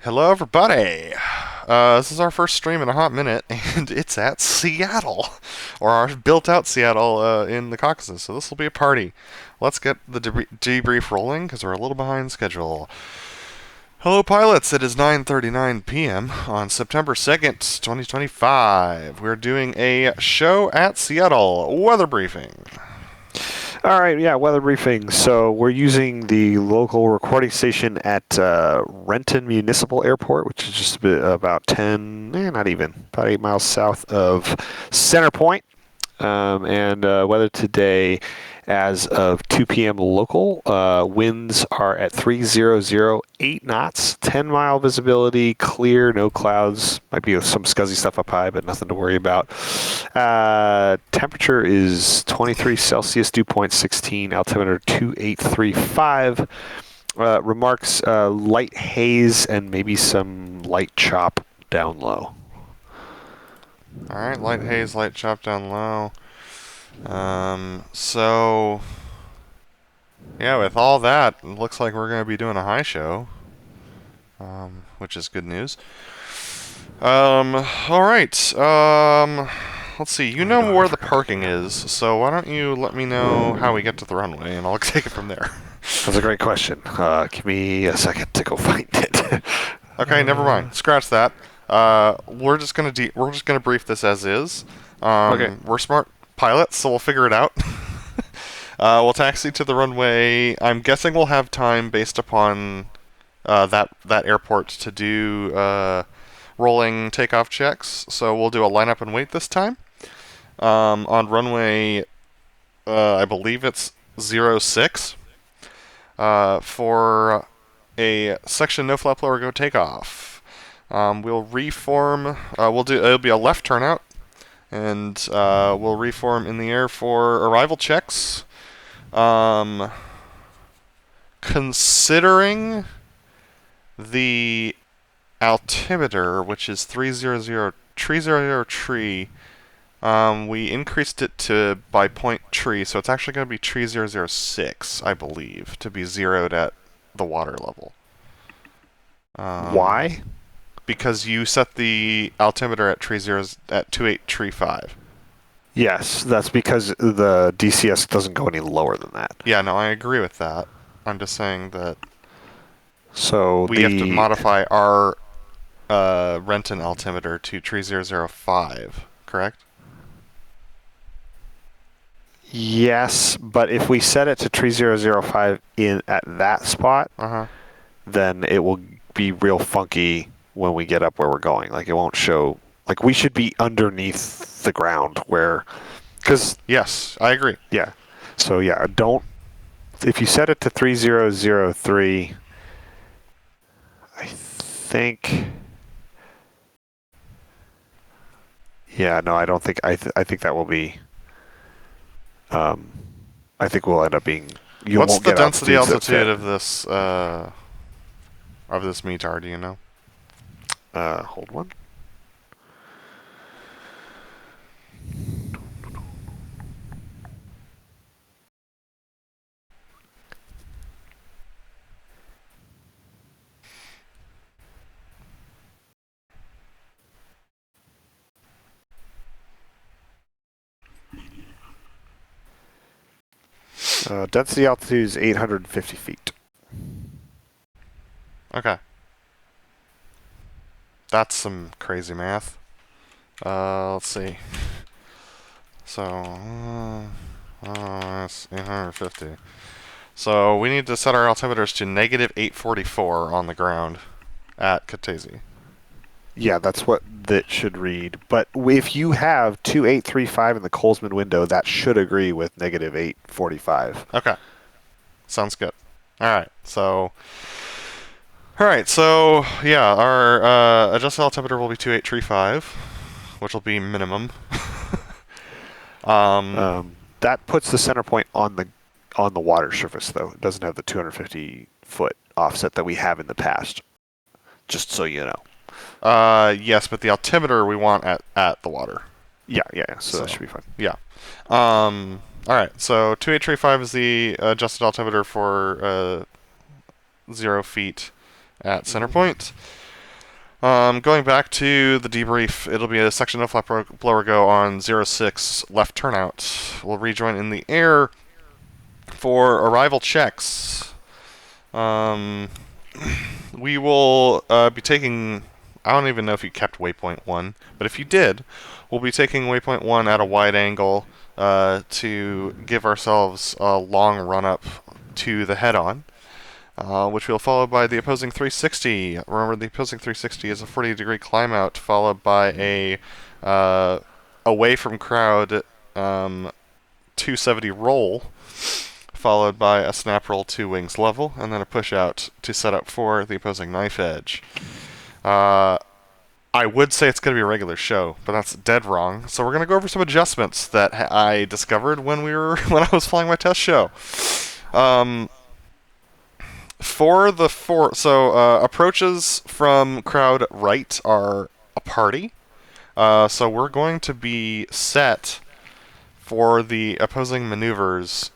Hello, everybody. This is our first stream in a hot minute, and it's at Seattle, or our built-out Seattle in the Caucasus. So this will be a party. Let's get the debrief rolling because we're a little behind schedule. Hello, pilots. It is 9:39 p.m. on September 2nd, 2025. We're doing a show at Seattle weather briefing. All right, yeah, weather briefing. So we're using the local recording station at Renton Municipal Airport, which is just about 8 miles south of Center Point. And weather today, as of 2 p.m. local, winds are at 3,008 knots, 10-mile visibility, clear, no clouds. Might be some scuzzy stuff up high, but nothing to worry about. Temperature is 23 Celsius, dew point 16, altimeter 2835. Remarks, light haze and maybe some light chop down low. Alright, light haze, light chop down low. So, yeah, with all that, it looks like we're going to be doing a high show, which is good news. Alright, let's see, you know where the parking is, so why don't you let me know how we get to the runway, and I'll take it from there. That's a great question. Give me a second to go find it. Okay, never mind. Scratch that. We're just gonna brief this as is. Okay. We're smart pilots, so we'll figure it out. We'll taxi to the runway. I'm guessing we'll have time based upon that airport to do rolling takeoff checks. So we'll do a lineup and wait this time. On runway, I believe it's 06 for a section no flap lower go takeoff. We'll reform. It'll be a left turnout, and we'll reform in the air for arrival checks. Considering the altimeter, which is 300 tree, we increased it to by point tree, so it's actually going to be 3006, I believe, to be zeroed at the water level. Why? Because you set the altimeter at 2835. Yes, that's because the DCS doesn't go any lower than that. Yeah, no, I agree with that. I'm just saying that So we have to modify our Renton altimeter to 3005, correct? Yes, but if we set it to 3005 at that spot, then it will be real funky when we get up where we're going. Like, it won't show. Like, we should be underneath the ground where, because yes, I agree. Yeah. So yeah, if you set it to 3003, I think. Yeah, no, I don't think. I think that will be. I think we'll end up being. What's the density altitude of this METAR? Do you know? Hold one. Density altitude is 850 feet. Okay. That's some crazy math. Let's see. So, that's 850. So we need to set our altimeters to negative 844 on the ground at Kataisi. Yeah, that's what that should read. But if you have 2835 in the Colesman window, that should agree with negative 845. Okay. Sounds good. Alright, so yeah, our adjusted altimeter will be 2835, which will be minimum. That puts the center point on the water surface, though. It doesn't have the 250-foot offset that we have in the past, just so you know. Yes, but the altimeter we want at the water. Yeah, so that should be fine. Yeah. Alright, so 2835 is the adjusted altimeter for 0 feet at center point. Going back to the debrief, it'll be a section no flap blower go on 06 left turnout. We'll rejoin in the air for arrival checks. We will be taking... I don't even know if you kept waypoint 1, but if you did, we'll be taking waypoint 1 at a wide angle to give ourselves a long run-up to the head-on. Which we'll follow by the opposing 360. Remember, the opposing 360 is a 40-degree climb out, followed by a away from crowd 270 roll, followed by a snap roll 2 wings level, and then a push out to set up for the opposing knife edge. I would say it's going to be a regular show, but that's dead wrong. So we're going to go over some adjustments that I discovered when I was flying my test show. Approaches from crowd right are a party. So we're going to be set for the opposing maneuvers.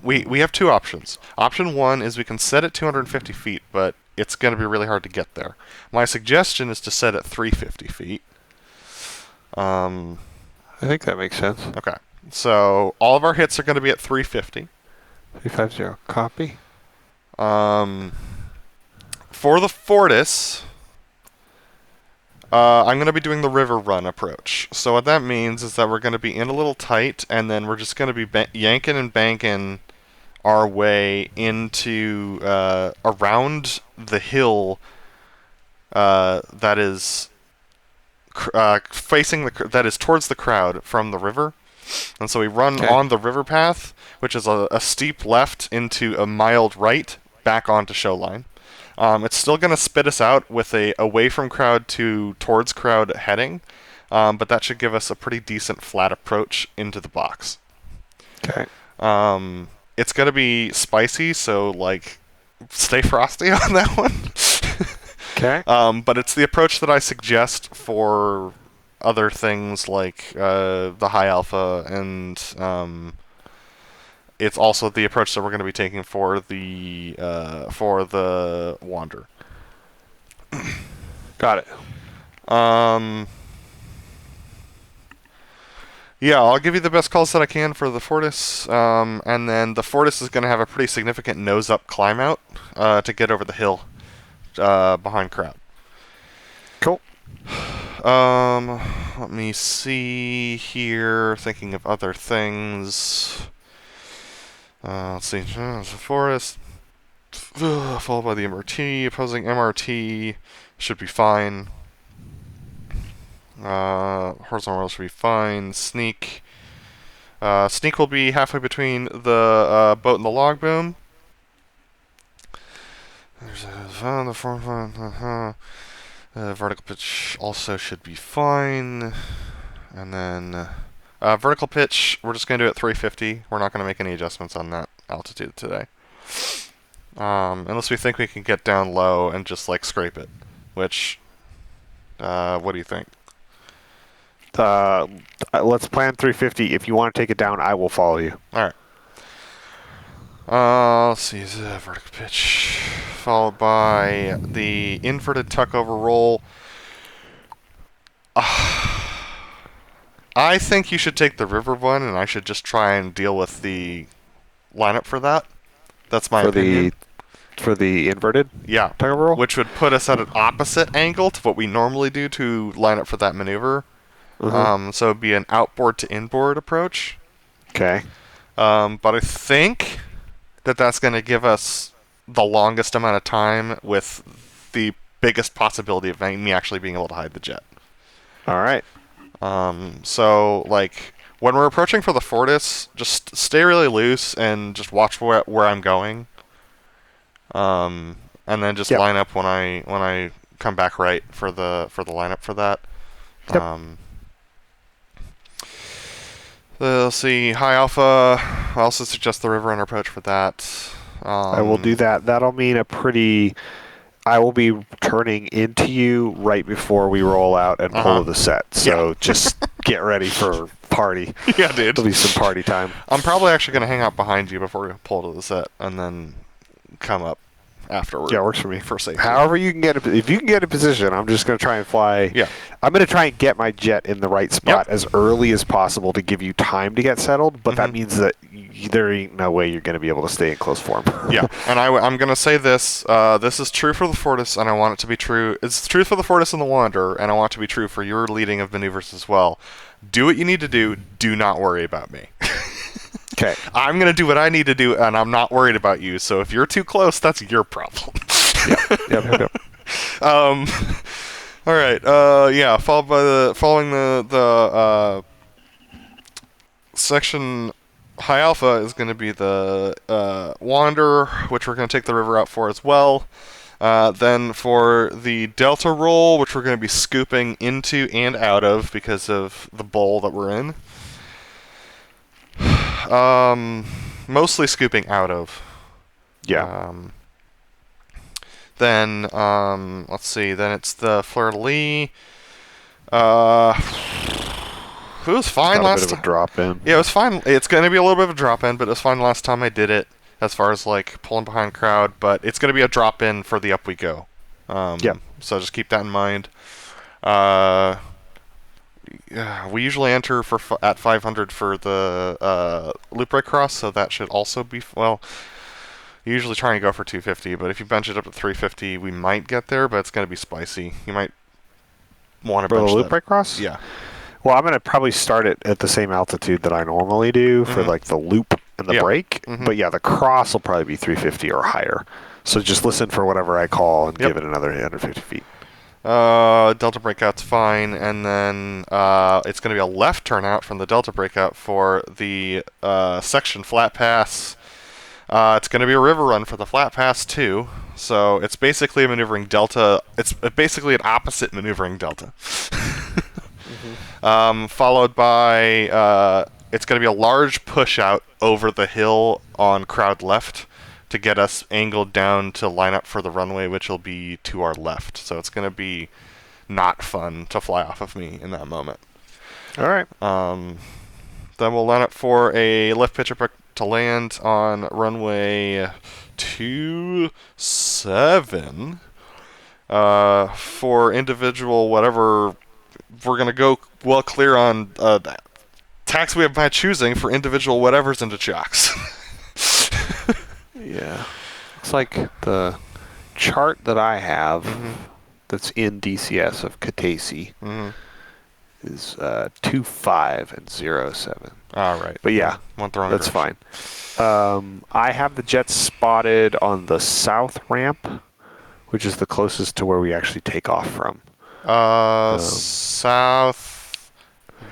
We have 2 options. Option 1 is we can set at 250 feet, but it's going to be really hard to get there. My suggestion is to set at 350 feet. I think that makes sense. Okay. So all of our hits are going to be at 350. 350, copy. For the Fortis, I'm going to be doing the river run approach. So what that means is that we're going to be in a little tight, and then we're just going to be yanking and banking our way into around the hill that is that is towards the crowd from the river. And so we run on the river path, which is a steep left into a mild right, back onto show line. It's still going to spit us out with a away from crowd to towards crowd heading, but that should give us a pretty decent flat approach into the box. Okay. It's going to be spicy, so like stay frosty on that one. Okay. But it's the approach that I suggest for other things like the high alpha, and it's also the approach that we're going to be taking for the wander. Got it. Yeah, I'll give you the best calls that I can for the Fortis, and then the Fortis is going to have a pretty significant nose-up climb out to get over the hill behind crowd. Cool. Let me see here, thinking of other things. Let's see, the Fortis, followed by the MRT, opposing MRT should be fine. Horizontal roll should be fine. Sneak will be halfway between the boat and the log boom. There's the vertical pitch also should be fine. And then vertical pitch, we're just going to do it at 350. We're not going to make any adjustments on that altitude today. Unless we think we can get down low and just like scrape it. Which, what do you think? Let's plan 350. If you want to take it down, I will follow you. Alright. Let's see, vertical pitch, followed by the inverted tuck over roll. I think you should take the river one, and I should just try and deal with the lineup for that. That's my opinion. For the inverted? Yeah. Tuck over roll? Which would put us at an opposite angle to what we normally do to line up for that maneuver. So it'd be an outboard to inboard approach. Okay. But I think that's going to give us the longest amount of time with the biggest possibility of me actually being able to hide the jet. All right. So, like, when we're approaching for the Fortis, just stay really loose and just watch where I'm going. And then just line up when I come back right for the lineup for that. Yep. Let's see, high alpha. I also suggest the river run approach for that. I will do that. That'll mean I will be turning into you right before we roll out and pull the set. So just get ready for party. Yeah, dude. It'll be some party time. I'm probably actually going to hang out behind you before we pull to the set and then come up afterward. Yeah, works for me. For safety. However you can get if you can get a position, I'm just going to try and fly. Yeah. I'm going to try and get my jet in the right spot Yep. as early as possible to give you time to get settled. But that Mhm. means that there ain't no way you're going to be able to stay in close form. Yeah, and I'm going to say this. This is true for the Fortis, and I want it to be true. It's true for the Fortis and the Wanderer, and I want it to be true for your leading of maneuvers as well. Do what you need to do. Do not worry about me. Okay. I'm going to do what I need to do, and I'm not worried about you. So if you're too close, that's your problem. Yep. All right. Yeah. Following the section high alpha is going to be the Wanderer, which we're going to take the river out for as well. Then for the delta roll, which we're going to be scooping into and out of because of the bowl that we're in. Mostly scooping out of. Yeah. Then let's see. Then it's the fleur de lis. It was fine Got a last bit of time. a drop in. Yeah, it was fine. It's going to be a little bit of a drop in, but it was fine last time I did it. As far as like pulling behind crowd, but it's going to be a drop in for the up we go. Yep. So just keep that in mind. Yeah, we usually enter for at 500 for the loop break cross, so that should also be well. Usually try and go for 250, but if you bench it up to 350, we might get there, but it's going to be spicy. You might want to For the bench loop that. break cross? Yeah. Well, I'm going to probably start it at the same altitude that I normally do for like the loop and the Yep. break. But yeah, the cross will probably be 350 or higher. So just listen for whatever I call and give it another 150 feet. Delta breakout's fine, and then it's going to be a left turnout from the Delta breakout for the section flat pass. It's going to be a river run for the flat pass too, so it's basically a maneuvering delta. It's basically an opposite maneuvering delta. Followed by it's going to be a large push out over the hill on crowd left to get us angled down to line up for the runway, which will be to our left. So it's going to be not fun to fly off of me in that moment. All right. Then we'll line up for a lift pitch up to land on runway 27 for individual whatever. We're going to go well clear on taxiway of my choosing for individual whatevers into chocks. Yeah. Looks like the chart that I have that's in DCS of Katesi is 25 and 07. All right. But yeah, Went the wrong that's direction. fine. I have the jets spotted on the south ramp, which is the closest to where we actually take off from. South.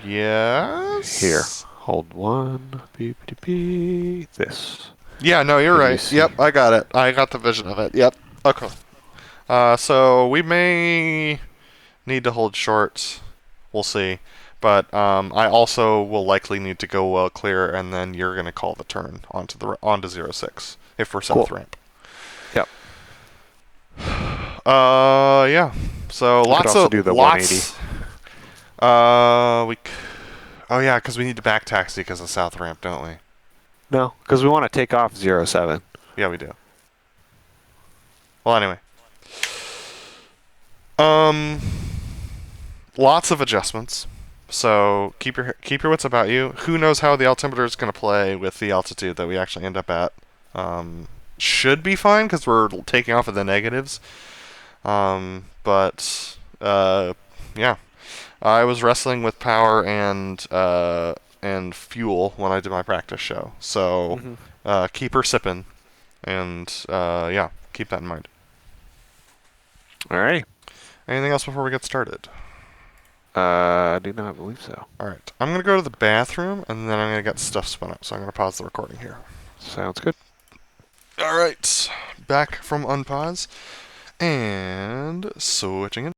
Yes. Here. Hold one. Beep, beep, beep. This. Yeah, no, you're Can you right. see? Yep, I got it. I got the vision of it. Yep. Okay. So we may need to hold short. We'll see. But I also will likely need to go well clear, and then you're going to call the turn onto 06 if we're south ramp. Yep. Yeah. So We could lots also of do the lots. Oh yeah, because we need to back taxi because of south ramp, don't we? No, because we want to take off 07. Yeah, we do. Well, anyway. Lots of adjustments. So keep your wits about you. Who knows how the altimeter is going to play with the altitude that we actually end up at? Should be fine because we're taking off of the negatives. But yeah, I was wrestling with power and fuel when I did my practice show. So keep her sipping, and yeah, keep that in mind. All right. Anything else before we get started? I do not believe so. All right, I'm gonna go to the bathroom, and then I'm gonna get stuff spun up. So I'm gonna pause the recording here. Sounds good. All right, back from unpause, and switching in.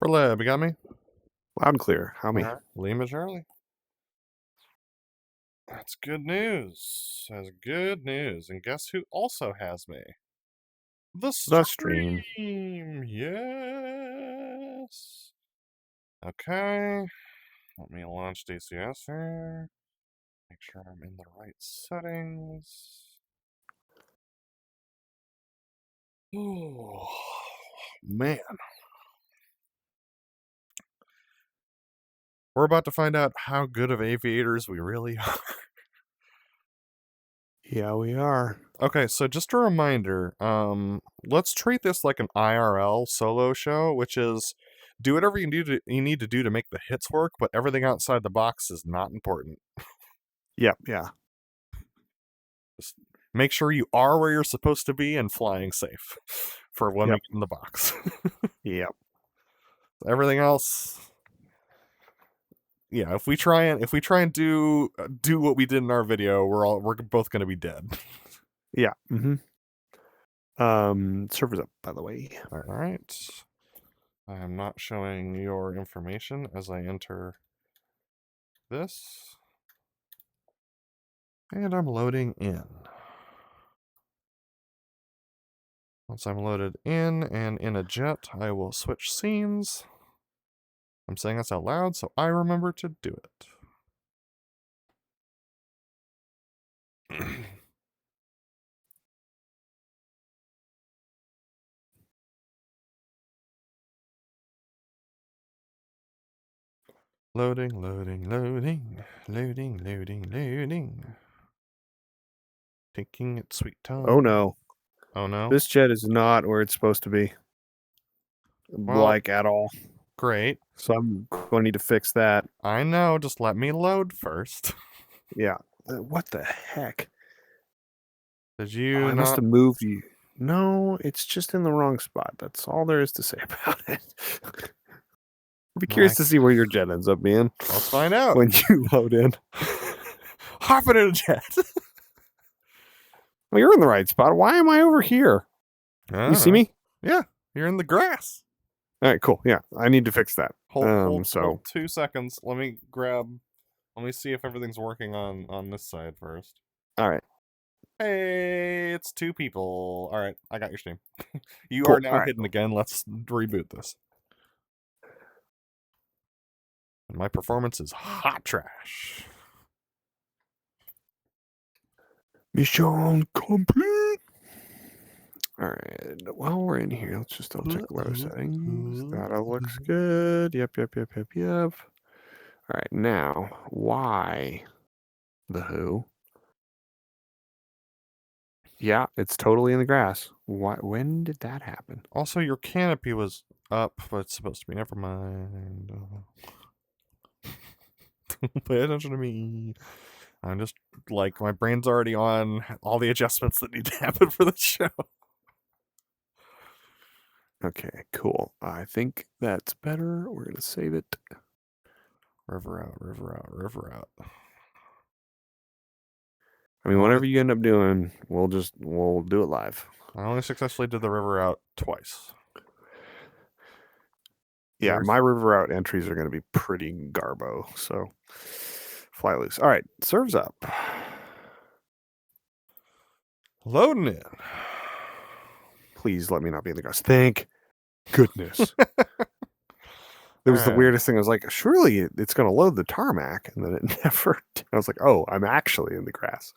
BrotherLeb, you got me? Loud and clear. How me? All right. Lima Charlie. That's good news. That's good news. And guess who also has me? The Stream. Yes. Okay. Let me launch DCS here. Make sure I'm in the right settings. Oh, man. We're about to find out how good of aviators we really are. Yeah, we are. Okay, so just a reminder, let's treat this like an IRL solo show, which is do whatever you need to do to make the hits work, but everything outside the box is not important. Yep, yeah. Just make sure you are where you're supposed to be and flying safe for when we get in the box. Yep. Everything else, yeah. If we try and do what we did in our video, we're both going to be dead. Yeah. Server's up, by the way. All right. I am not showing your information as I enter this. And I'm loading in. Once I'm loaded in and in a jet, I will switch scenes. I'm saying this out loud, so I remember to do it. Loading. Taking its sweet time. Oh no. Oh no. This jet is not where it's supposed to be. Well, like at all. Great. So I'm going to need to fix that. I know, just let me load first. Yeah. What the heck? Did you I must have moved you. No, it's just in the wrong spot. That's all there is to say about it. I'll be curious to see where your jet ends up being. Let's find out. When you load in. Hopping in a jet. Well, you're in the right spot. Why am I over here? You see me? Yeah, you're in the grass. All right, cool. Yeah, I need to fix that. Hold 2 seconds. Let me see if everything's working on this side first. All right. Hey, it's 2 people. All right, I got your stream. You are now hidden again. Let's reboot this. And my performance is hot trash. Mission complete. All right. While we're in here, let's just double check the weather settings. That all looks good. Yep. All right. Now, why the who? Yeah, it's totally in the grass. Why? When did that happen? Also, your canopy was up, but it's supposed to be. Never mind. Pay attention to me. I'm just like, my brain's already on all the adjustments that need to happen for the show. Okay, cool. I think that's better. We're going to save it. River out. I mean, whatever you end up doing, we'll do it live. I only successfully did the river out twice. Yeah, my river out entries are going to be pretty garbo, so fly loose. All right, serves up. Loading in. Please let me not be in the grass. Thank goodness. There was the weirdest thing. I was like, surely it's going to load the tarmac, and then it never did. I was like, oh, I'm actually in the grass.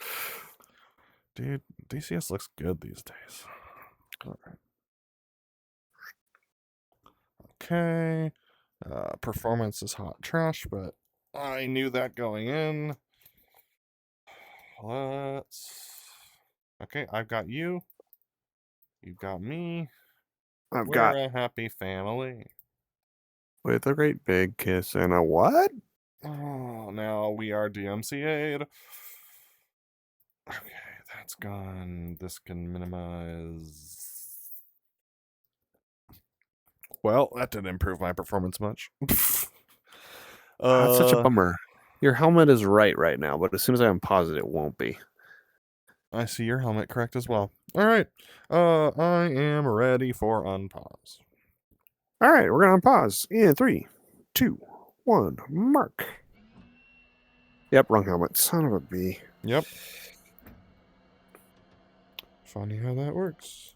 Dude, DCS looks good these days. All right. Okay. Performance is hot trash, but I knew that going in. Okay, I've got you. You've got me. We're a happy family. With a great big kiss and a what? Oh, now we are DMCA'd. Okay, that's gone. This can minimize. Well, that didn't improve my performance much. That's such a bummer. Your helmet is right now, but as soon as I unpause it, it won't be. I see your helmet correct as well. All right. I am ready for unpause. All right, we're going to pause in 3, 2, 1, mark. Yep, wrong helmet. Son of a bee. Yep. Funny how that works.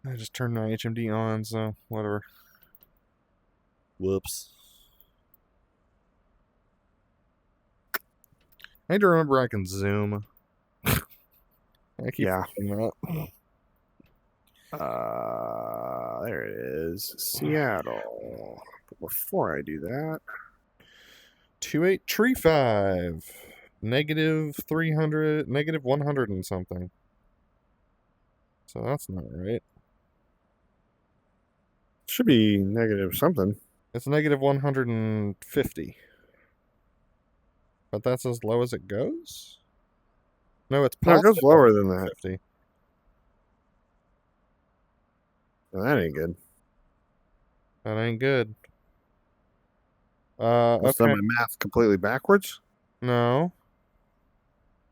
I just turned my HMD on, so whatever. Whoops. I need to remember I can zoom. I keep forgetting that. There it is. Seattle. But before I do that, 2835. Negative 300, negative 100 and something. So that's not right. should be negative something. It's negative 150. But that's as low as it goes? No, it's No, it positive goes lower than that. 150. Well, that ain't good. That ain't good. Must have okay. done my math completely backwards. No.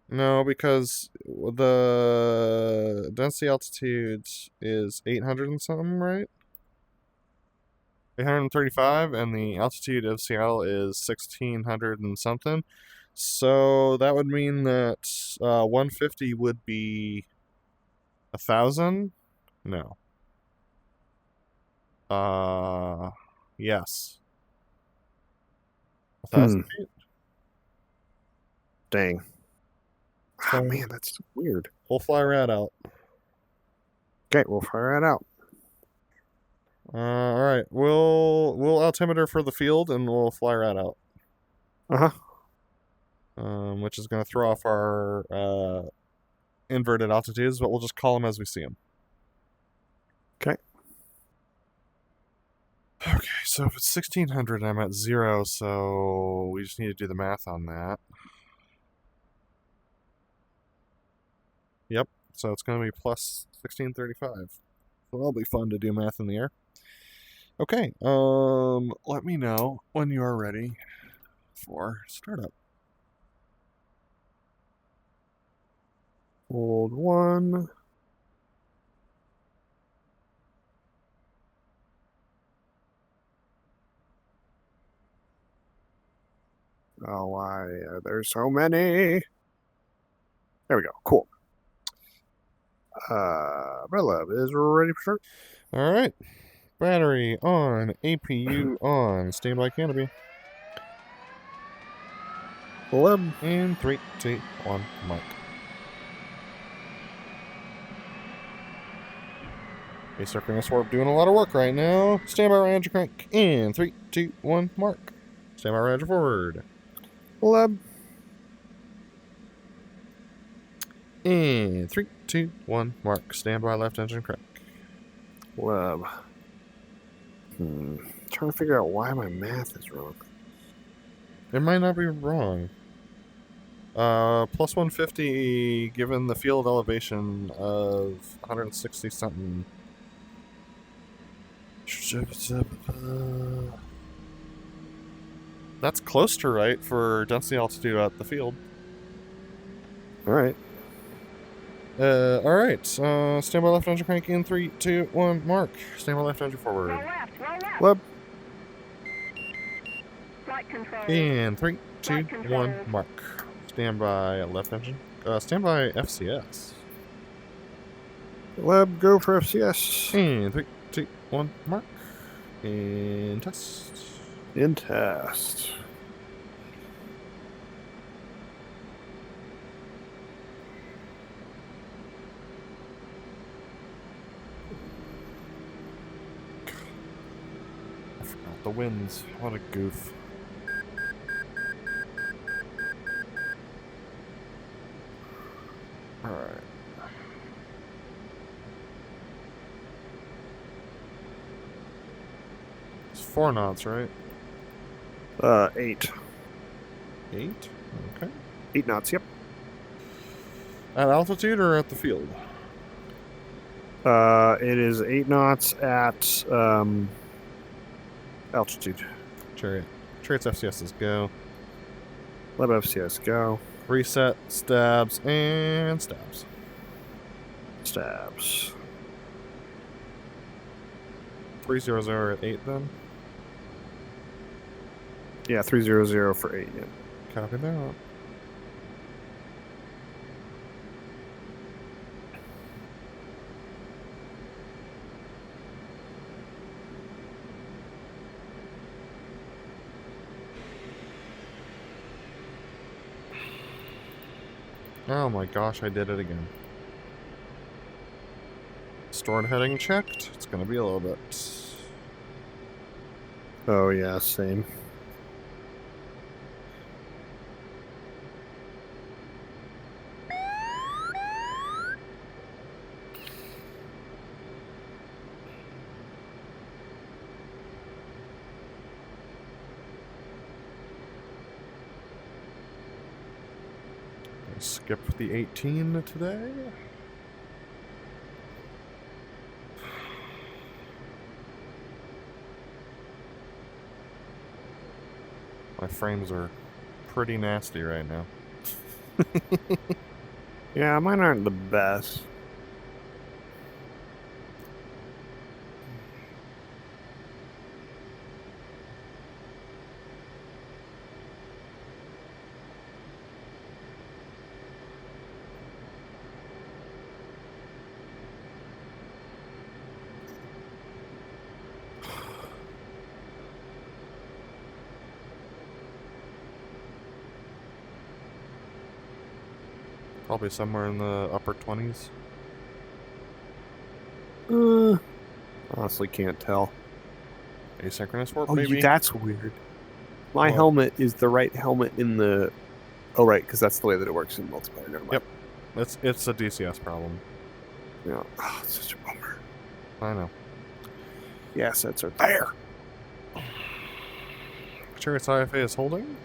No, because the density altitude is 800 and something, right? 835, and the altitude of Seattle is 1600 and something. So that would mean that 150 would be 1,000? No. Yes. 1,000 feet? Dang. So Oh, man, that's weird. we'll fly right out. Okay, we'll fire that out. All right, we'll altimeter for the field, and we'll fly right out. Which is going to throw off our inverted altitudes, but we'll just call them as we see them. Okay. Okay, so if it's 1600, I'm at 0, so we just need to do the math on that. Yep, so it's going to be plus 1635. So that'll be fun to do math in the air. Okay, let me know when you are ready for startup. Hold 1. Oh, why are there so many? There we go. Cool. BrotherLeb is ready for start. All right, battery on, APU on, standby canopy. Leb. In 3, 2, 1, mark. Asynchronous warp doing a lot of work right now. Standby right engine crank. In 3, 2, 1, mark. Standby right engine forward. Leb. In 3, 2, 1, mark. Standby left engine crank. Leb. Trying to figure out why my math is wrong. It might not be wrong. Plus 150 given the field elevation of 160 something. That's close to right for density altitude at the field. Alright. Alright. Stand by left engine crank in 3, 2, 1, mark. Stand by left engine forward. Roll left. Leb. Flight control. In 3, 2, Flight control. 1, mark. Stand by left engine. Stand by FCS. Leb, go for FCS. In 3, 2, 1, mark. In test. In test. I forgot the winds. What a goof. Alright. It's 4 knots, right? 8. 8? Okay. 8 knots, yep. At altitude or at the field? It is 8 knots at altitude. Chariot. Chariot's FCSs go. Leb FCS, go. Reset, stabs, and stabs. Stabs. 300 at 8 then. Yeah, 300 for 8. Yeah. Copy that. Oh my gosh, I did it again. Stored heading checked. It's gonna be a little bit. Oh yeah, same. Skip the 18 today. My frames are pretty nasty right now. Yeah, mine aren't the best. Probably somewhere in the upper 20s. Honestly, can't tell. Asynchronous warp, Oh, maybe? that's weird. My What? helmet is the right helmet in the. Oh, right, because that's the way that it works in multiplayer. Never mind. Yep. It's a DCS problem. Yeah. Oh, it's such a bummer. I know. The assets are there. Chariot's IFA is holding.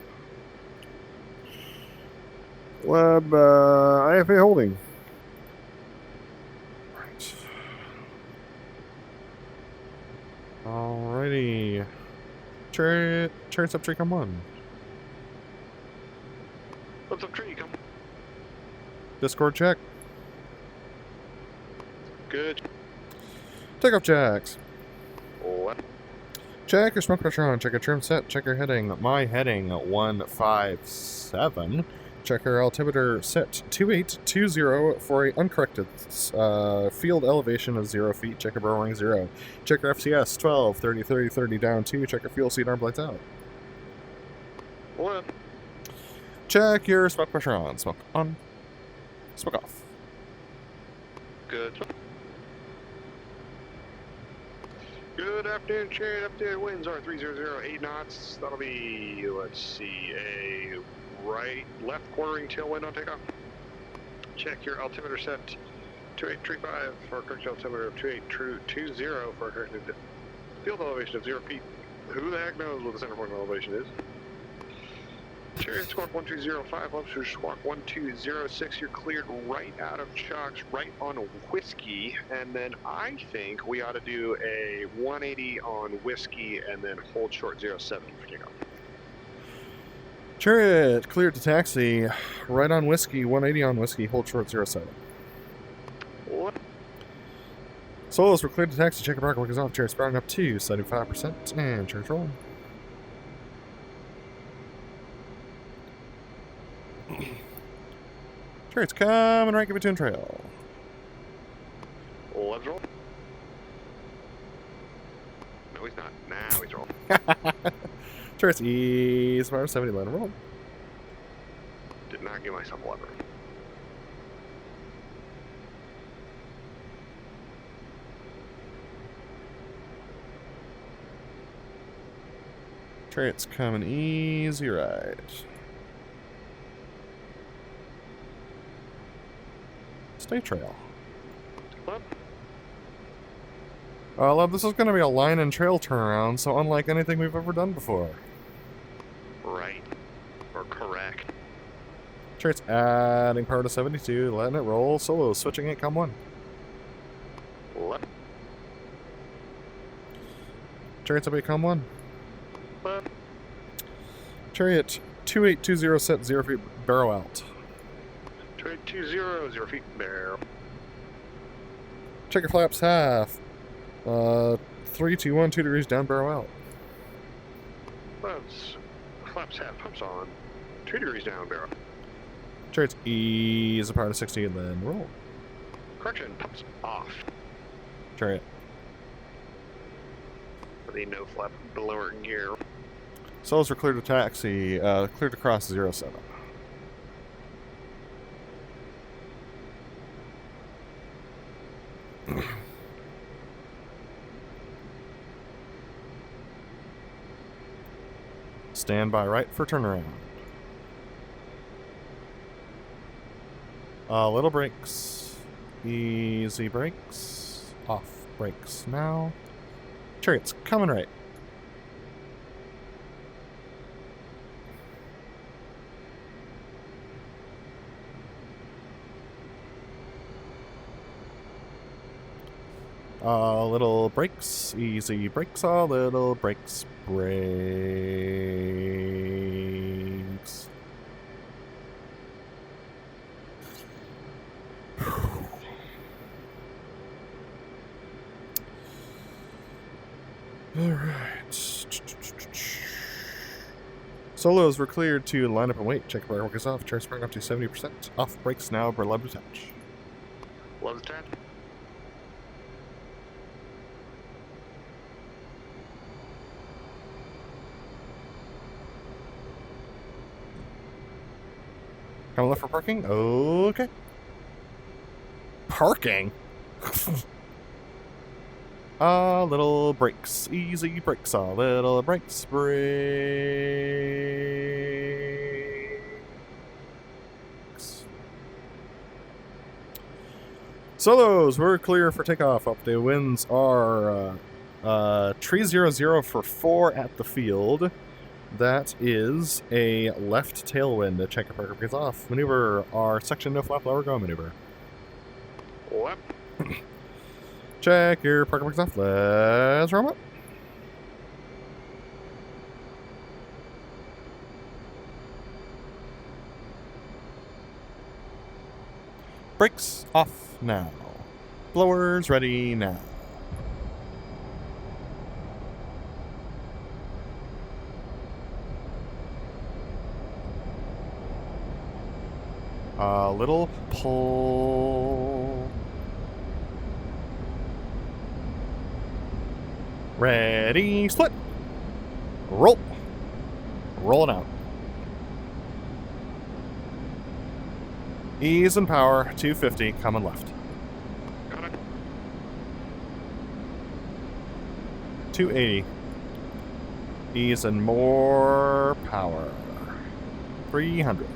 Lab, IFA holding. Right. Alrighty. Chariot's up tree, come on. What's up, tree? Come. Discord check. Good. Takeoff jacks. What? Check your smoke pressure on. Check your trim set. Check your heading. My heading 157. Check your altimeter set 2820 for a uncorrected field elevation of 0 feet. Check your burrow wing 0. Check your FCS 12, 30, 30, 30 down 2. Check your fuel seat arm lights out. What? Check your smoke pressure on. Smoke on. Smoke off. Good. Good afternoon, Chariot. Updated winds are 300, 8 knots. That'll be, let's see, a left quartering tailwind on takeoff. Check your altimeter set 2835 for a correct altimeter of 2820 for a corrected field elevation of 0 feet. Who the heck knows what the center point elevation is? Chariot squawk 1205, Lobster squawk 1206. You're cleared right out of chocks, right on whiskey, and then I think we ought to do a 180 on whiskey and then hold short 07 for takeoff. Chariot cleared to taxi. Right on whiskey. 180 on whiskey. Hold short 07. What? Solos were cleared to taxi. Check your park work is off. Chariot sprouting up to 75%. And chariot rolling. Chariot's coming right between trail. Let's roll. No, he's not. Now he's rolling. Chariot's east, 70 line roll. Did not give myself a lever. Chariot's coming easy right. Stay trail. What? Love, this is going to be a line and trail turnaround, so unlike anything we've ever done before. Right. Or correct. Chariot's adding power to 72, letting it roll. Solo switching it, come one. What? Chariot's up, come one. What? Chariot 2820 set 0 feet barrow out. 2820, 0 feet barrel. Check your flaps half. 3, 2, 1, 2 degrees down, barrel out. Let's flaps hat, pumps on. 2 degrees down, barrel. Chariots ease apart to 60 and then roll. Correction, pumps off. Chariot. For the no flap blower gear. Souls are cleared to taxi, cleared to cross 07. Stand by right for turnaround. Little brakes. Easy brakes. Off brakes now. Chariots coming right. Little brakes, easy brakes, little brakes, brakes. Alright. Solos were cleared to line up and wait. Check brake workers off. Chair sprung up to 70%. Off brakes now, BrotherLeb detach. Love the 10. Come left for parking? Okay. Parking? Little brakes. Easy brakes. Little brakes. Brakes. Solos, we're clear for takeoff. Up the winds are tree 00 for 4 at the field. That is a left tailwind to check if parker gets off. Maneuver our section no flap lower go maneuver. What? Check your parker brakes off. Let's roll up. Brakes off now. Blowers ready now. Little pull. Ready, split. Roll. Rolling out. Ease and power, 250, coming left. Got it. 280. Ease and more power. 300.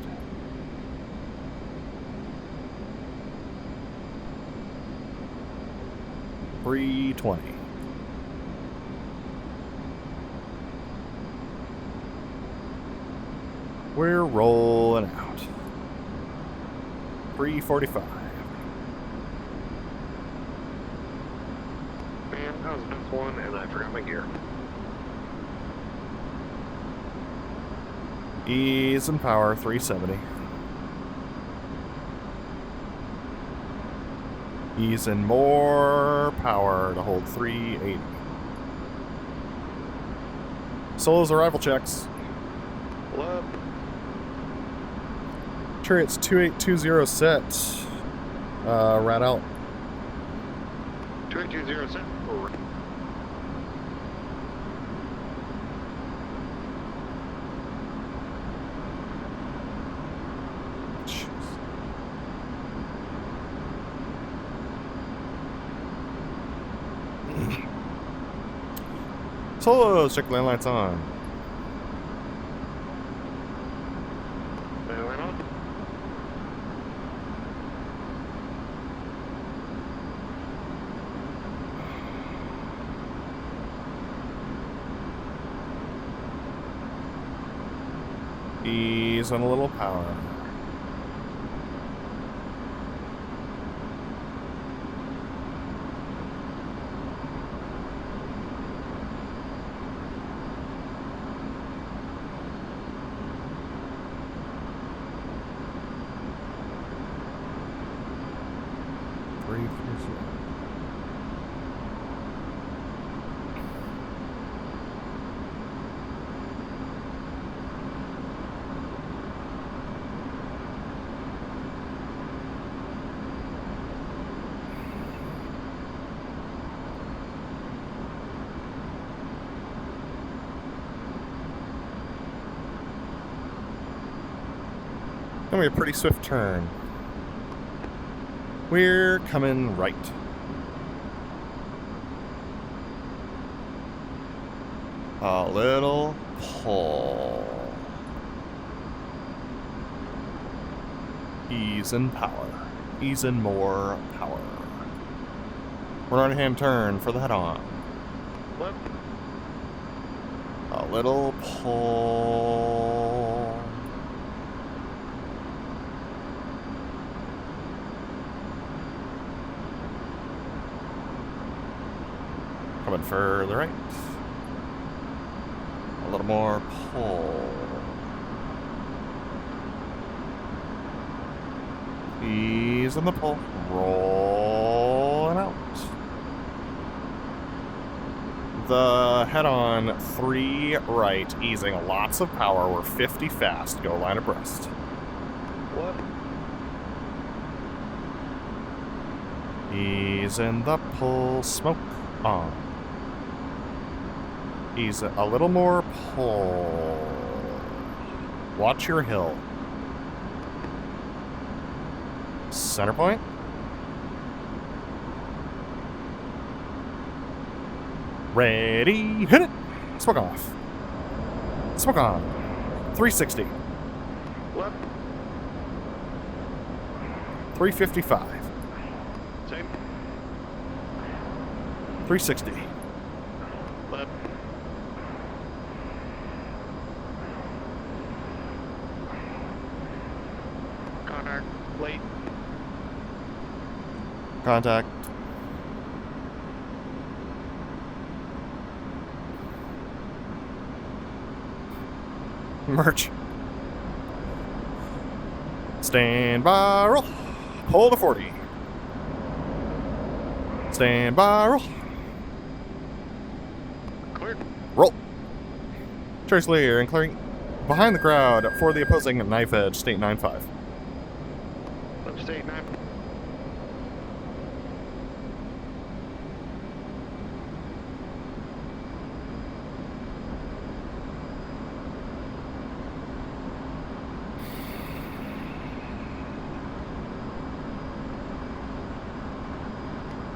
$320. We're rolling out. $345. Man, that was the best one, and I forgot my gear. Ease and power, 370. Ease and more power to hold 380. Solos arrival checks. Love. Chariot's 2820 set. Rat out. 2820 set. Solos, check land lights on. Landline on. Ease on a little power. be a pretty swift turn. We're coming right. A little pull. Ease in power. Ease in more power. Right-hand turn for the head-on. Left. A little pull. Coming further right. A little more pull. Ease in the pull. Rolling out. The head-on 3 right, easing lots of power. We're 50 fast. Go line abreast. Left. Ease in the pull. Smoke on. Ease a little more pull. Watch your hill. Center point. Ready, hit it! Smoke off. Smoke on. 360. Left. 355. Same. 360. Left. Contact. Late. Contact. Merch. Stand by, roll. Pull to 40. Stand by, roll. Clear. Roll. Trace layer and clearing behind the crowd for the opposing knife edge, state 9-5. Left state 9.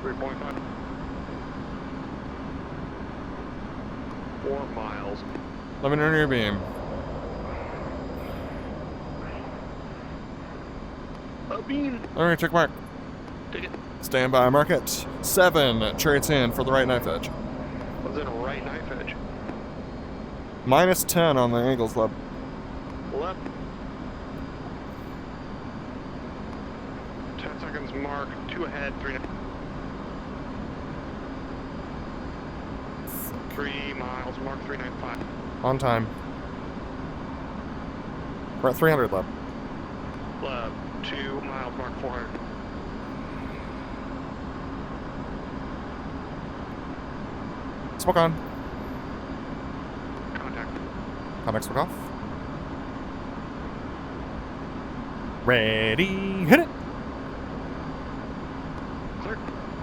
.5. 4 miles. Let me know your beam. A beam. Alright, check mark. Take it. Stand by, mark it. 7, chariots in for the right knife edge. Was in a right knife edge. -10 on the angles lab. Left. 10 seconds mark. 2 ahead. 3. 3 miles. Mark 395. On time. We're at 300 lab. Left. 2 miles. Mark 400. Smoke on. Contact. Contact smoke off. Ready, hit it. Clear.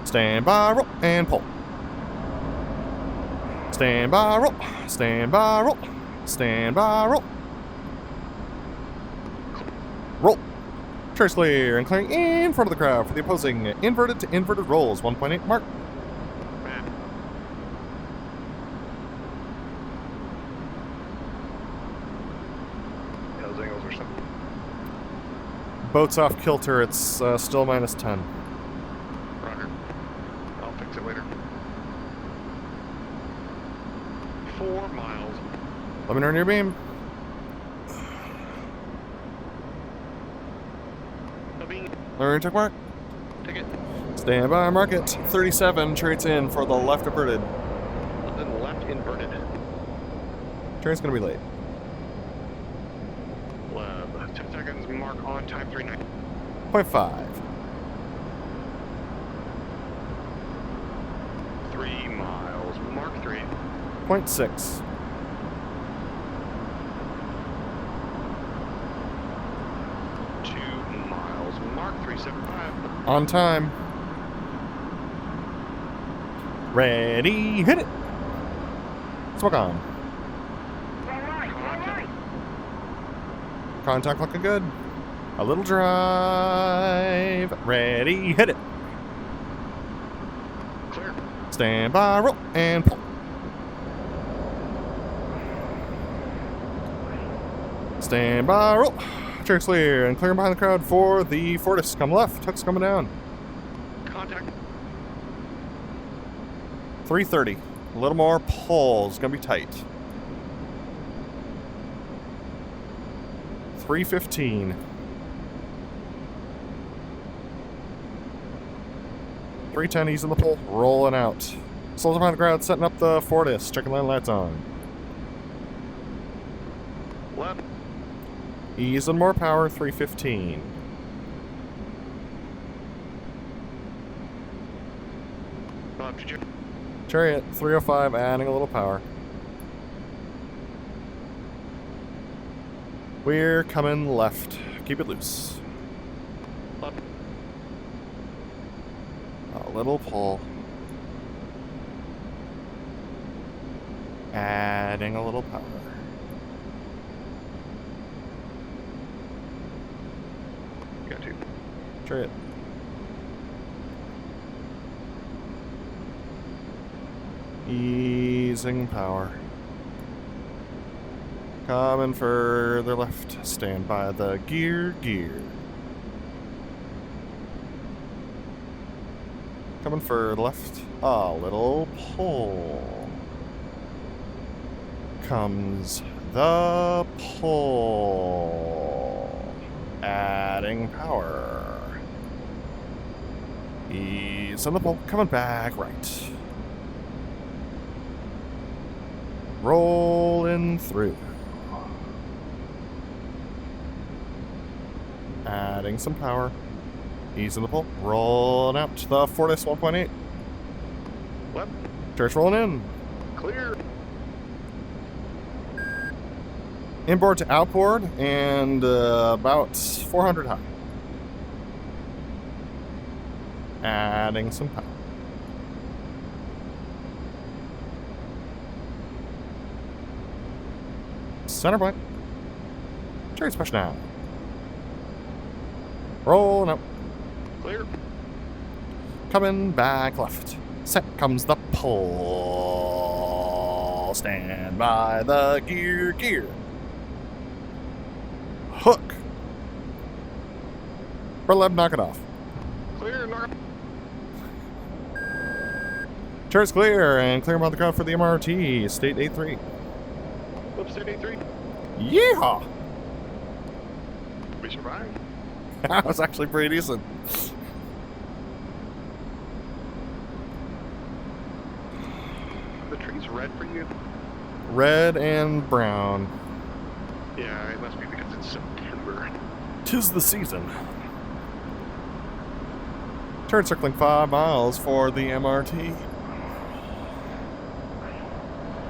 Stand by, roll, and pull. Stand by, roll. Stand by, roll. Stand by, roll. Roll. Trace layer and clearing in front of the crowd for the opposing inverted to inverted rolls. 1.8 mark. Map. Yeah, those angles are something. Boat's off kilter. It's still -10. Roger. I'll fix it later. 4 miles. Let me know your beam. A beam. Learn check mark. Take it. Stand by, mark it. 37, traits in for the left inverted. Then left inverted. Train's gonna be late. Left. 10 seconds. Mark on time. 390. 0.5. 3 miles. Mark 3. 0.6. 2 miles. Mark 375. On time. Ready, hit it. Smoke on. Contact. Contact looking good. A little drive. Ready, hit it. Clear. Stand by, roll, and pull. Stand by, roll. Track's clear, and clear behind the crowd for the Fortis. Come left, Hook's coming down. Contact. 330. A little more pull. It's gonna be tight. 315. 310, easing the pull. Rolling out. Soldier behind the crowd, setting up the Fortis. Checking line lights on. Left. Easing more power, 315. Left to Chariot, 305, adding a little power. We're coming left. Keep it loose. left. A little pull. Adding a little power. Got to. Chariot. Easing power. Coming further left. Stand by the gear. Coming further left. A little pull. Comes the pull. Adding power. Ease on the pull. Coming back right. Rolling through. Adding some power. Easing the pull. Rolling out to the Fortis 1.8. Left. Church rolling in. Clear. Inboard to outboard and about 400 high. Adding some power. Center point. Chariot's pushing out. Rolling up. Clear. Coming back left. Set comes the pull. Stand by the gear. Hook. BrotherLeb, knock it off. Clear. Knock. Chariot's clear and clear about the crowd for the MRT. State 8-3. Whoops, 83. Yeehaw! We survived. That was actually pretty decent. The tree's red for you? Red and brown. Yeah, it must be because it's September. 'Tis the season. Turn circling 5 miles for the MRT.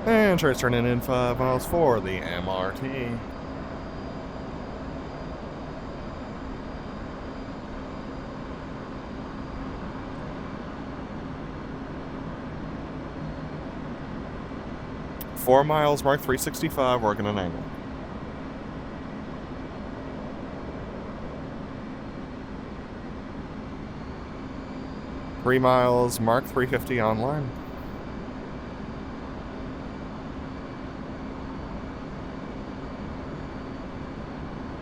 And Chariot's turning in 5 miles for the MRT. Four miles, mark 365, working an angle. Three miles, mark 350 online.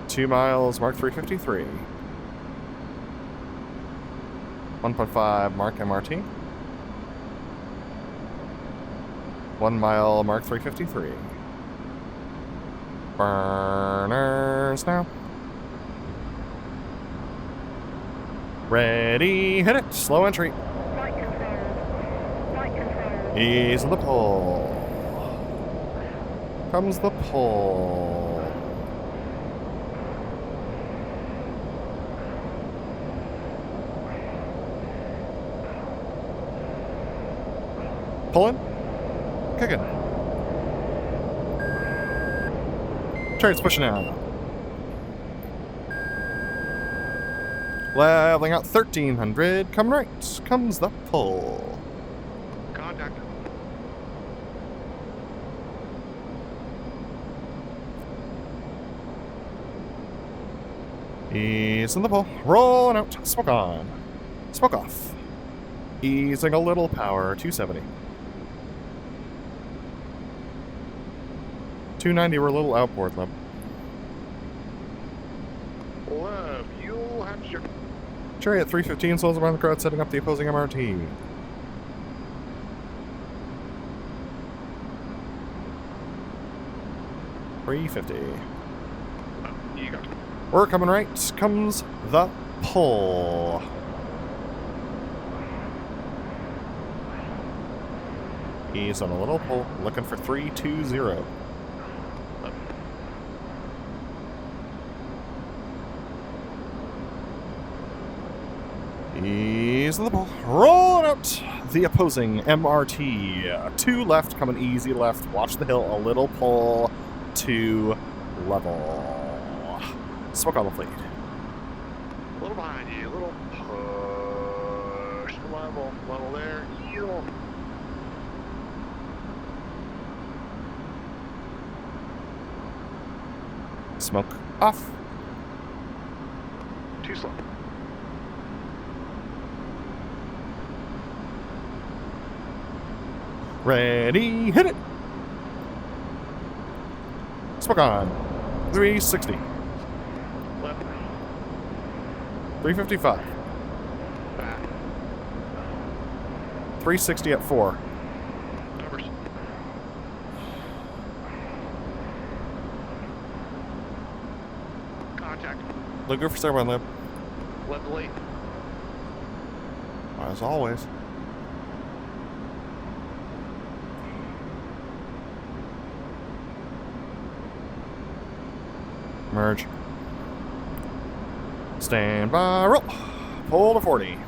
Two miles, mark 353. 1.5, mark MRT. 1 mile, mark 353. Burners now. Ready, hit it. Slow entry. Ease of the pull. Comes the pull. Pulling. Kicking. Chariot's pushing out. Leveling out 1300. Come right. Comes the pull. Contact. Ease in the pole. Rolling out. Smoke on. Smoke off. Easing a little power. 270. 290, we're a little outboard, Leb. Leb, you'll have to... Chariot 315, souls around the crowd, setting up the opposing MRT. $350. You got it. We're coming right. Comes the pull. Ease on a little pull. Looking for 320. Ease on the pull. Rolling out the opposing MRT. 2 left, coming easy left. Watch the hill. A little pull to level. Smoke on the fleet. A little behind you, a little push. Level there. Heel. Smoke off. Too slow. Ready, hit it. Smoke on. 360. Left. 355. Back. 360 at 4. Numbers. Contact. Look good for Starbound Lab. Left the lead. As always. Merge. Stand by, roll. Pull to 40.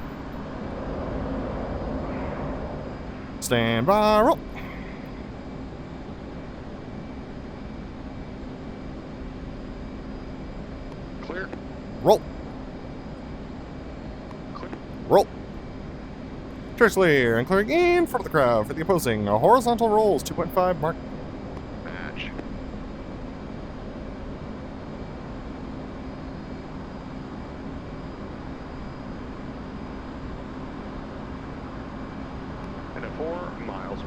Stand by, roll. Clear. Roll. Clear. Roll. Church clear and clearing in front of the crowd for the opposing horizontal rolls. 2.5 mark. Match. And at 4 miles.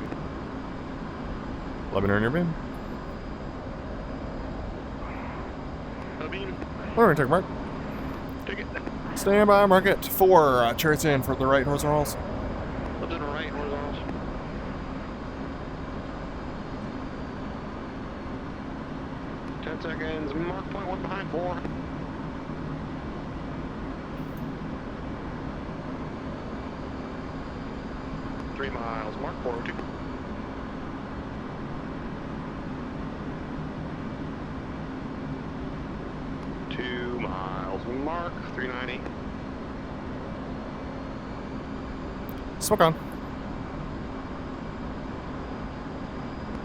Let me know in your beam. A beam. We're going to take mark. Take it. Stand by, mark it. 4. Chariots in for the right horizontals. Left and right horizontals. Seconds. Mark point 1 behind 4. Three miles. Mark 402. Two miles. Mark 390. Smoke on.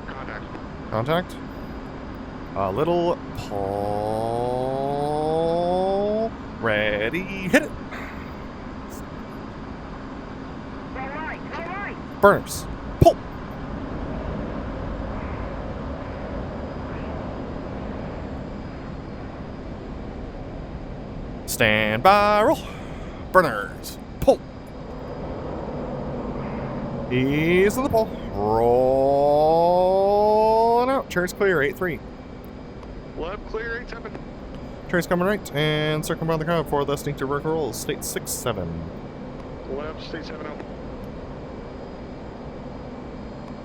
Contact. Contact. A little pull. Ready, hit it. All right. Burners. Pull. Stand by, roll. Burners. Pull. Ease of the pull. Rolling out. Chairs clear, 8-3. Left clear 87. Chairs coming right and circling around the crowd for the distinctive vertical rolls. State 6-7. Left state 70.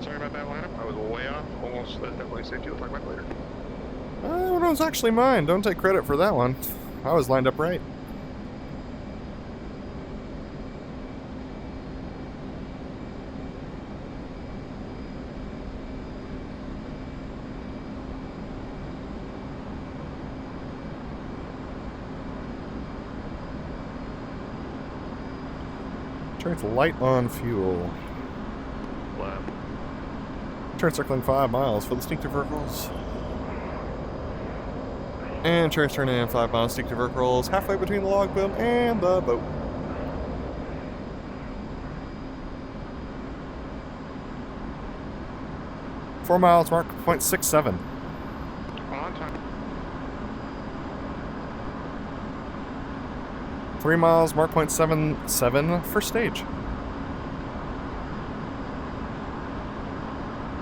Sorry about that lineup. I was way off. Almost definitely safety. We'll talk about it later. That was actually mine. Don't take credit for that one. I was lined up right. Turns light on fuel. Left. Turn circling 5 miles for the distinctive verticals. And turns turn in 5 miles distinctive verticals, halfway between the log boom and the boat. Four miles, mark 0.67. On time. 3 miles, mark point 77 for stage.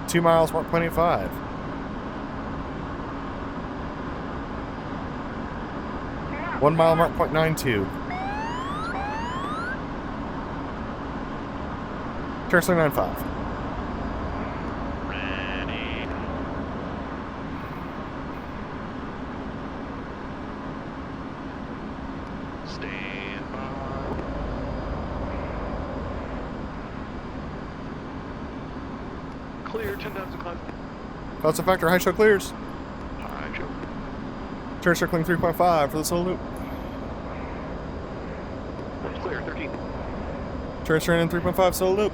2 miles, mark point 85. Clear. 1 mile, mark point 92. Turn 95. Ready. Stand by. Clear, 10,000 climb. Clouds factor, high show clears. High show. Turn circling 3.5 for the solo loop. Clear, 13. Turn in 3.5 solo loop.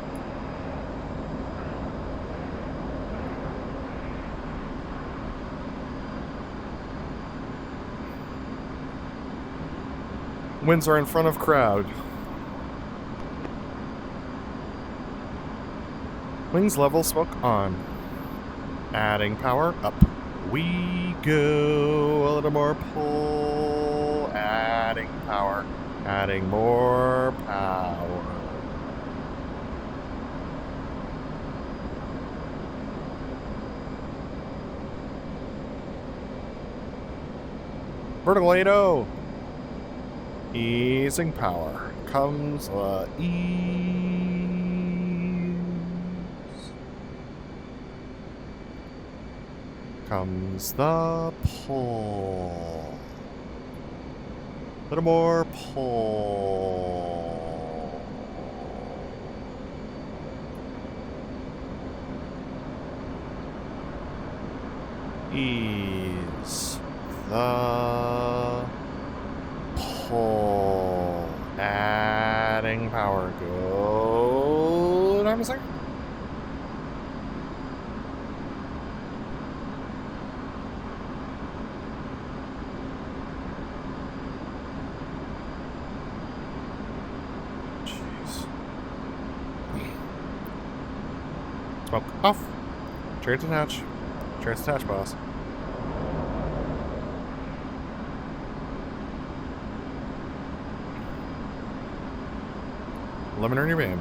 Winds are in front of crowd. Wings level, smoke on. Adding power, up we go. A little more pull. Adding power. Adding more power. Vertical 8-0. Easing power. Comes ease. Comes the pull. Little more pull. Ease the pull. Adding power. Go. Time a second. Jeez. Smoke off. Chariot attach. Chariot attach, boss. Limiter in your beam.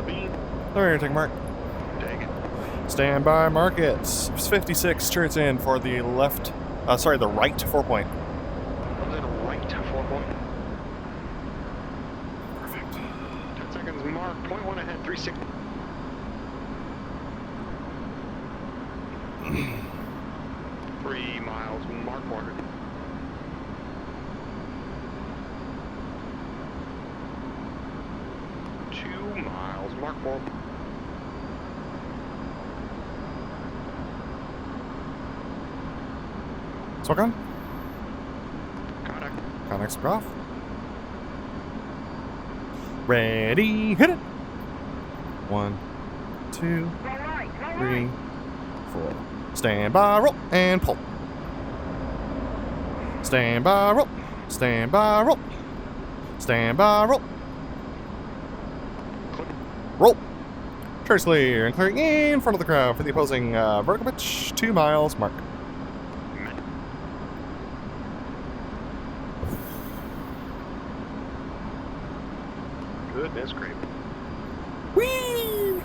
Beam. There, take mark. Take it. Stand by, mark it. 56, chariots in for the left, the right 4 point. Comes in right, 4 point. Perfect. 10 seconds, mark, 0.1 ahead, 3-6. Three miles, mark 100. Mark 4. Smoke on. Contact. Contacts are off. Ready, hit it. 1, 2, Go right, go 3, right. 4. Stand by, roll, and pull. Stand by, roll. Stand by, roll. Stand by, roll. Roll. Trace clear and clearing in front of the crowd for the opposing vertical pitch. 2 miles, mark. Goodness, great. Whee!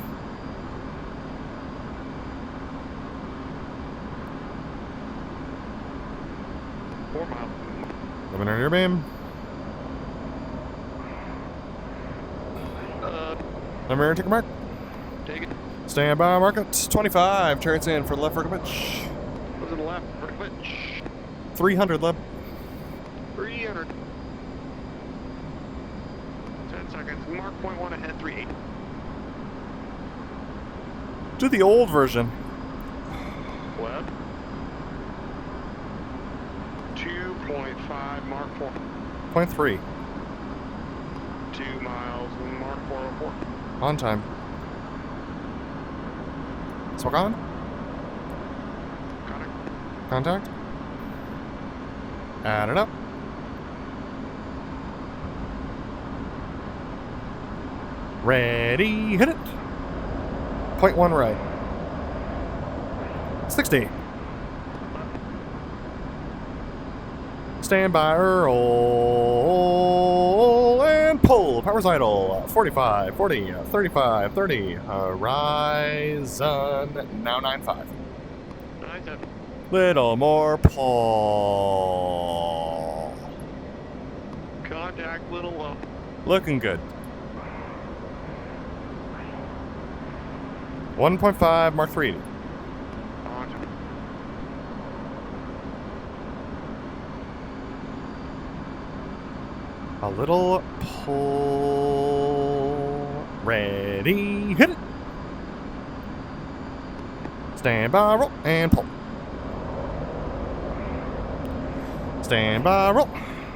Four miles. Living under your beam. Number, take a mark. Take it. Stand by, mark it. 25. Chariots in for the left vertical pitch. Goes to the left, vertical pitch. 300 leb. 300. 10 seconds. Mark 0.1 ahead, 38. Do the old version. Left. 2.5, mark 4. 0.3. 2 miles, mark 404. On time. Smoke on. Contact. Contact. Add it up. Ready, hit it. 0.1 right. 60. Stand by, roll, and pull. Power's idle. 45, 40, 35, 30. Horizon, now 9.5. Nice. Little more pull. Contact little low. Looking good. 1.5 Mark 380. Contact. A little pull. Ready, hit it. Stand by, roll, and pull. Stand by, roll.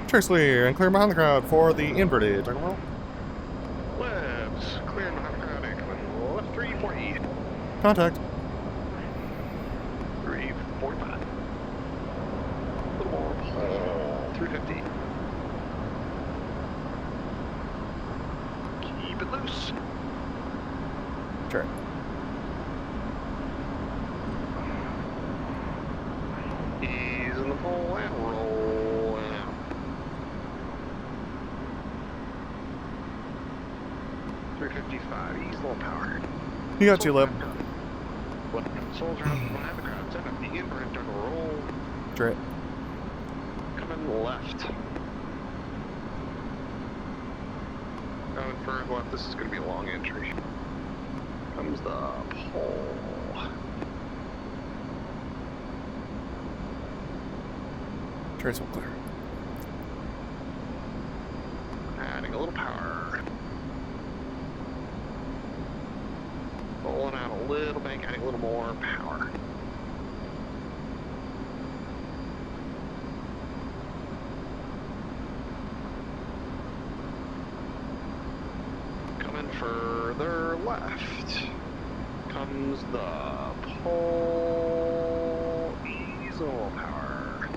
Trace clear and clear behind the crowd for the inverted. Take a roll. Labs. Clearing behind the crowd. Incoming left 340. Contact. 345. A little more pull. 350. Keep it loose. Sure. Ease in the pull and roll out. $355. Ease a little power. You got you, Lib. Soldier up behind the crowd. Set up the invert. Double roll. Sure. Coming left. Coming further left. This is going to be a long entry. Comes the pole. Trace will clear. Adding a little power. Rolling out a little bank, adding a little more power. Coming further left. Comes the pole. Ease a little power.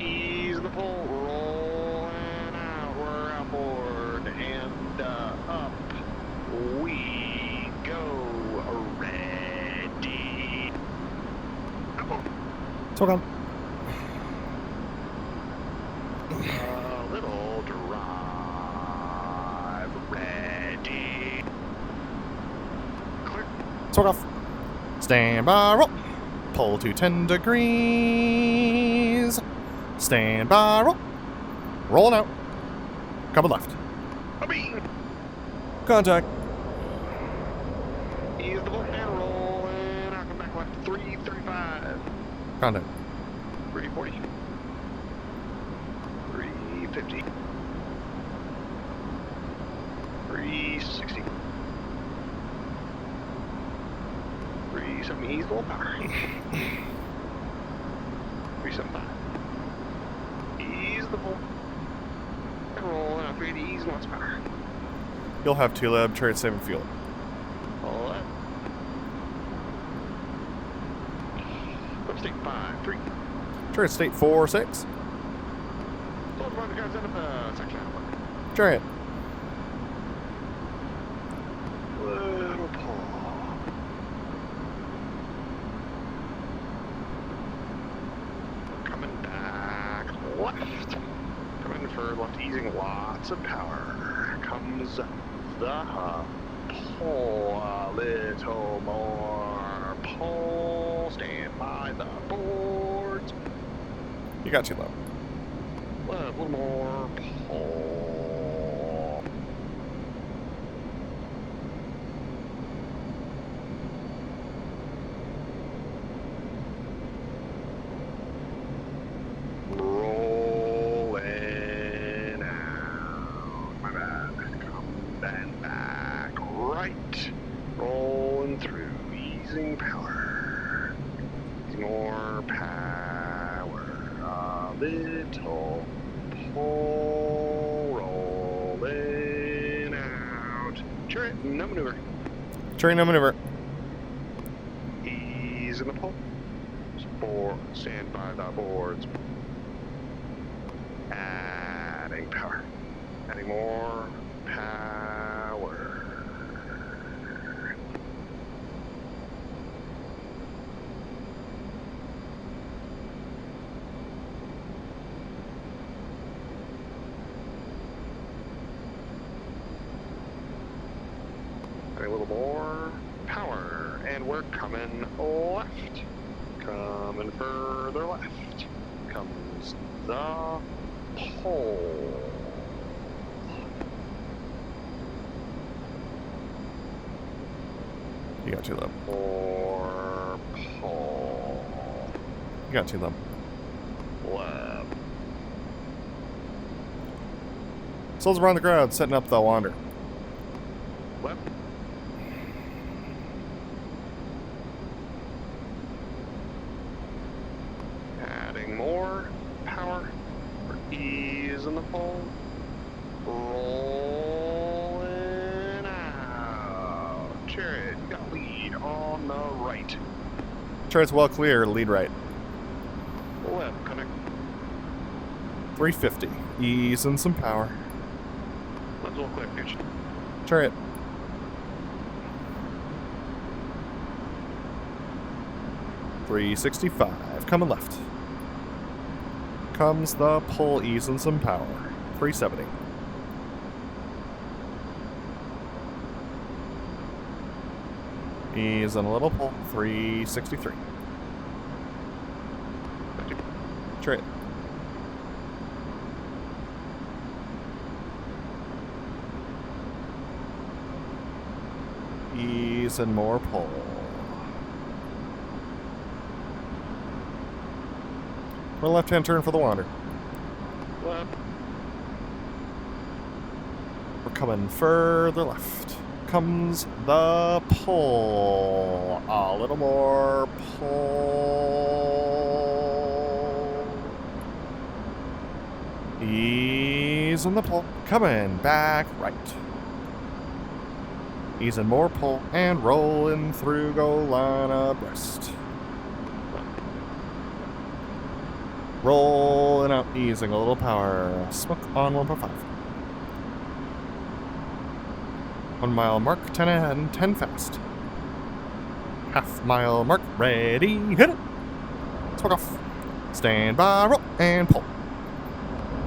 Ease the pole. Rolling out. We're outboard and up. We go. Ready. Outboard. It's okay. A little drive. Ready. Clear. Sword off. Stand by, roll. Pull to 10 degrees. Stand by, roll. Rolling out. Coming left. A beam. Contact. Ease the bolt and roll. And I'll come back left. 335. Contact. 340. 350. 360. 370. Ease the bolt power. 375. Ease the bolt. And roll. And 380. Ease lots of power. You'll have 2 lab, chariot saving fuel. All that. Let's take 5, 3. Chariot state 4, 6. Hold on, guys, end up section outlook. Chariot. Little pull. Coming back left. Coming for left, easing lots of power. Comes the pull. A little more pull. Stand by the boards. You got 2 lab. A little more pull. Rolling out. My bad. Come then back right. Rolling through. Easing power. Easing more power. A little pull. Rolling out. Chariot, no maneuver. Chariot no maneuver. Ease in the pull. Spore, stand by the boards. Adding power. Adding more power. we're coming left. Coming further left. Comes the pole. You got too low. Or pole. You got too low. Left. Souls around the crowd, setting up the wander. Left. Adding more power for ease in the pole. Rolling out. Chariot, you got lead on the right. Chariot's well clear, lead right. Left, connect. 350. Ease and some power. Left's all clear, pitch. Chariot. $365. Coming left. Comes the pole, ease and some power. 370. Ease and a little pull. 363. Chariot. Ease and more pull. For a left-hand turn for the wander. Left. We're coming further left. Comes the pull. A little more pull. Ease and the pull. Coming back right. Ease and more pull. And rolling through goal line abreast. Rolling out, easing a little power. Smoke on 1.5. 1 mile mark, 10 ahead and 10 fast. Half mile mark, ready, hit it. Smoke off. Stand by, roll, and pull.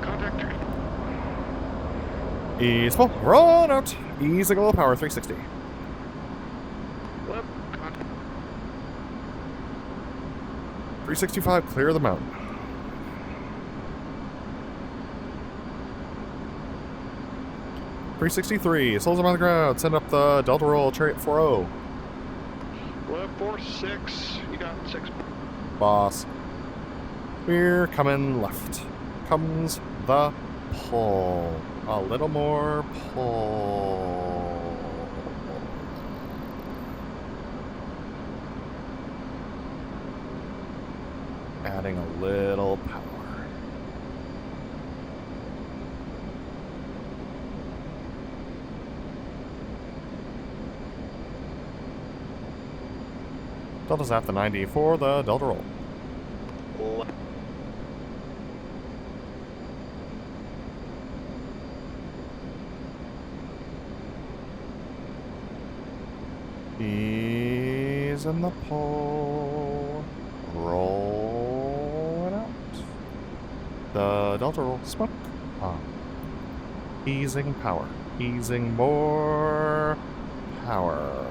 Contact. Ease pull, roll out. Easing a little power, 360. Left. Contact. 365, clear the mountain. 363, souls on the ground, send up the Delta roll, Chariot 4-0. Left 4-6. You got 6. Boss. We're coming left. Comes the pull. A little more pull. Adding a little power. Delta's at the 90 for the Delta roll. Left. Ease in the pull. Roll it out. The Delta roll. Smoke on. Easing power. Easing more power.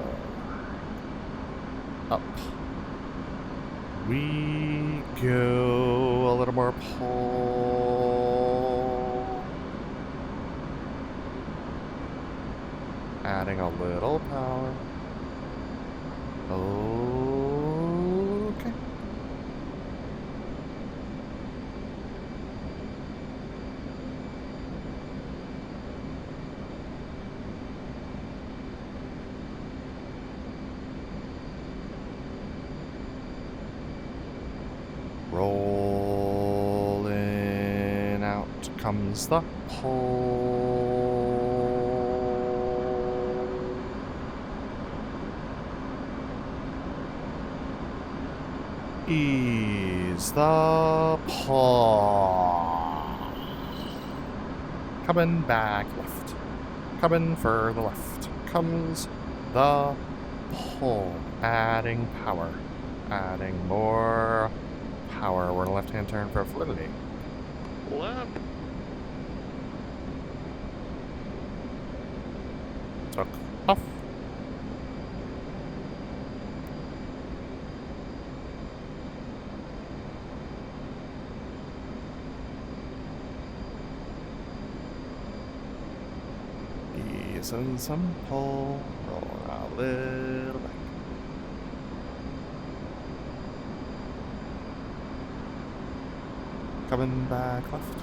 Up. We go a little more pull. Adding a little power. Okay. Rolling out comes the pull. Ease the pull. Coming back left. Coming further left. Comes the pull. Adding power. Adding more power. We're in a left-hand turn for validity. Left. Took off. Send some pull, roll a little back. Coming back left.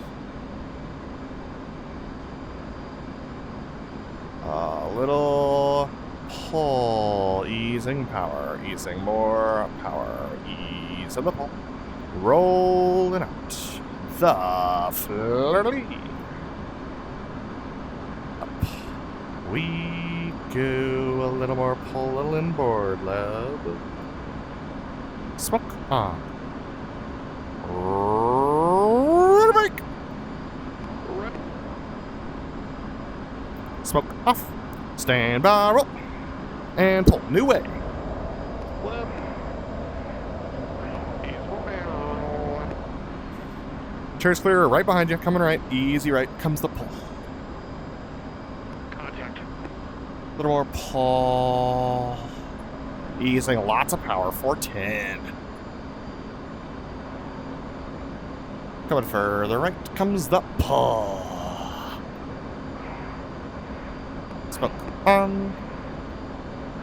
A little pull, easing power, easing more power, ease of the pull. Rolling out the flirty. Up we go, a little more pull, a little inboard, lab. Smoke on. Break. Smoke off. Stand by, roll. And pull. New way. Left. Chair's clear, right behind you, coming right. Easy right, comes the pull. Contact. A little more pull. Easing lots of power, 410. Coming further right comes the pull. Smoke on.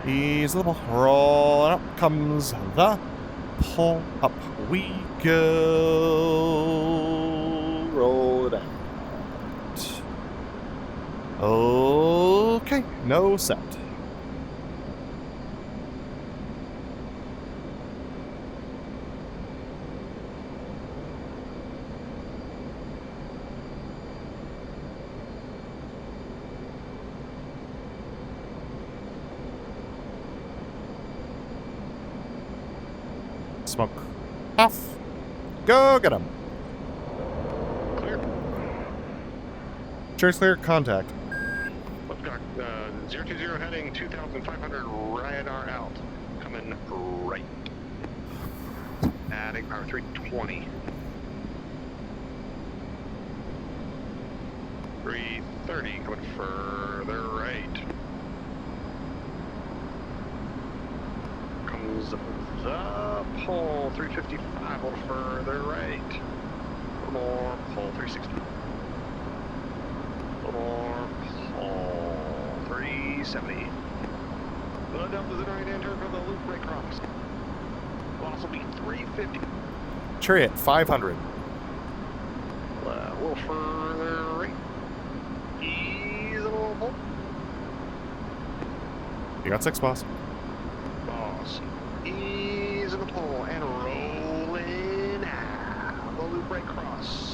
Ease the pull. Rolling up comes the pull. Up we go. Roll it out. Okay, no set. Smoke off. Go get him. Clear. Chair's clear. Contact. Liftoff, 020 heading 2,500 radar out. Coming right. Adding power 320. 330 coming further right. Comes the pull 355 a little further right. A little more pull 360. A little more pull 370. The Delta's in right hand turn for the loop break cross. Loss will be 350. Chariot 500. A little further right. Ease a little pull. You got 6, boss. Boss. Ease of the pull and rolling out. The loop right cross.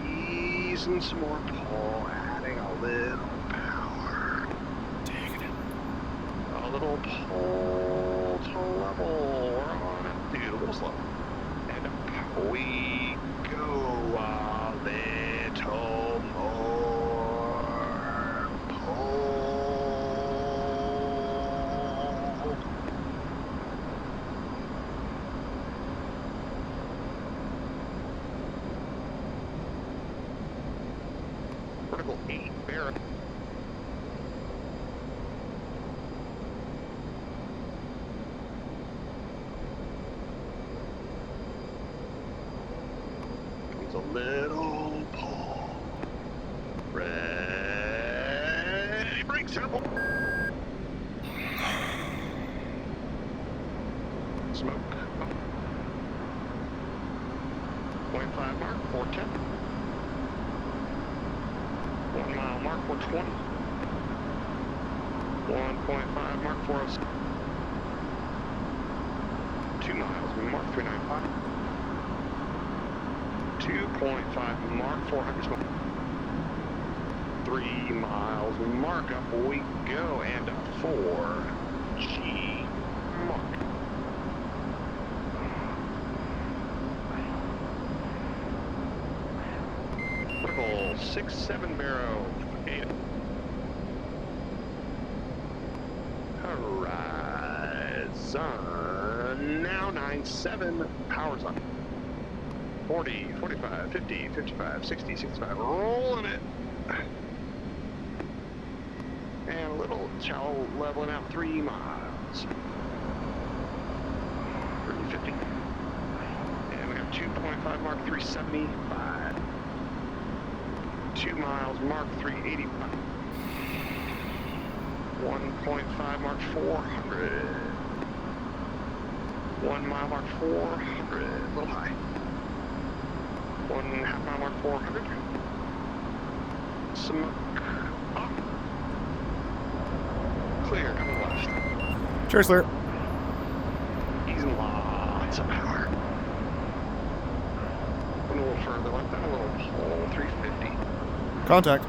Easing some more pull, adding a little power. Take it. A little pull to level. We're on altitude, a little slow. And up we go. A little more pull. Vertical 8, bear. Comes a little pull. Ready, brake sample. Smoke. 0.5 mark, 410. 1 mile mark, 420. 1.5 mark, 407. 2 miles mark, 395. 2.5 mark, 400 smoke. 3 miles mark, up we go, and a 4G mark. Vertical 6-7 barrow 8. Horizon now 9-7 powers on. 40, 45, 50, 55, 60, 65, rolling it. And a little shallow leveling out 3 miles. 350. And we have 2.5 mark, 375. 2 miles, Mark 385. 1.5, Mark 400. 1 mile, Mark 400. A little high. 1.5 mile, Mark 400. Smoke up. Clear, coming left. Cheers, clear. Using lots of power. Going a little further left, down a little pole, 350. Contact.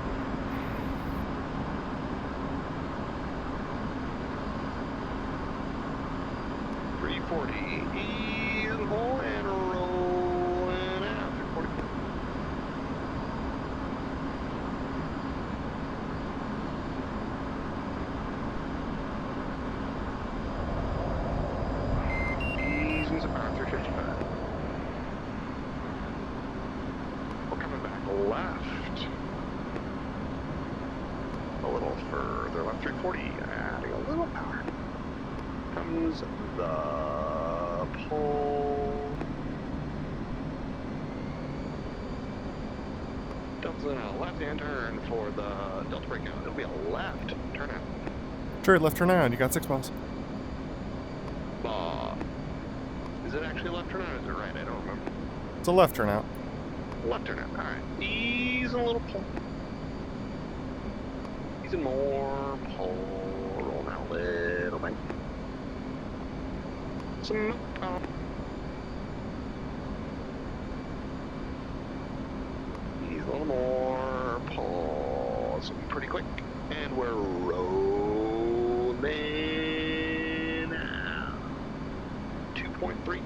Easing hole and rolling out. 340. Easing some power. 355. We're coming back left. A little further left. 340. Adding a little power. Comes the pole. Delta's in a left-hand turn for the Delta breakout. It'll be a left turnout. Sure, left turn out. You got 6 miles. Is it actually left turnout or is it right? I don't remember. It's a left turn out. Left turnout. Alright. Easing a little pole. Easing more pole. Rolling out a little bit. Some Ease a little more. Pause pretty quick. And we're rolling out. 2.3.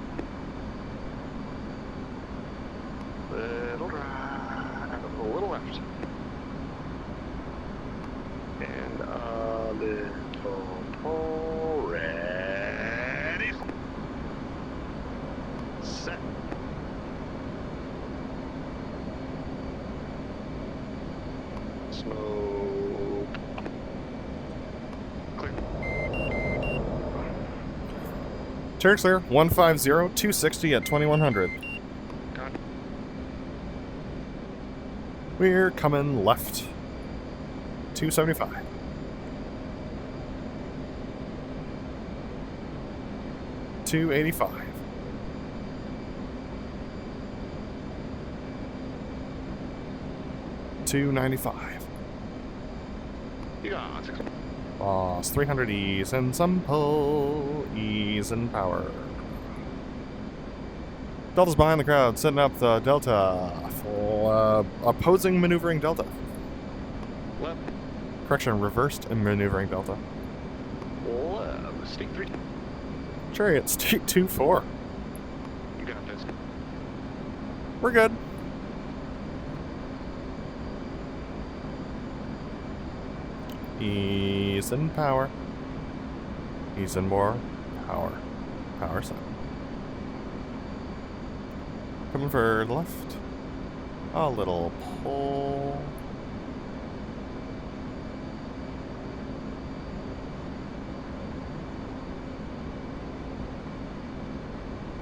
Little right. A little left. And a little pull. Ready. Set. Smoke. Clear. Cheers, clear. 150, 260 at 2100. Got it. We're coming left. 275. $285. $295. You got 6. Lost 300 ease and some pull. Ease and power. Delta's behind the crowd, setting up the Delta. Full opposing maneuvering Delta. Left. Correction, reversed and maneuvering Delta. Left. State 3. Chariot, state 2-4. You got this. We're good. Ease and power. Ease and more power. Power set. Coming for the left. A little pull.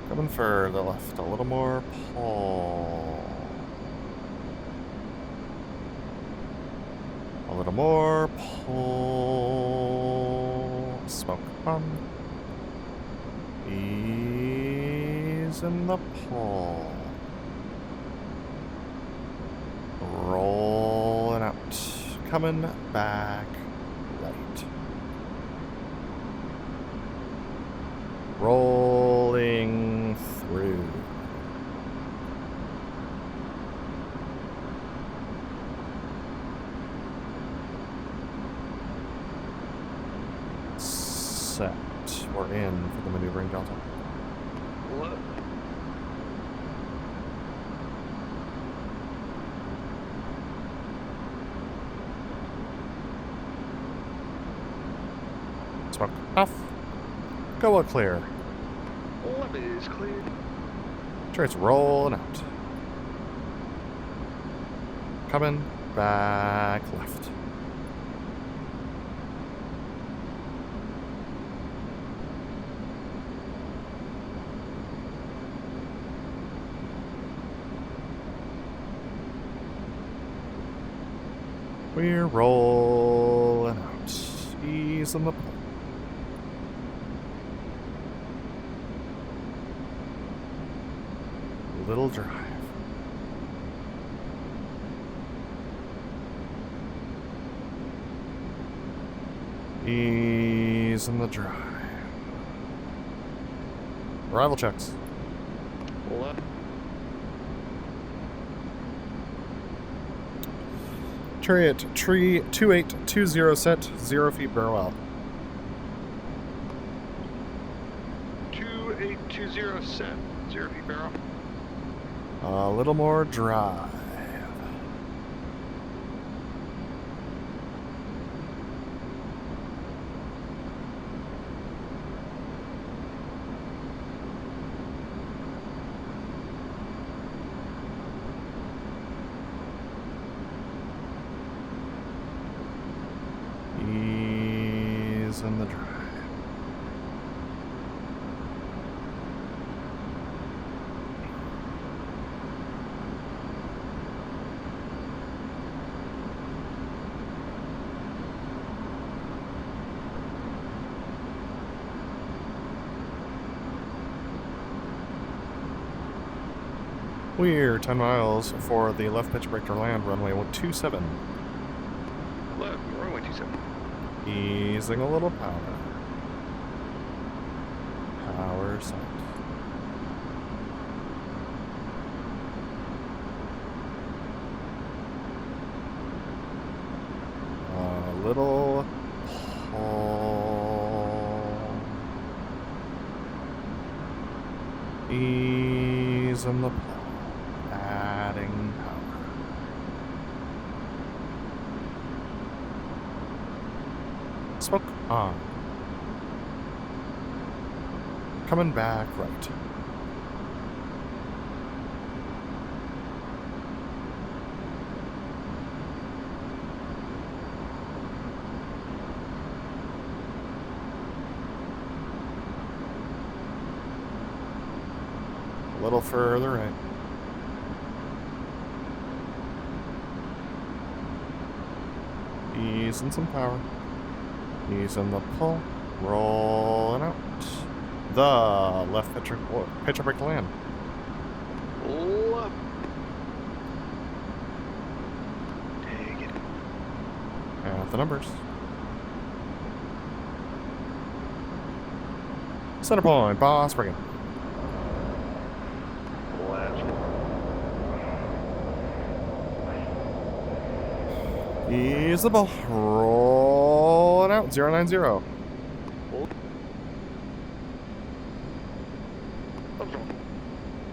Coming for the left. A little more pull. A little more pull. Smoke on. Ease in the pull. Rolling out. Coming back right. Rolling through. Set. We're in for the maneuvering Delta. Left. Smoke off. Go clear. Left is clear. Sure, it's rolling out. Coming back left. We're rolling out. Ease on the pull. Little drive. Ease in the drive. Arrival checks. Left. Chariot, tree 2820 set, 0 feet barrel out. 2820 set. 0 feet barrel. A little more drive. Ease in the drive. We're 10 miles for the left pitch break to land, runway 27. Left. Runway 27. Easing a little power. Power set. A little pull. Ease in the pull. Adding power. Smoke on. Coming back right. A little further right. Easing some power. Easing the pull. Rolling out. The left pitcher break to land. Left. Take it. At the numbers. Center point, boss breaking. Left. Ease the ball. Rolling out. 090.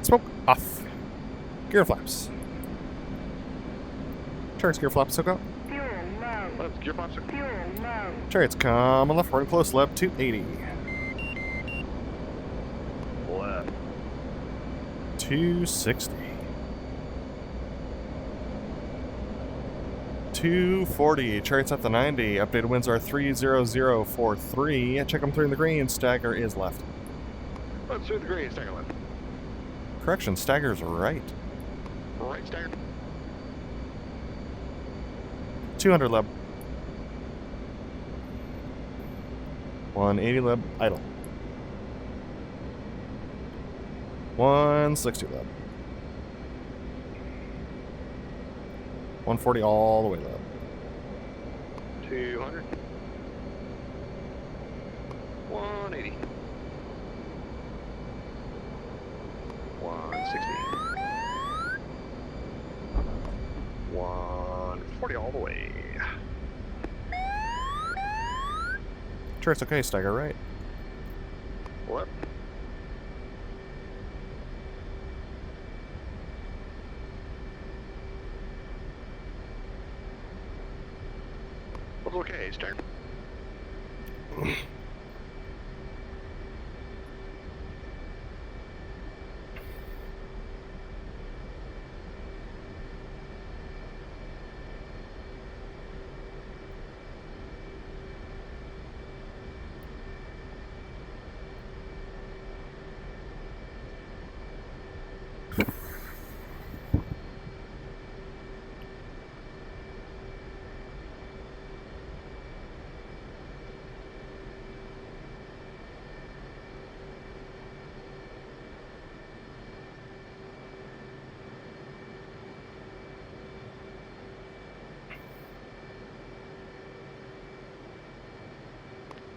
Smoke off. Gear flaps. Chariot's gear flaps hook up. Fuel low. Left. Gear flaps. Fuel low. Chariot's coming left, running close left, 280. Left. 260. 240. Chariots at the 90. Updated winds are 30043. Check them through in the green. Stagger is left. Let's through the green. Stagger left. Correction, stagger's right. Right stagger. 200 leb. 180 leb, idle. 160 leb. 140 all the way leb. 200. 180. 160. 140 all the way. Sure, it's okay, stagger right. Left. Okay, stagger.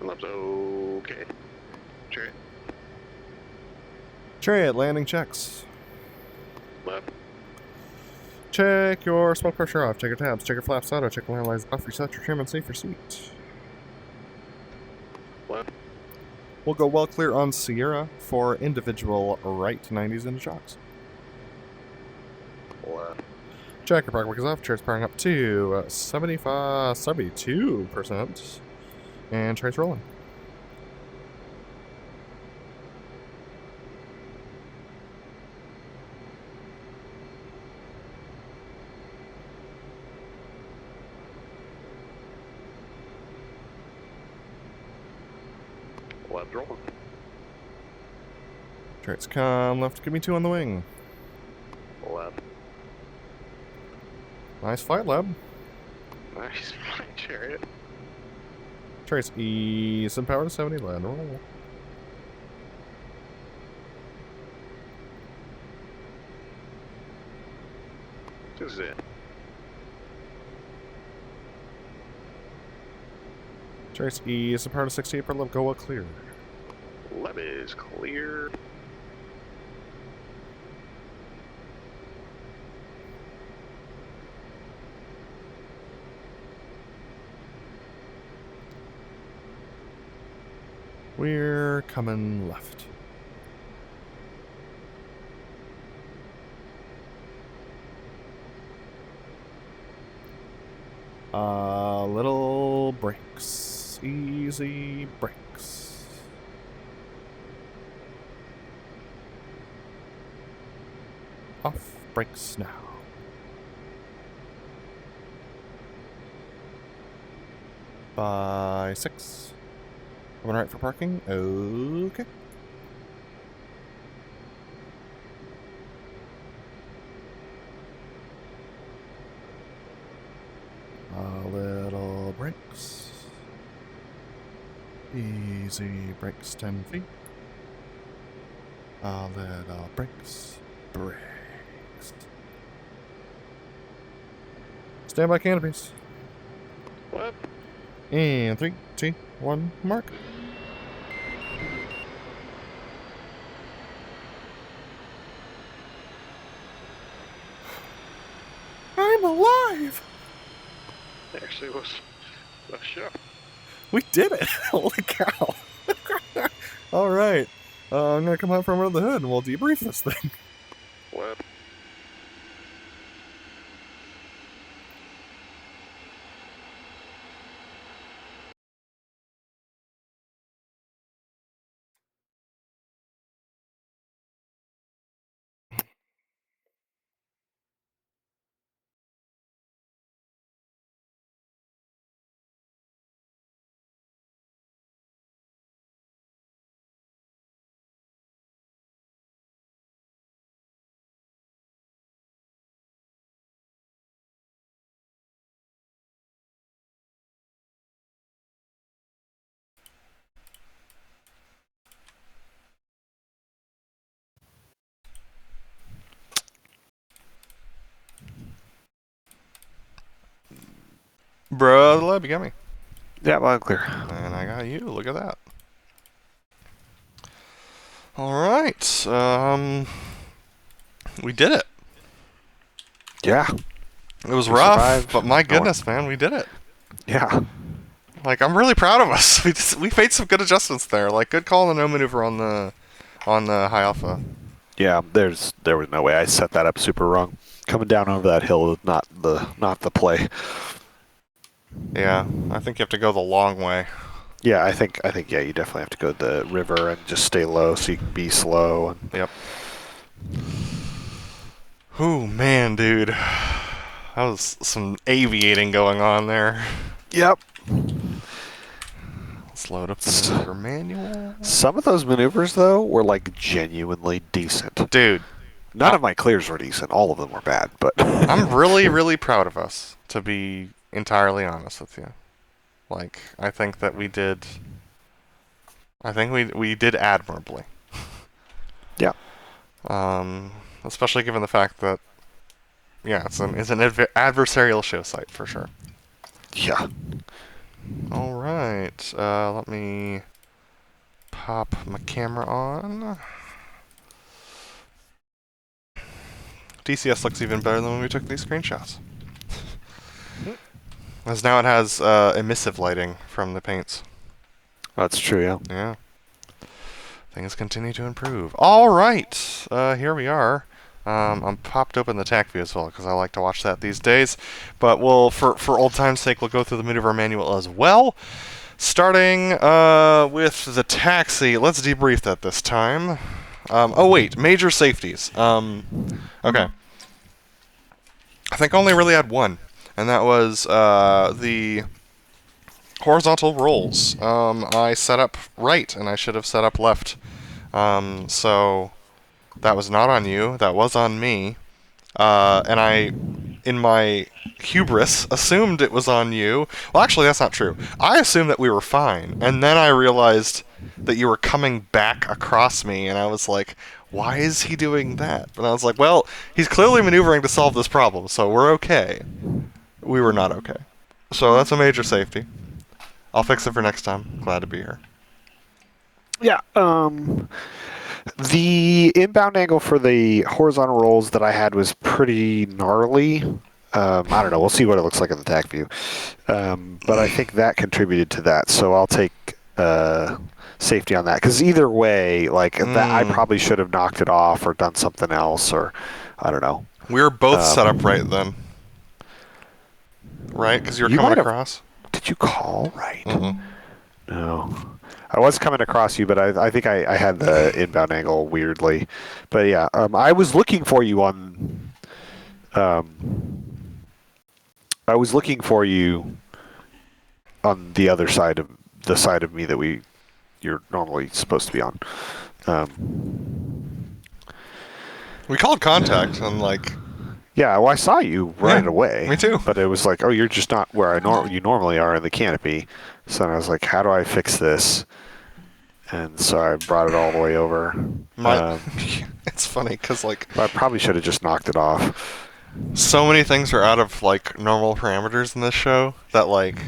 Lab's okay. Chariot. Chariot, landing checks. Left. Check your smoke pressure off. Check your tabs. Check your flaps auto. Check your analyze off. Reset your trim and safe your seat. Left. We'll go well clear on Sierra for individual right 90s into shocks. Left. Check your park is off. Chariot's powering up to 72%. And chariot's rolling. Left rolling. Chariot's come left. Give me 2 on the wing. Left. Nice flight, Lab. Nice flight, Chariot. Chariot's ease and power to 70. Land roll. This is it. Chariot's ease and power to 68 per Lab. Go well clear. Leb is clear. We're coming left. Little brakes. Easy brakes. Off brakes now. By 6. Coming right for parking. Okay. Little brakes. Easy brakes 10 feet. Little brakes. Brakes. Standby canopies. Left. And 3, 2, 1, mark. I'm alive! Actually was a show. We did it! Holy cow! Alright. I'm gonna come out from under the hood and we'll debrief this thing. Left. BrotherLeb, you got me. Yeah, well, I'm clear. And I got you. Look at that. Alright. We did it. Yeah. It was We rough, survived. but my goodness, man, we did it. Yeah. Like, I'm really proud of us. We made some good adjustments there. Like, good call on the no maneuver on the high alpha. Yeah, there was no way. I set that up super wrong. Coming down over that hill is not the play. Yeah, I think you have to go the long way. Yeah, I think yeah, you definitely have to go to the river and just stay low so you can be slow. And Yep. Ooh, man, dude. That was some aviating going on there. Yep. Let's load up the maneuver manual. Some of those maneuvers though were like genuinely decent. Dude, None of my clears were decent. All of them were bad, but I'm really, really proud of us, to be entirely honest with you. Like, I think that we did... I think we did admirably. Yeah. Especially given the fact that, yeah, it's an adversarial show site, for sure. yeah. All right. Let me pop my camera on. DCS looks even better than when we took these screenshots. As now it has emissive lighting from the paints. That's true, yeah. Yeah. Things continue to improve. All right. Here we are. I'm popped open the TAC view as well because I like to watch that these days. But we'll, for old time's sake, we'll go through the maneuver manual as well. Starting with the taxi. Let's debrief that this time. Oh wait, major safeties. Okay. I think I only really had one, and that was the horizontal rolls. I set up right, and I should have set up left. So that was not on you. That was on me. And I, in my hubris, assumed it was on you. Well, actually, that's not true. I assumed that we were fine, and then I realized that you were coming back across me, and I was like, why is he doing that? And I was like, well, he's clearly maneuvering to solve this problem, so we're okay. We were not okay. So that's a major safety. I'll fix it for next time. Glad to be here. Yeah, the inbound angle for the horizontal rolls that I had was pretty gnarly. I don't know. We'll see what it looks like in the TAC view. But I think that contributed to that. So I'll take safety on that. Because either way, like that, I probably should have knocked it off or done something else, or I don't know. We were both set up right then. Right? Because you were coming across? Did you call right? Mm-hmm. No. I was coming across you, but I think I had the inbound angle weirdly. But yeah, I was looking for you on... I was looking for you on the other side of the side of me that you're normally supposed to be on. We called contact and like... Yeah, well, I saw you right away. Me too. But it was like, oh, you're just not where you normally are in the canopy. So I was like, how do I fix this? And so I brought it all the way over. It's funny because like I probably should have just knocked it off. So many things are out of like normal parameters in this show that like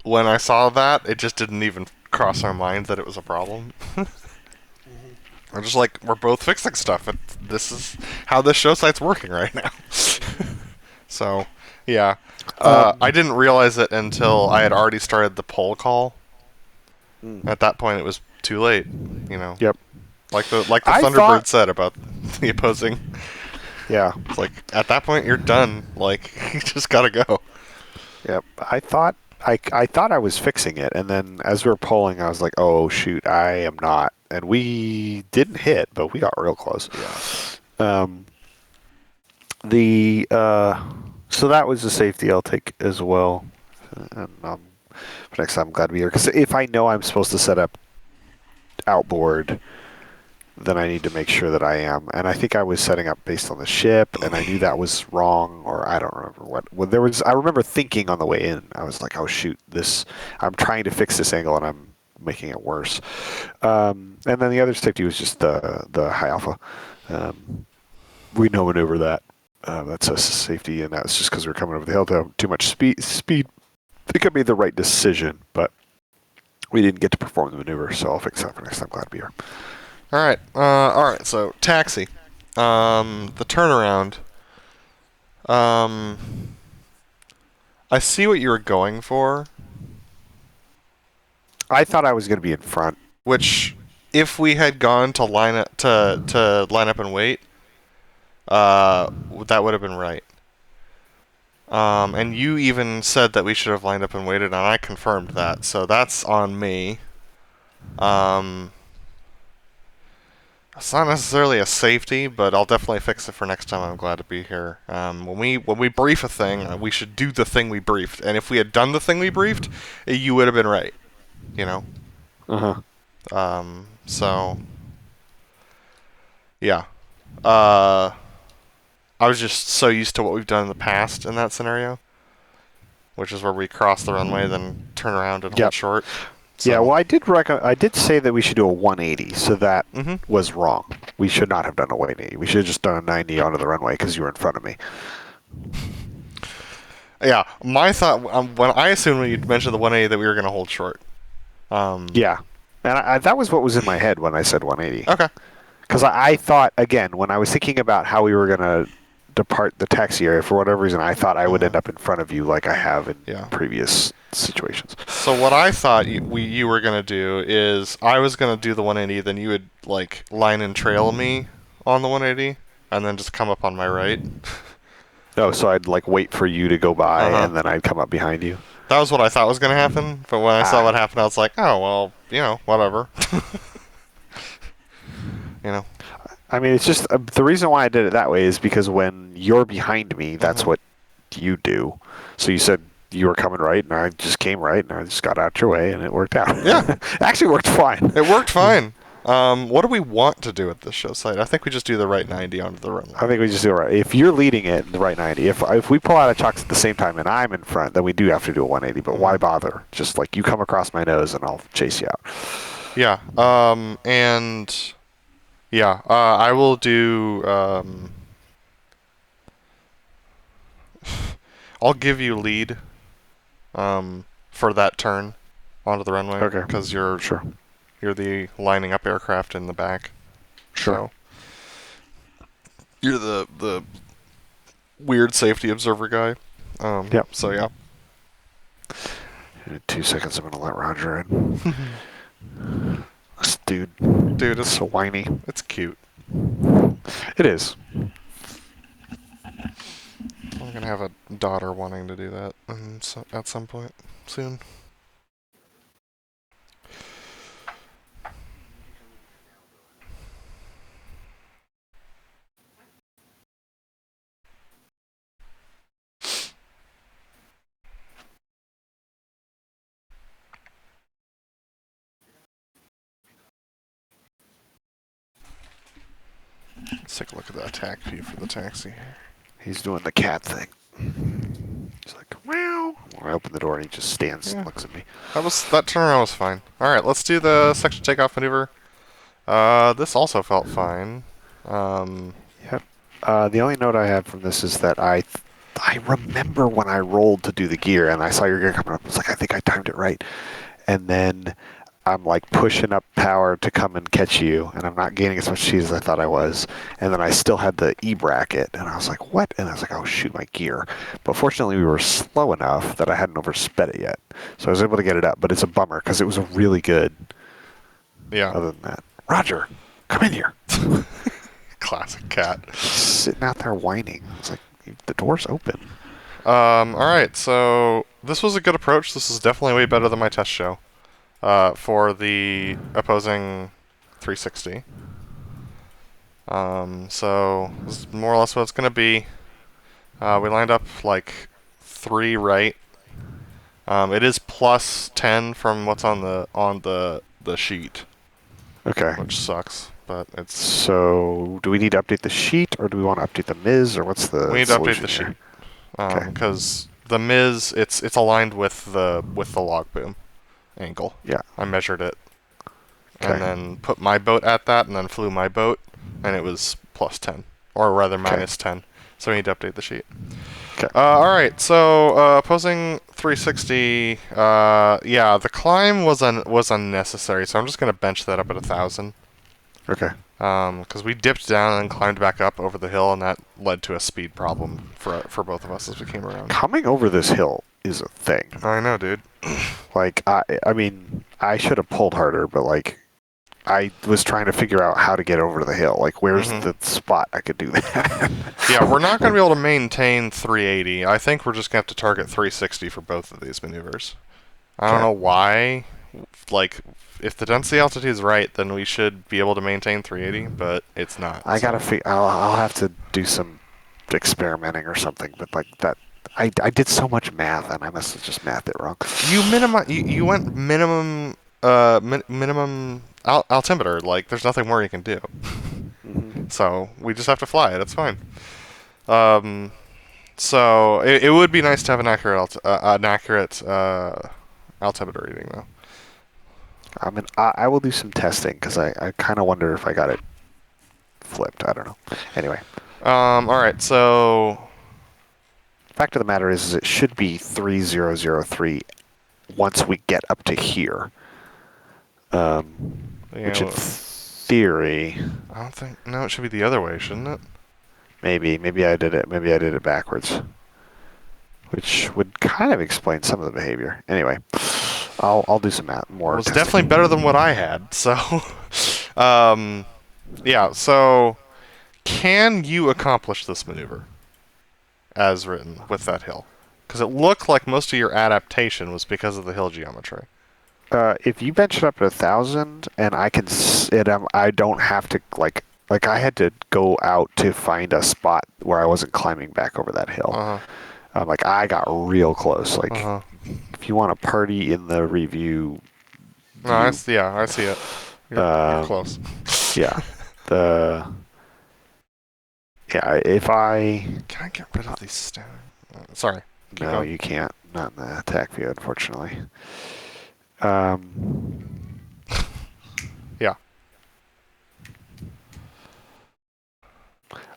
when I saw that, it just didn't even cross our mind that it was a problem. We're just like, we're both fixing stuff. This is how this show site's working right now. So, yeah. I didn't realize it until I had already started the poll call. At that point, it was too late, you know. Yep. Like the Thunderbird said about the opposing. Yeah. It's like, at that point, you're done. Like, you just gotta go. Yep. I thought I was fixing it, and then as we were polling, I was like, oh, shoot, I am not. And we didn't hit, but we got real close. Yeah. So that was a safety I'll take as well. And for next time, I'm glad to be here. Because if I know I'm supposed to set up outboard, then I need to make sure that I am. And I think I was setting up based on the ship, and I knew that was wrong, or I don't remember what. Well, I remember thinking on the way in, I was like, oh, shoot, I'm trying to fix this angle, and I'm making it worse. And then the other safety was just the high alpha. We no maneuver that. That's a safety, and that's just because we're coming over the hill to have too much speed. I think I made the right decision, but we didn't get to perform the maneuver, so I'll fix that for next time. Glad to be here. All right. So taxi, the turnaround. I see what you were going for. I thought I was going to be in front. Which, if we had gone to line up and wait, that would have been right. And you even said that we should have lined up and waited, and I confirmed that, so that's on me. It's not necessarily a safety, but I'll definitely fix it for next time. I'm glad to be here. When we brief a thing, we should do the thing we briefed, and if we had done the thing we briefed, you would have been right. You know? Uh-huh. So... Yeah. I was just so used to what we've done in the past in that scenario, which is where we cross the runway, then turn around and hold short. So. Yeah, well, I did say that we should do a 180, so that was wrong. We should not have done a 180. We should have just done a 90 onto the runway because you were in front of me. Yeah, my thought when I assumed when you mentioned the 180 that we were going to hold short. Yeah, and that was what was in my head when I said 180. Okay. Because I thought, again, when I was thinking about how we were going to depart the taxi area, for whatever reason, I thought I would end up in front of you like I have in previous situations. So what I thought you were going to do is I was going to do the 180, then you would like line and trail me on the 180, and then just come up on my right. Oh, so I'd like wait for you to go by, and then I'd come up behind you. That was what I thought was going to happen, but when I saw what happened, I was like, oh, well, whatever. I mean, it's just the reason why I did it that way is because when you're behind me, that's what you do. So you said you were coming right, and I just came right, and I just got out your way, and it worked out. Yeah. It actually worked fine. It worked fine. What do we want to do at this show site? I think we just do the right 90 onto the runway. I think we just do it right. If you're leading it, the right 90. If we pull out of chocks at the same time and I'm in front, then we do have to do a 180. But why bother? Just like you come across my nose and I'll chase you out. Yeah. I will do. I'll give you lead. For that turn onto the runway. Okay. Because you're Sure. You're the lining up aircraft in the back. Sure. So you're the weird safety observer guy. Yep. So yeah. In 2 seconds, I'm gonna let Roger in. This dude, it's so whiny. It's cute. It is. I'm gonna have a daughter wanting to do that at some point soon. Let's take a look at the attack view for the taxi. He's doing the cat thing. He's like, meow. I open the door and he just stands and looks at me. That turnaround was fine. All right, let's do the section takeoff maneuver. This also felt fine. Yep. The only note I had from this is that I remember when I rolled to do the gear and I saw your gear coming up. I was like, I think I timed it right. And then I'm like pushing up power to come and catch you, and I'm not gaining as much speed as I thought I was. And then I still had the E bracket, and I was like, what? And I was like, oh shoot, my gear. But fortunately, we were slow enough that I hadn't oversped it yet, so I was able to get it up. But it's a bummer because it was a really good. Yeah. Other than that, Roger, come in here. Classic cat. Sitting out there whining. It's like the door's open. All right, so this was a good approach. This is definitely way better than my test show. For the opposing 360. So this is more or less what it's going to be. We lined up like 3 right. It is plus 10 from what's on the sheet. Okay. Which sucks, but it's. So do we need to update the sheet, or do we want to update the MIS, or what's the? We need to update the sheet. Because the MIS, it's aligned with the log boom angle. Yeah. I measured it. Okay. And then put my boat at that, and then flew my boat, and it was plus 10. Or rather, minus 10. So we need to update the sheet. Okay. Alright, so opposing 360, the climb was unnecessary, so I'm just going to bench that up at 1,000. Okay. Because we dipped down and climbed back up over the hill, and that led to a speed problem for both of us as we came around. Coming over this hill is a thing. I know, dude. Like, I mean, I should have pulled harder, but like, I was trying to figure out how to get over to the hill. Like, where's the spot I could do that? Yeah, we're not going to be able to maintain 380. I think we're just going to have to target 360 for both of these maneuvers. I don't know why. Like, if the density altitude is right, then we should be able to maintain 380, but it's not. I gotta figure. I'll have to do some experimenting or something. But like that, I did so much math, and I must have just mathed it wrong. You went minimum altimeter. Like, there's nothing more you can do. So we just have to fly it. It's fine. So it would be nice to have an accurate altimeter reading, though. I mean, I will do some testing because I kind of wonder if I got it flipped. I don't know. Anyway. All right. So fact of the matter is it should be 3003 once we get up to here. Which in Yeah, theory, I don't think. No, it should be the other way, shouldn't it? maybe I did it backwards, which would kind of explain some of the behavior. Anyway, I'll do some more. Well, it's testing. definitely better than what I had. So, yeah. So, can you accomplish this maneuver as written with that hill? Because it looked like most of your adaptation was because of the hill geometry. If you bench it up to 1,000, and I can, I don't have to like I had to go out to find a spot where I wasn't climbing back over that hill. Like I got real close. Like if you want a party in the review, No, I see it. You're close. Yeah, if I Can I get rid of these stone? Sorry. Keep no, going. you can't. Not in the attack view, unfortunately. Yeah.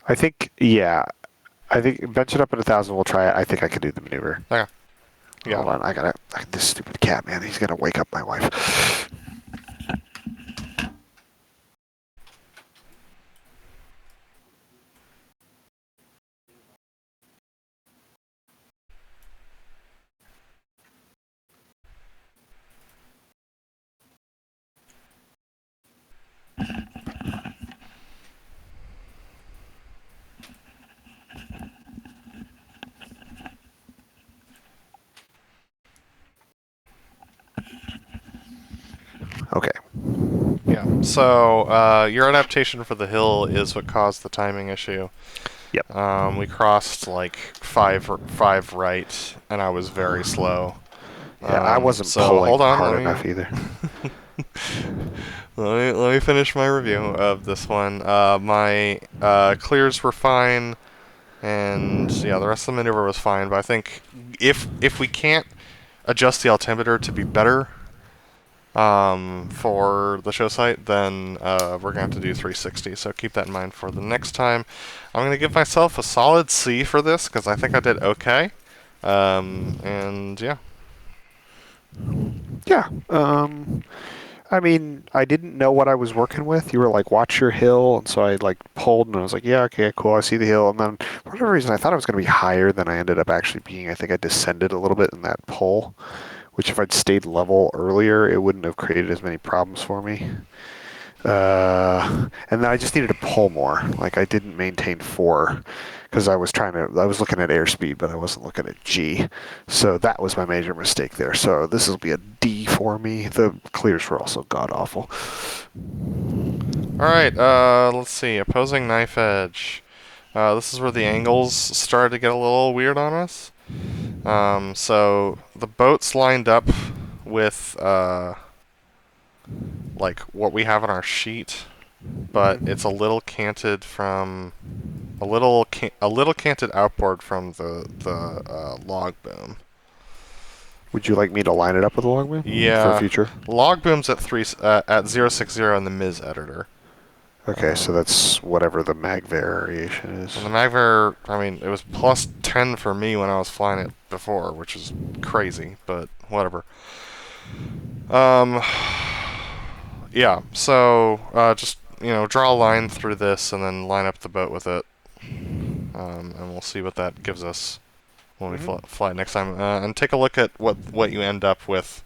I think bench it up at 1,000. We'll try it. I think I could do the maneuver. Okay. Yeah. Hold on, this stupid cat, man. He's gonna wake up my wife. Okay. Yeah. So your adaptation for the hill is what caused the timing issue. Yep. We crossed like five right, and I was very slow. Yeah, I wasn't so pulling hold on, hard enough either. let me finish my review of this one. My clears were fine, and yeah, the rest of the maneuver was fine. But I think if we can't adjust the altimeter to be better for the show site, then we're going to have to do 360. So keep that in mind for the next time. I'm going to give myself a solid C for this because I think I did okay. And yeah. Yeah. I mean, I didn't know what I was working with. You were like, watch your hill. And so I like pulled and I was like, yeah, okay, cool. I see the hill. And then for whatever reason, I thought I was going to be higher than I ended up actually being. I think I descended a little bit in that pull, which if I'd stayed level earlier, it wouldn't have created as many problems for me. And then I just needed to pull more. Like I didn't maintain 4 because I was looking at airspeed, but I wasn't looking at G. So that was my major mistake there. So this will be a D for me. The clears were also god awful. Alright, let's see. Opposing knife edge. This is where the angles started to get a little weird on us. So the boat's lined up with like what we have on our sheet, but it's a little canted from a little canted outboard from the log boom. Would you like me to line it up with the log boom? Yeah. For future? Log boom's at 060 in the Ms editor. Okay, so that's whatever the mag variation is. And the Magver, I mean, it was plus 10 for me when I was flying it before, which is crazy, but whatever. Yeah, so just, draw a line through this and then line up the boat with it. And we'll see what that gives us when we fly next time. And take a look at what you end up with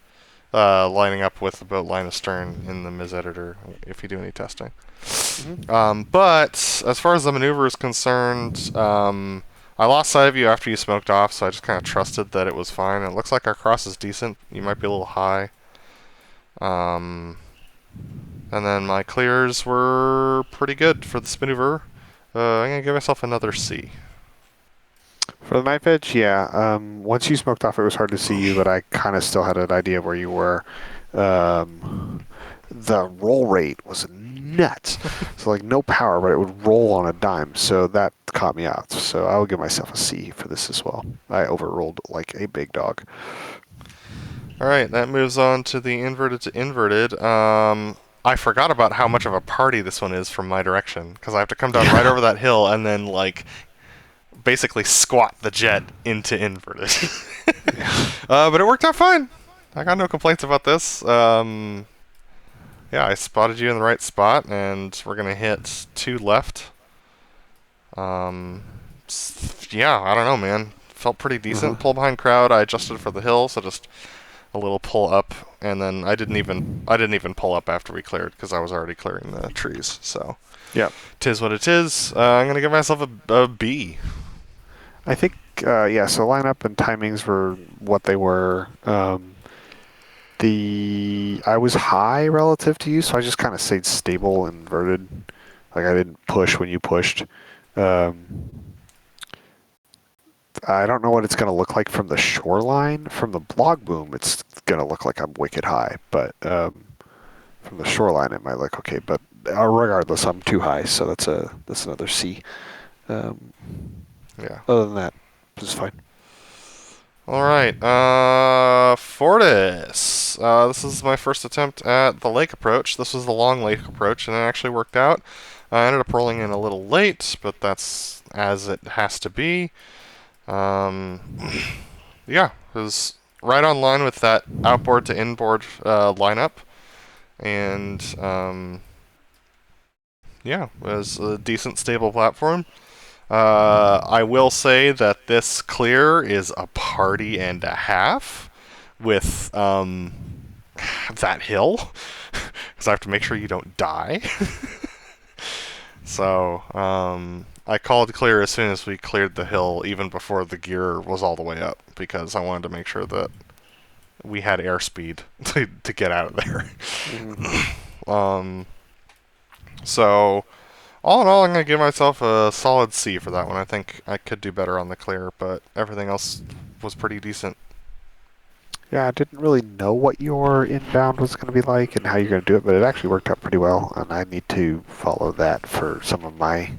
lining up with the boat line astern in the Ms editor if you do any testing. But as far as the maneuver is concerned, I lost sight of you after you smoked off, so I just kind of trusted that it was fine. It looks like our cross is decent. You might be a little high. And then my clears were pretty good for this maneuver. I'm going to give myself another C. For the knife edge, yeah. Once you smoked off, it was hard to see you, but I kind of still had an idea of where you were. The roll rate was nuts. So like no power, but it would roll on a dime. So that caught me out. So I will give myself a C for this as well. I overrolled like a big dog. All right, that moves on to the inverted to inverted. I forgot about how much of a party this one is from my direction because I have to come down right over that hill and then like basically squat the jet into inverted. But it worked out fine. I got no complaints about this. Yeah, I spotted you in the right spot, and we're gonna hit 2 left. Yeah, I don't know, man. Felt pretty decent. Pull behind crowd. I adjusted for the hill, so just a little pull up, and then I didn't even pull up after we cleared because I was already clearing the trees. So Yeah. tis what it is. I'm gonna give myself a B. I think, yeah, so lineup and timings were what they were. I was high relative to you, so I just kind of stayed stable and inverted. Like, I didn't push when you pushed. I don't know what it's going to look like from the shoreline. From the blog boom, it's going to look like I'm wicked high, but from the shoreline, it might look okay. But regardless, I'm too high, so that's another C. Yeah. Other than that, it's fine. All right, Fortis. This is my first attempt at the lake approach. This was the long lake approach, and it actually worked out. I ended up rolling in a little late, but that's as it has to be. Yeah, it was right on line with that outboard to inboard lineup, and yeah, it was a decent, stable platform. I will say that this clear is a party and a half with that hill, because I have to make sure you don't die. So I called clear as soon as we cleared the hill, even before the gear was all the way up, because I wanted to make sure that we had airspeed to get out of there. So all in all, I'm going to give myself a solid C for that one. I think I could do better on the clear, but everything else was pretty decent. Yeah, I didn't really know what your inbound was going to be like and how you're going to do it, but it actually worked out pretty well, and I need to follow that for some of my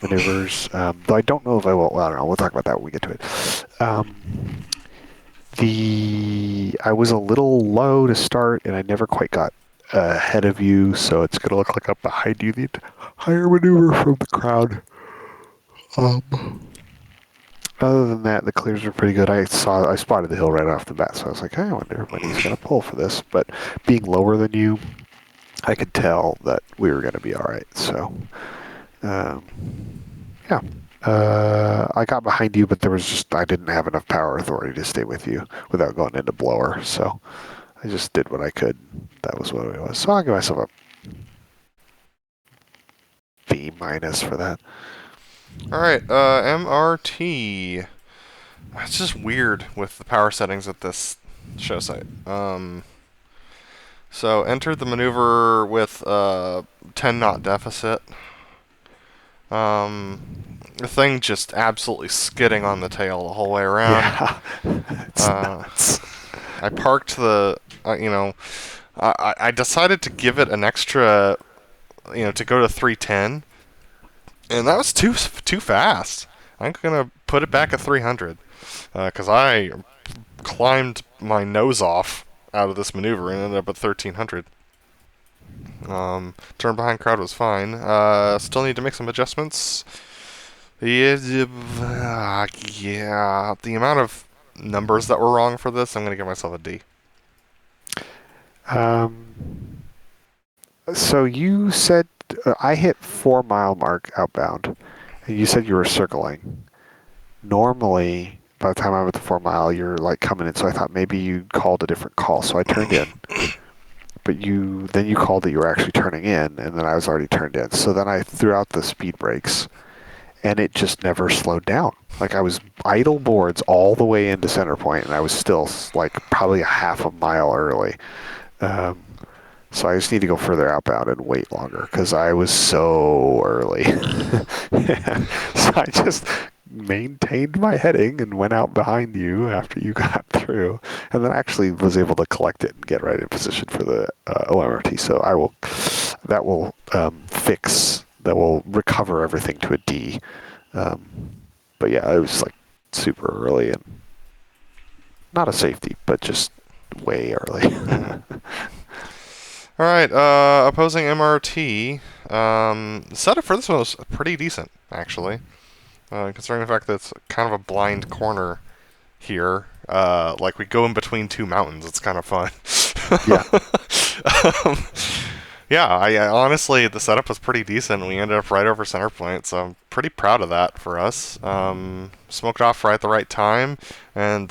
maneuvers. Though I don't know if I will. Well, I don't know. We'll talk about that when we get to it. I was a little low to start, and I never quite got ahead of you, so it's going to look like I'm behind you the entire maneuver from the crowd. Other than that, the clears were pretty good. I spotted the hill right off the bat, so I was like, hey, I wonder when he's going to pull for this. But being lower than you, I could tell that we were going to be all right. So, yeah. I got behind you, but I didn't have enough power authority to stay with you without going into blower. So I just did what I could. That was what it was. So I'll give myself a B- for that. Alright, MRT. It's just weird with the power settings at this show site. So entered the maneuver with 10 knot deficit. The thing just absolutely skidding on the tail the whole way around. Yeah, it's nuts. I parked the, I decided to give it an extra, to go to 310. And that was too fast. I'm going to put it back at 300. Because I climbed my nose off out of this maneuver and ended up at 1300. Turn behind crowd was fine. Still need to make some adjustments. Yeah, the amount of numbers that were wrong for this, I'm going to give myself a D. So you said I hit 4 mile mark outbound, and you said you were circling. Normally, by the time I'm at the 4 mile, you're like coming in. So I thought maybe you called a different call. So I turned in, but then you called that you were actually turning in, and then I was already turned in. So then I threw out the speed brakes, and it just never slowed down. Like I was idle boards all the way into center point, and I was still like probably a half a mile early. So I just need to go further outbound and wait longer because I was so early. So I just maintained my heading and went out behind you after you got through, and then actually was able to collect it and get right in position for the OMRT. So that will recover everything to a D. But yeah, it was like super early and not a safety, but just way early. Alright, opposing MRT. Setup for this one was pretty decent, actually. considering the fact that it's kind of a blind corner here. Like we go in between two mountains. It's kind of fun. Yeah. um, yeah, I honestly, the setup was pretty decent. We ended up right over center point, so I'm pretty proud of that for us. Smoked off right at the right time, and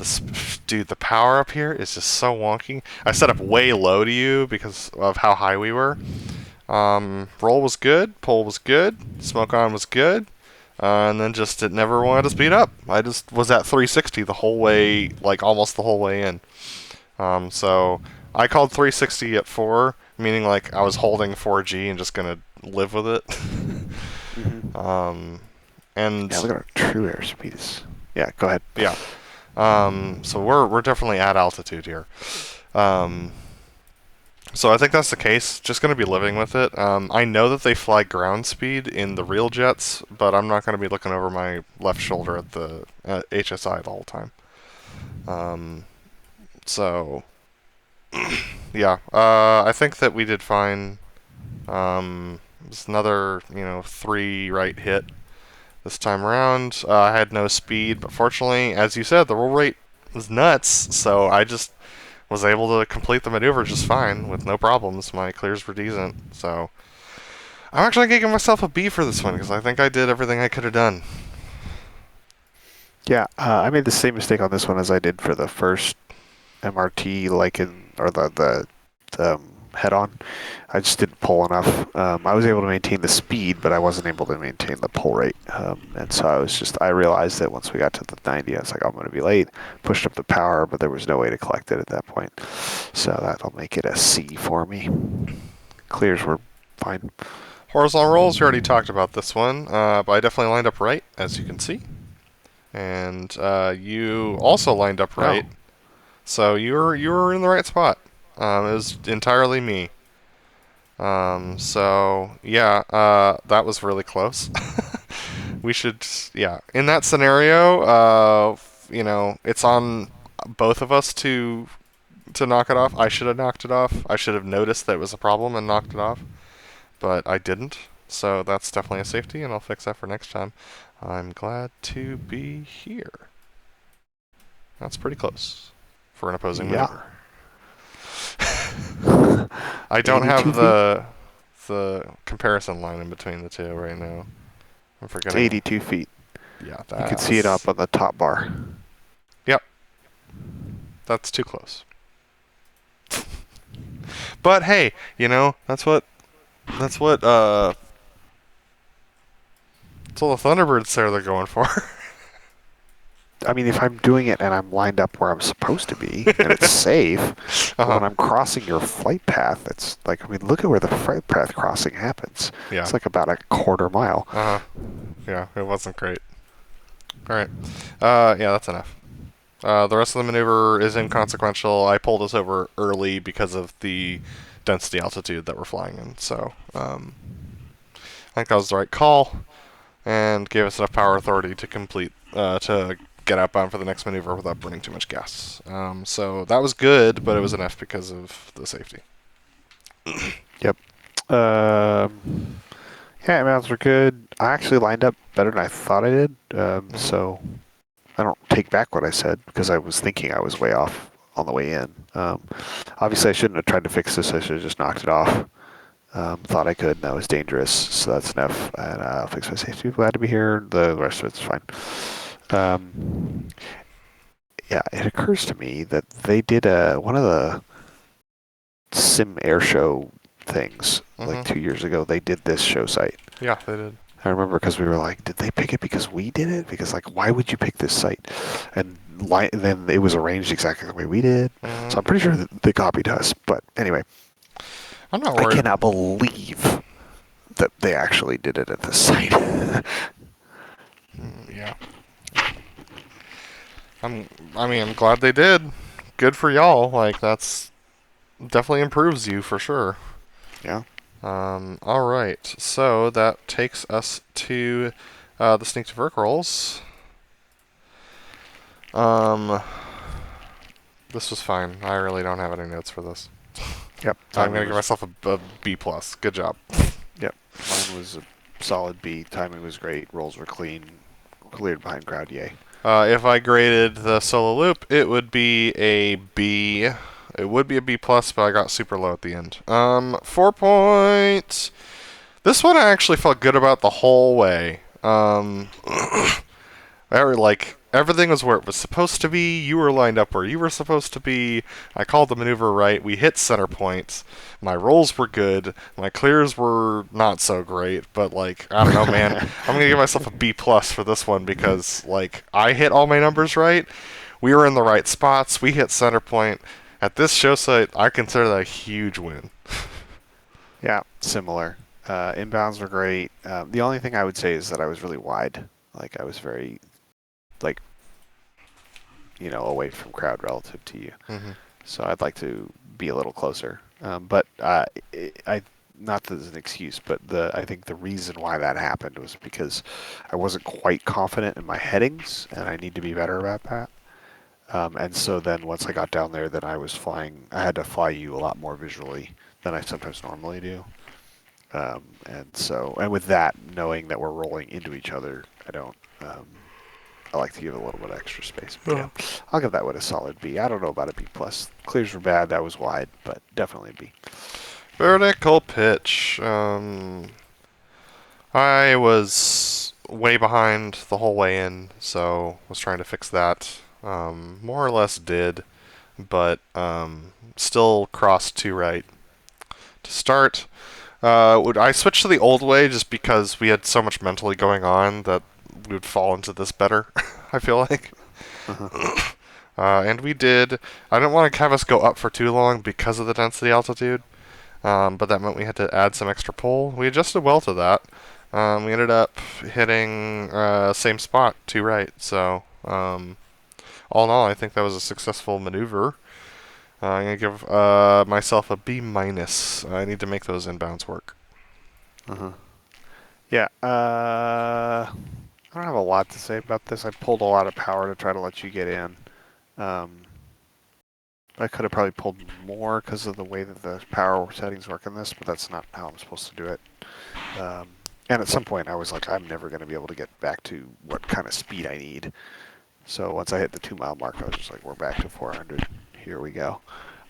dude, the power up here is just so wonky. I set up way low to you because of how high we were. Roll was good, pull was good, smoke on was good, and then just it never wanted to speed up. I just was at 360 the whole way, like almost the whole way in. So I called 360 at 4, meaning like I was holding 4G and just gonna live with it. Mm-hmm. And yeah, look at our true airspeeds. Yeah, go ahead. yeah. So we're definitely at altitude here. So I think that's the case. Just going to be living with it. I know that they fly ground speed in the real jets, but I'm not going to be looking over my left shoulder at the HSI the whole time. So, yeah. I think that we did fine. It's another, 3 right hit this time around. I had no speed, but fortunately, as you said, the roll rate was nuts, so I just was able to complete the maneuver just fine with no problems. My clears were decent, so I'm actually gonna give myself a B for this one because I think I did everything I could have done. Yeah, I made the same mistake on this one as I did for the first MRT, or the head-on. I just didn't pull enough. I was able to maintain the speed, but I wasn't able to maintain the pull rate. And so I realized that once we got to the 90, I was like, I'm going to be late. Pushed up the power, but there was no way to collect it at that point. So that'll make it a C for me. Clears were fine. Horizontal rolls, we already talked about this one, but I definitely lined up right, as you can see. And you also lined up right. Oh. So you were in the right spot. It was entirely me. So yeah, that was really close. We should, yeah. In that scenario, it's on both of us to knock it off. I should have knocked it off. I should have noticed that it was a problem and knocked it off, but I didn't. So that's definitely a safety, and I'll fix that for next time. I'm glad to be here. That's pretty close for an opposing maneuver. I don't have the comparison line in between the two right now. I'm It's forgetting. 82 feet. Yeah, You can see it up on the top bar. Yep. That's too close. But hey, that's what the Thunderbirds say they're going for. I mean, if I'm doing it and I'm lined up where I'm supposed to be, and it's safe, Uh-huh. when I'm crossing your flight path, it's like, I mean, look at where the flight path crossing happens. Yeah. It's like about a quarter mile. Uh-huh. Yeah, it wasn't great. Alright. Yeah, that's enough. The rest of the maneuver is inconsequential. I pulled us over early because of the density altitude that we're flying in. So, I think that was the right call, and gave us enough power authority to to get outbound for the next maneuver without burning too much gas. So that was good, but it was enough because of the safety. Yep. Yeah, mounts were good. I actually lined up better than I thought I did. So I don't take back what I said because I was thinking I was way off on the way in. Obviously, I shouldn't have tried to fix this. I should have just knocked it off. Thought I could, and that was dangerous. So that's enough. And I'll fix my safety. Glad to be here. The rest of it's fine. Yeah, it occurs to me that they did one of the sim airshow things like 2 years ago. They did this show site. Yeah, they did. I remember because we were like, did they pick it because we did it? Because like, why would you pick this site? And then it was arranged exactly the way we did. So I'm pretty sure that they copied us. But anyway, I'm not worried. I cannot believe that they actually did it at the site. Yeah. I'm glad they did. Good for y'all. Like, that's definitely improves you for sure. Yeah. All right. So that takes us to the sneak to verc rolls. This was fine. I really don't have any notes for this. Yep. I'm gonna give myself a B plus. Good job. Yep. Mine was a solid B. Timing was great. Rolls were clean. Cleared behind crowd, yay. If I graded the solo loop, it would be a B. It would be a B plus, but I got super low at the end. 4 point. This one I actually felt good about the whole way. Everything was where it was supposed to be. You were lined up where you were supposed to be. I called the maneuver right. We hit center points. My rolls were good. My clears were not so great. But like, I don't know, man. I'm gonna give myself a B plus for this one because like I hit all my numbers right. We were in the right spots. We hit center point. At this show site, I consider that a huge win. Yeah, similar. Inbounds were great. The only thing I would say is that I was really wide. Like I was very, like, you know, away from crowd relative to you. Mm-hmm. So I'd like to be a little closer. But not that as an excuse, but I think the reason why that happened was because I wasn't quite confident in my headings, and I need to be better about that. And so then once I got down there, then I had to fly you a lot more visually than I sometimes normally do. And with that, knowing that we're rolling into each other, I like to give it a little bit of extra space. But yeah, I'll give that one a solid B. I don't know about a B plus. Clears were bad. That was wide, but definitely a B. Vertical pitch. I was way behind the whole way in, so was trying to fix that. More or less did, but still crossed to right to start. I switched to the old way just because we had so much mentally going on that we would fall into this better, I feel like. Uh-huh. And we did. I didn't want to have us go up for too long because of the density altitude, but that meant we had to add some extra pull. We adjusted well to that. We ended up hitting same spot to right, so all in all, I think that was a successful maneuver. I'm going to give myself a B minus. I need to make those inbounds work. Uh-huh. Yeah, I don't have a lot to say about this. I pulled a lot of power to try to let you get in. I could have probably pulled more because of the way that the power settings work in this, but that's not how I'm supposed to do it. And at some point, I was like, I'm never going to be able to get back to what kind of speed I need. So once I hit the 2 mile mark, I was just like, we're back to 400. Here we go.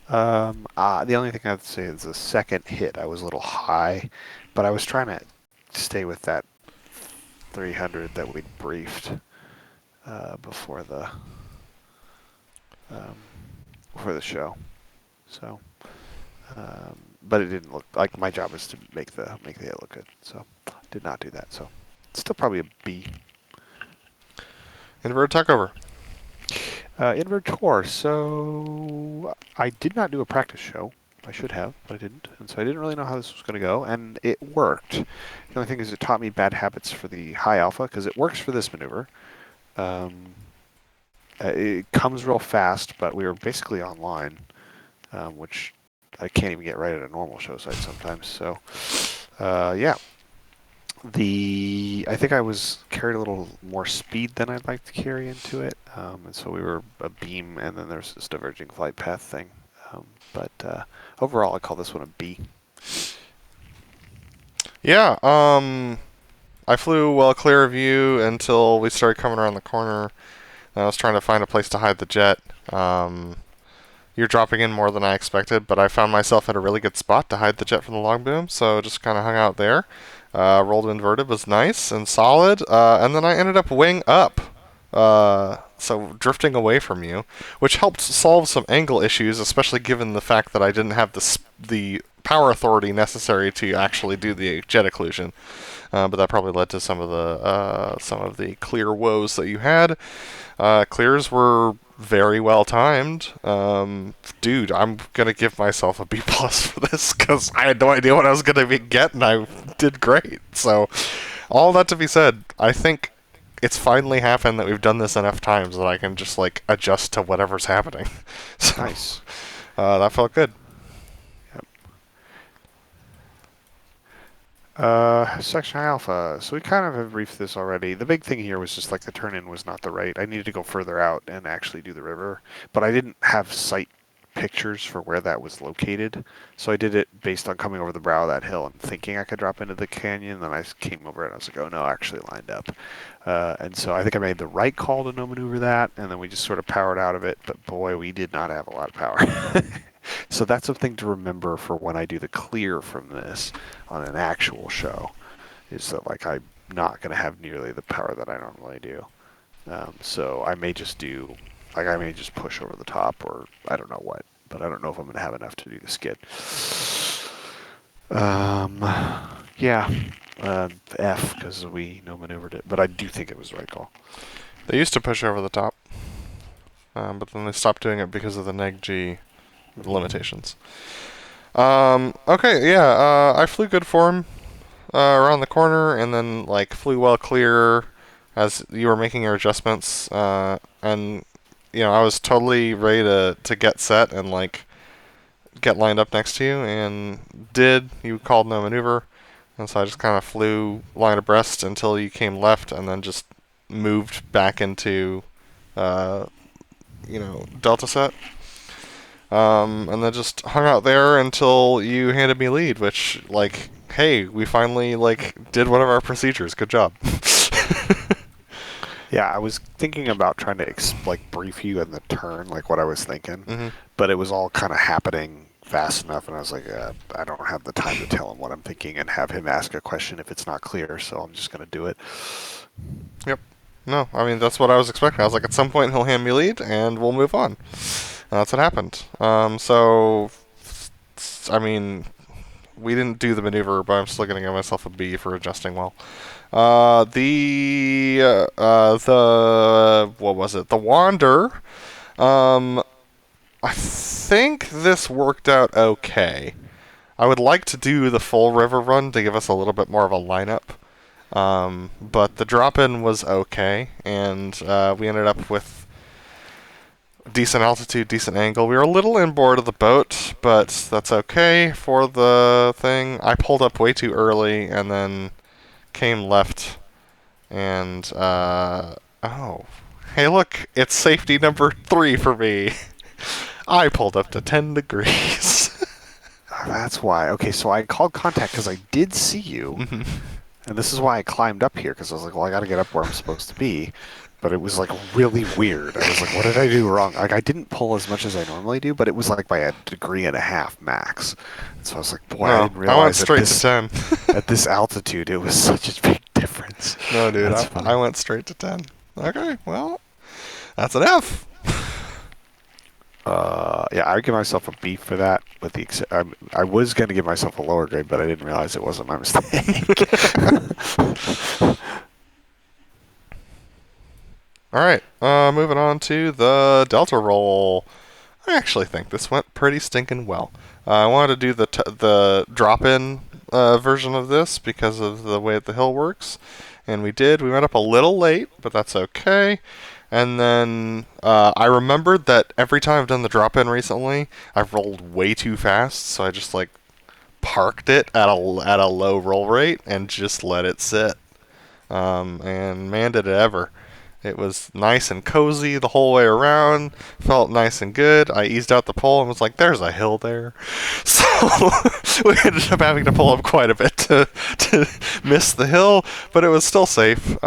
The only thing I have to say is the second hit, I was a little high, but I was trying to stay with that 300 that we'd briefed before the show. So, but it didn't look like my job is to make the hit look good. So, did not do that. So, it's still probably a B. Inverted tuckover. Invert tour. So I did not do a practice show. I should have, but I didn't. And so I didn't really know how this was going to go, and it worked. The only thing is it taught me bad habits for the high alpha, because it works for this maneuver. It comes real fast, but we were basically online, which I can't even get right at a normal show site sometimes. So, yeah. I think I carried a little more speed than I'd like to carry into it, and so we were a beam, and then there's this diverging flight path thing. But overall, I call this one a B. Yeah, I flew well clear of you until we started coming around the corner. I was trying to find a place to hide the jet. You're dropping in more than I expected, but I found myself at a really good spot to hide the jet from the long boom, so just kind of hung out there. Rolled inverted was nice and solid, and then I ended up wing up, so drifting away from you, which helped solve some angle issues, especially given the fact that I didn't have the power authority necessary to actually do the jet occlusion. But that probably led to some of the clear woes that you had. Clears were very well timed. Dude, I'm gonna give myself a B plus for this because I had no idea what I was gonna get, and I did great. So, all that to be said, I think it's finally happened that we've done this enough times that I can just like adjust to whatever's happening. So, Nice. That felt good. Section alpha. So we kind of have briefed this already. The big thing here was just like the turn in was not the right. I needed to go further out and actually do the river, but I didn't have sight pictures for where that was located. So I did it based on coming over the brow of that hill and thinking I could drop into the canyon. Then I came over it and I was like, oh no, actually lined up. And so I think I made the right call to no maneuver that, and then we just sort of powered out of it. But boy, we did not have a lot of power. So that's something to remember for when I do the clear from this on an actual show, is that like I'm not going to have nearly the power that I normally do. So I may just do, like I may just push over the top, or I don't know what, but I don't know if I'm going to have enough to do the skid. Yeah, F, because we no maneuvered it, but I do think it was the right call. They used to push over the top, but then they stopped doing it because of the neg-G limitations. Okay, yeah, I flew good form around the corner, and then like flew well clear as you were making your adjustments, and I was totally ready to get set and like get lined up next to you, and you called no maneuver, and so I just kind of flew line abreast until you came left, and then just moved back into delta set, and then just hung out there until you handed me lead, which like, hey, we finally like did one of our procedures. Good job. Yeah, I was thinking about trying to brief you in the turn, like what I was thinking, Mm-hmm. but it was all kind of happening fast enough, and I was like, I don't have the time to tell him what I'm thinking and have him ask a question if it's not clear, so I'm just going to do it. Yep. No, I mean, that's what I was expecting. I was like, at some point he'll hand me lead, and we'll move on. And that's what happened. So, I mean, we didn't do the maneuver, but I'm still going to give myself a B for adjusting well. What was it? The Wander. I think this worked out okay. I would like to do the full river run to give us a little bit more of a lineup. But the drop-in was okay, and we ended up with decent altitude, decent angle. We were a little inboard of the boat, but that's okay for the thing. I pulled up way too early, and then came left, and hey look, it's safety number 3 for me. I pulled up to 10 degrees. That's why. Okay, so I called contact because I did see you, and this is why I climbed up here, because I was like, well, I got to get up where I'm supposed to be. But it was like really weird. I was like, what did I do wrong? Like, I didn't pull as much as I normally do, but it was like by 1.5 degrees max. And so I was like, boy, I didn't realize I went straight to 10. At this altitude, it was such a big difference. No, dude, I went straight to 10. Okay, well, that's an F. Yeah, I would give myself a B for that. With I was going to give myself a lower grade, but I didn't realize it wasn't my mistake. Alright, moving on to the Delta roll. I actually think this went pretty stinking well. I wanted to do the drop-in version of this because of the way the hill works, and we did. We went up a little late, but that's okay. And then I remembered that every time I've done the drop-in recently, I've rolled way too fast, so I just like parked it at a low roll rate and just let it sit. And man, did it ever. It was nice and cozy the whole way around. Felt nice and good. I eased out the pole and was like, there's a hill there. So we ended up having to pull up quite a bit to miss the hill, but it was still safe.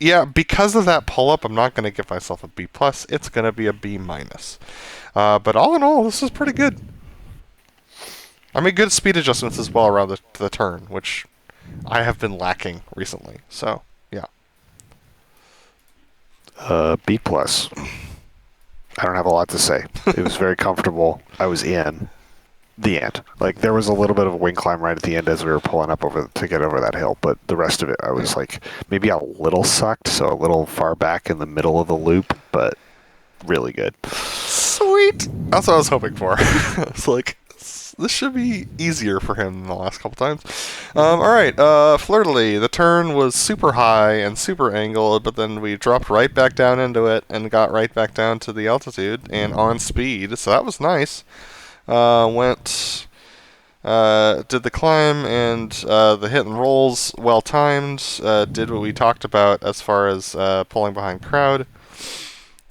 Yeah, because of that pull-up, I'm not going to give myself a B+. It's going to be a B-. But all in all, this is pretty good. I made good speed adjustments as well around the turn, which I have been lacking recently. So, yeah. B+. I don't have a lot to say. It was very comfortable. I was in. The end. Like, there was a little bit of a wing climb right at the end as we were pulling up to get over that hill, but the rest of it, I was like, maybe a little sucked, so a little far back in the middle of the loop, but really good. Sweet! That's what I was hoping for. It's like, this should be easier for him than the last couple times. Alright, Flirtily. The turn was super high and super angled, but then we dropped right back down into it and got right back down to the altitude and on speed, so that was nice. Did the climb and the hit and rolls well timed. Did what we talked about as far as pulling behind crowd.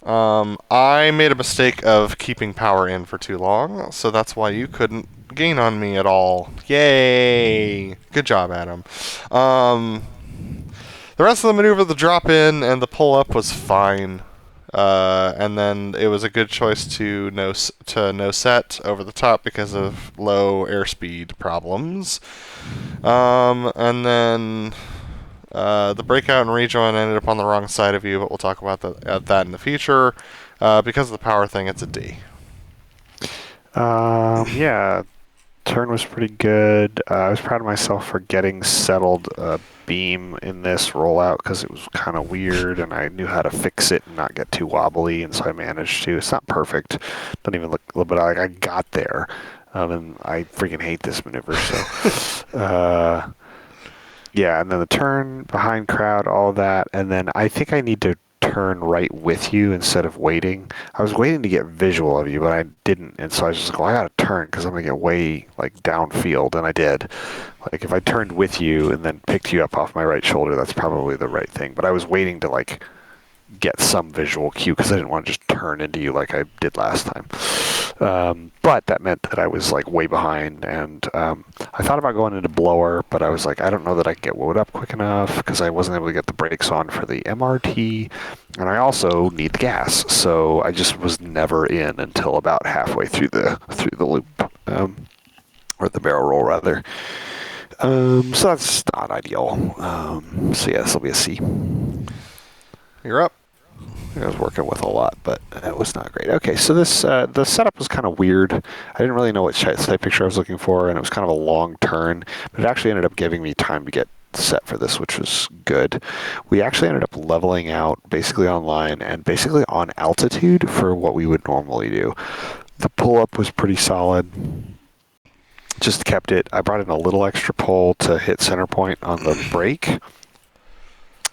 I made a mistake of keeping power in for too long, so that's why you couldn't gain on me at all. Yay! Good job, Adam. The rest of the maneuver, the drop in and the pull up was fine. And then it was a good choice to no set over the top because of low airspeed problems. And then the breakout and rejoin ended up on the wrong side of you, but we'll talk about that in the future. Because of the power thing, it's a D. Yeah, turn was pretty good. I was proud of myself for getting settled beam in this rollout because it was kind of weird, and I knew how to fix it and not get too wobbly, and so I managed to. It's not perfect. Doesn't even look a little bit like I got there. And I freaking hate this maneuver. So, yeah, and then the turn, behind crowd, all that, and then I think I need to turn right with you instead of waiting. I was waiting to get visual of you, but I didn't, and so I was just like, well, I gotta turn because I'm gonna get way like downfield, and I did. Like if I turned with you and then picked you up off my right shoulder, that's probably the right thing. But I was waiting to like get some visual cue because I didn't want to just turn into you like I did last time. But that meant that I was like way behind, and I thought about going into blower, but I was like, I don't know that I can get woed up quick enough because I wasn't able to get the brakes on for the MRT, and I also need the gas, so I just was never in until about halfway through the loop, or the barrel roll rather. So that's not ideal. So yeah, this will be a C. You're up. I was working with a lot, but it was not great. Okay, so this the setup was kind of weird. I didn't really know what site picture I was looking for, and it was kind of a long turn, but it actually ended up giving me time to get set for this, which was good. We actually ended up leveling out basically online and basically on altitude for what we would normally do. The pull-up was pretty solid. Just kept it. I brought in a little extra pull to hit center point on the brake.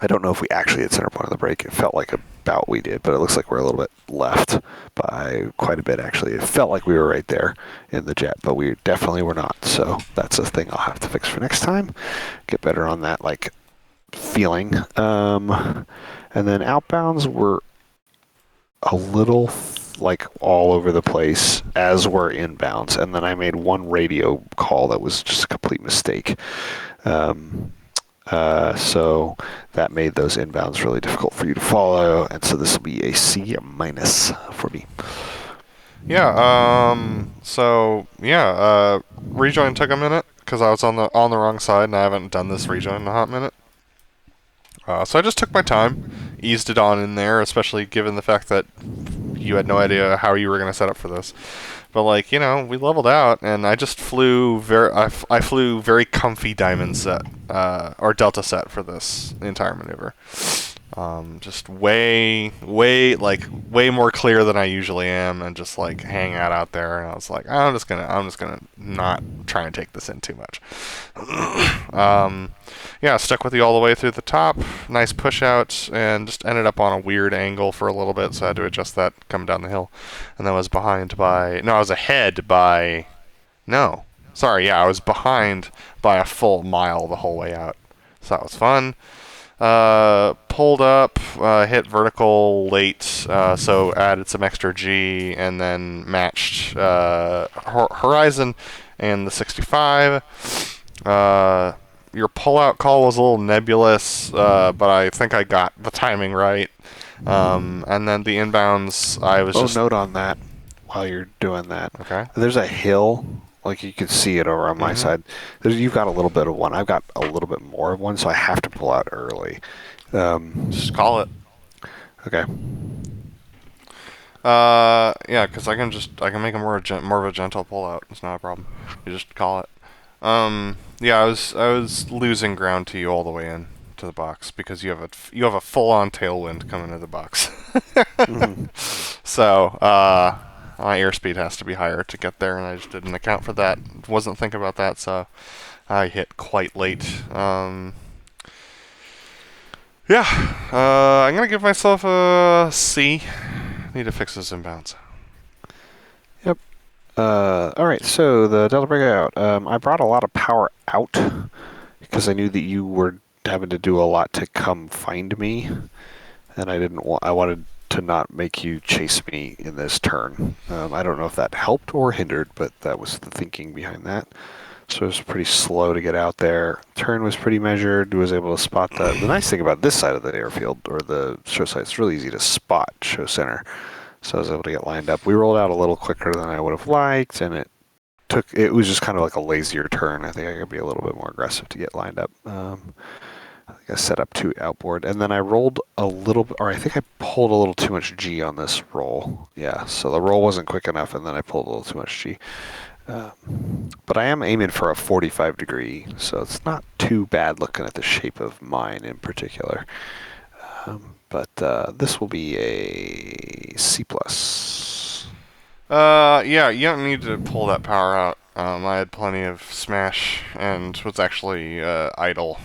I don't know if we actually hit center point on the brake. It felt like about we did, but it looks like we're a little bit left by quite a bit, actually. It felt like we were right there in the jet, but we definitely were not. So that's a thing I'll have to fix for next time. Get better on that, like, feeling. And then outbounds were a little, like, all over the place, as were inbounds. And then I made one radio call that was just a complete mistake. So that made those inbounds really difficult for you to follow, and so this will be a C minus for me. Yeah. Rejoin took a minute because I was on the wrong side, and I haven't done this rejoin in a hot minute. So I just took my time, eased it on in there, especially given the fact that you had no idea how you were going to set up for this. But like, you know, we leveled out, and I just flew I flew very comfy diamond set, or delta set for this entire maneuver. Just way more clear than I usually am, and just like hang out there. And I was like, I'm just gonna not try and take this in too much. Yeah, stuck with you all the way through the top. Nice push out, and just ended up on a weird angle for a little bit, so I had to adjust that coming down the hill. And then I was ahead by, I was behind by a full mile the whole way out. So that was fun. Pulled up, hit vertical late, so added some extra G, and then matched Horizon and the 65. Your pullout call was a little nebulous, but I think I got the timing right. And then the inbounds, I was just... note on that while you're doing that. Okay. There's a hill, like you can see it over on my side. You've got a little bit of one. I've got a little bit more of one, so I have to pull out early. Just call it. Okay. Yeah, because I can make a more of a gentle pullout. It's not a problem. You just call it. Yeah, I was losing ground to you all the way in to the box because you have a full-on tailwind coming to the box. So my airspeed has to be higher to get there, and I just didn't account for that. Wasn't thinking about that, so I hit quite late. Yeah, I'm gonna give myself a C. Need to fix those inbounds. Yep. All right, so the Delta breakout. I brought a lot of power out because I knew that you were having to do a lot to come find me, and I wanted to not make you chase me in this turn. I don't know if that helped or hindered, but that was the thinking behind that. So it was pretty slow to get out there. Turn was pretty measured. Was able to spot the nice thing about this side of the airfield, or the show site, it's really easy to spot show center. So I was able to get lined up. We rolled out a little quicker than I would have liked, and it was just kind of like a lazier turn. I think I could be a little bit more aggressive to get lined up. I think I set up too outboard, and then I rolled a little, or I think I pulled a little too much G on this roll. Yeah, so the roll wasn't quick enough, and then I pulled a little too much G. But I am aiming for a 45 degree, so it's not too bad looking at the shape of mine in particular. But this will be a C+. Yeah, you don't need to pull that power out. I had plenty of smash and was actually idle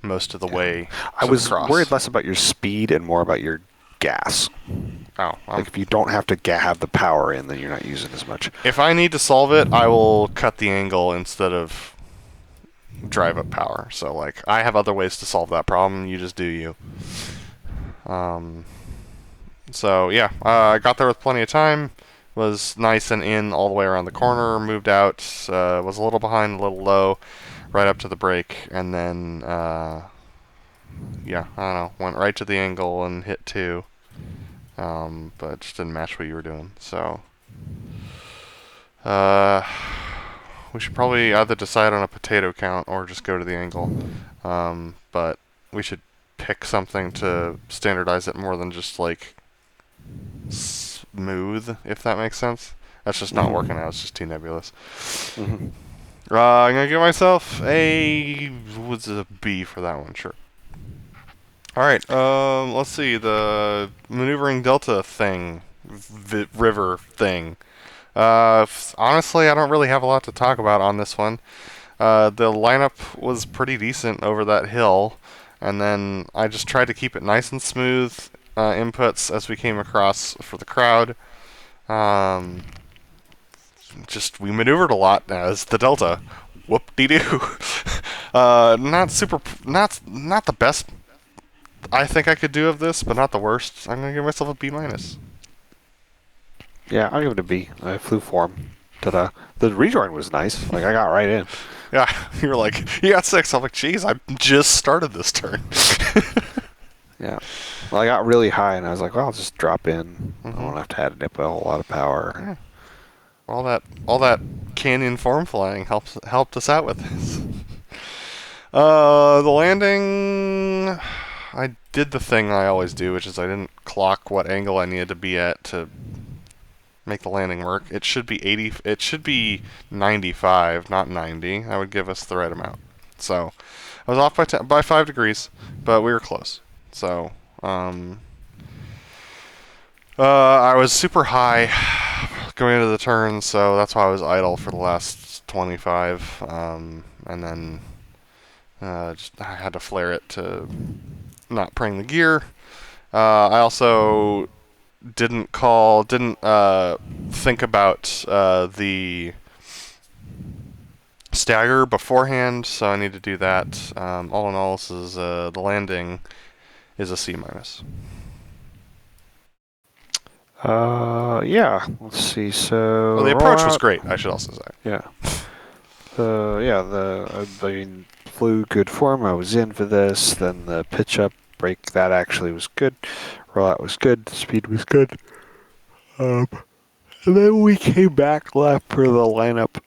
most of the way. I was across. worried less about your speed and more about your gas. Oh, Like if you don't have to have the power in, then you're not using as much. if I need to solve it, I will cut the angle instead of drive up power. So, like, I have other ways to solve that problem. You just do you. So, yeah, I got there with plenty of time. Was nice and in all the way around the corner. Moved out. Was a little behind, a little low, right up to the brake. And then, yeah, I don't know. Went right to the angle and hit 2. But it just didn't match what you were doing. So, we should probably either decide on a potato count or just go to the angle. But we should pick something to standardize it more than just like smooth, if that makes sense. That's just not working out. It's just too nebulous. Mm-hmm. I'm gonna give myself a B for that one, sure. All right. Let's see the maneuvering delta thing, river thing. Honestly, I don't really have a lot to talk about on this one. The lineup was pretty decent over that hill, and then I just tried to keep it nice and smooth. Inputs as we came across for the crowd. We maneuvered a lot as the Delta. Whoop-de-doo. Not the best I think I could do of this, but not the worst. I'm gonna give myself a B-. Yeah, I'll give it a B. I flew form. Ta-da. The rejoin was nice. Like, I got right in. Yeah, you were like, you got 6. I'm like, geez, I just started this turn. Yeah. Well, I got really high, and I was like, well, I'll just drop in. Mhm. I won't have to add a whole lot of power. Yeah. All that canyon form flying helped us out with this. The landing, I did the thing I always do, which is I didn't clock what angle I needed to be at to make the landing work. It should be 80. It should be 95, not 90. That would give us the right amount. So I was off by 5 degrees, but we were close. So I was super high going into the turn, so that's why I was idle for the last 25. And then I had to flare it to not praying the gear. I also didn't think about the stagger beforehand, so I need to do that. All in all, this is the landing is a C-. Yeah. Let's see. So Well, the approach was great, I should also say. Yeah. I flew good form. I was in for this. Then the pitch up break, that actually was good. Rollout was good. The speed was good. And then we came back left for the lineup.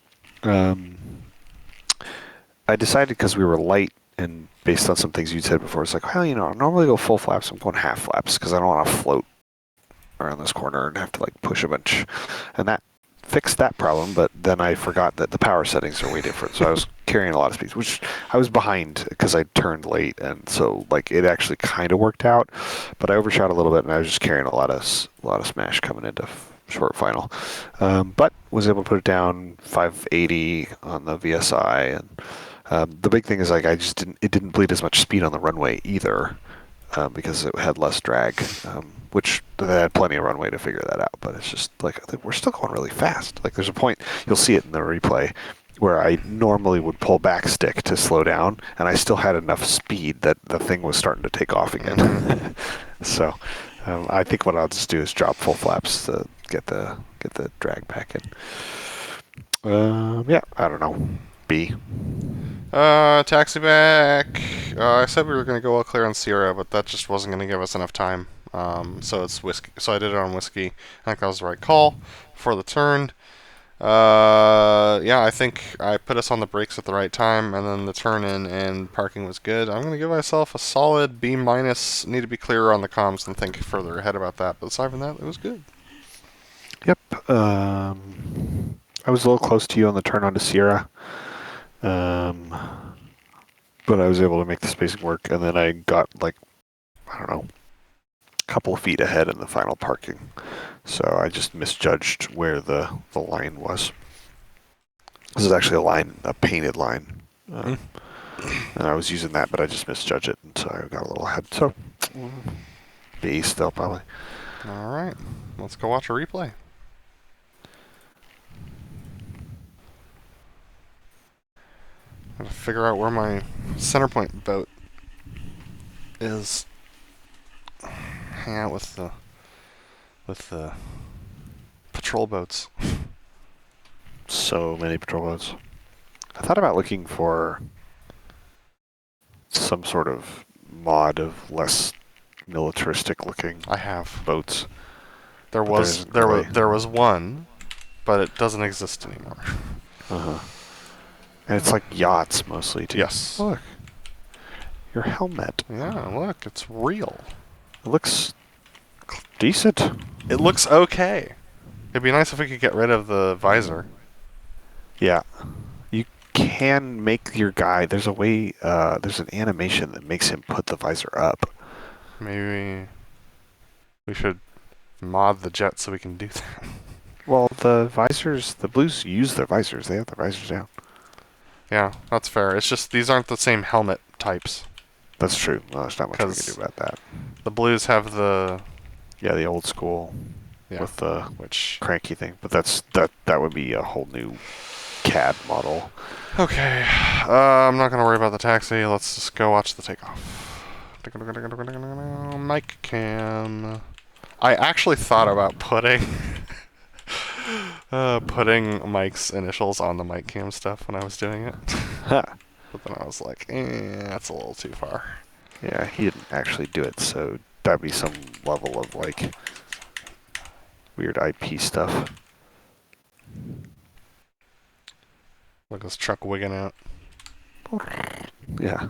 I decided because we were light and based on some things you said before, it's like, well, I normally go full flaps. I'm going half flaps because I don't want to float around this corner and have to like push a bunch. And that fixed that problem, but then I forgot that the power settings are way different. So I was carrying a lot of speeds, which I was behind because I turned late, and so like it actually kind of worked out. But I overshot a little bit, and I was just carrying a lot of smash coming into short final. But was able to put it down 580 on the VSI, and the big thing is like it didn't bleed as much speed on the runway either. Because it had less drag, which they had plenty of runway to figure that out. But it's just like we're still going really fast. Like there's a point, you'll see it in the replay, where I normally would pull back stick to slow down, and I still had enough speed that the thing was starting to take off again. So I think what I'll just do is drop full flaps to get the drag back in. Yeah, I don't know. B. Taxi back. I said we were going to go all clear on Sierra, but that just wasn't going to give us enough time. So it's whiskey. So I did it on whiskey. I think that was the right call for the turn. Yeah, I think I put us on the brakes at the right time, and then the turn in and parking was good. I'm going to give myself a solid B minus. Need to be clearer on the comms and think further ahead about that. But aside from that, it was good. Yep. I was a little close to you on the turn onto Sierra. But I was able to make the spacing work, and then I got, like, I don't know, a couple of feet ahead in the final parking. So I just misjudged where the line was. This is actually a painted line. And I was using that, but I just misjudged it, and so I got a little ahead. So, B still probably. All right, let's go watch a replay. Gotta figure out where my center point boat is. Hang out with the patrol boats. So many patrol boats. I thought about looking for some sort of mod of less militaristic looking I have. boats. There But was isn't there really. was there was one, but it doesn't exist anymore. Uh-huh. And it's like yachts mostly too. Yes. Look. Your helmet. Yeah, look, it's real. It looks decent. It looks okay. It'd be nice if we could get rid of the visor. Yeah. You can make your guy, there's a way, there's an animation that makes him put the visor up. Maybe we should mod the jet so we can do that. Well, the visors, the Blues use their visors. They have the visors down. Yeah, that's fair. It's just these aren't the same helmet types. That's true. Well, there's not much we can 'Cause do about that. The Blues have the Yeah, the old school with the which cranky thing. But that would be a whole new CAD model. okay. I'm not gonna worry about the taxi. Let's just go watch the takeoff. Mic cam. I actually thought about putting Mike's initials on the mic cam stuff when I was doing it. But then I was like, that's a little too far. Yeah, he didn't actually do it, so that'd be some level of like weird IP stuff. Look at this truck wigging out. Yeah.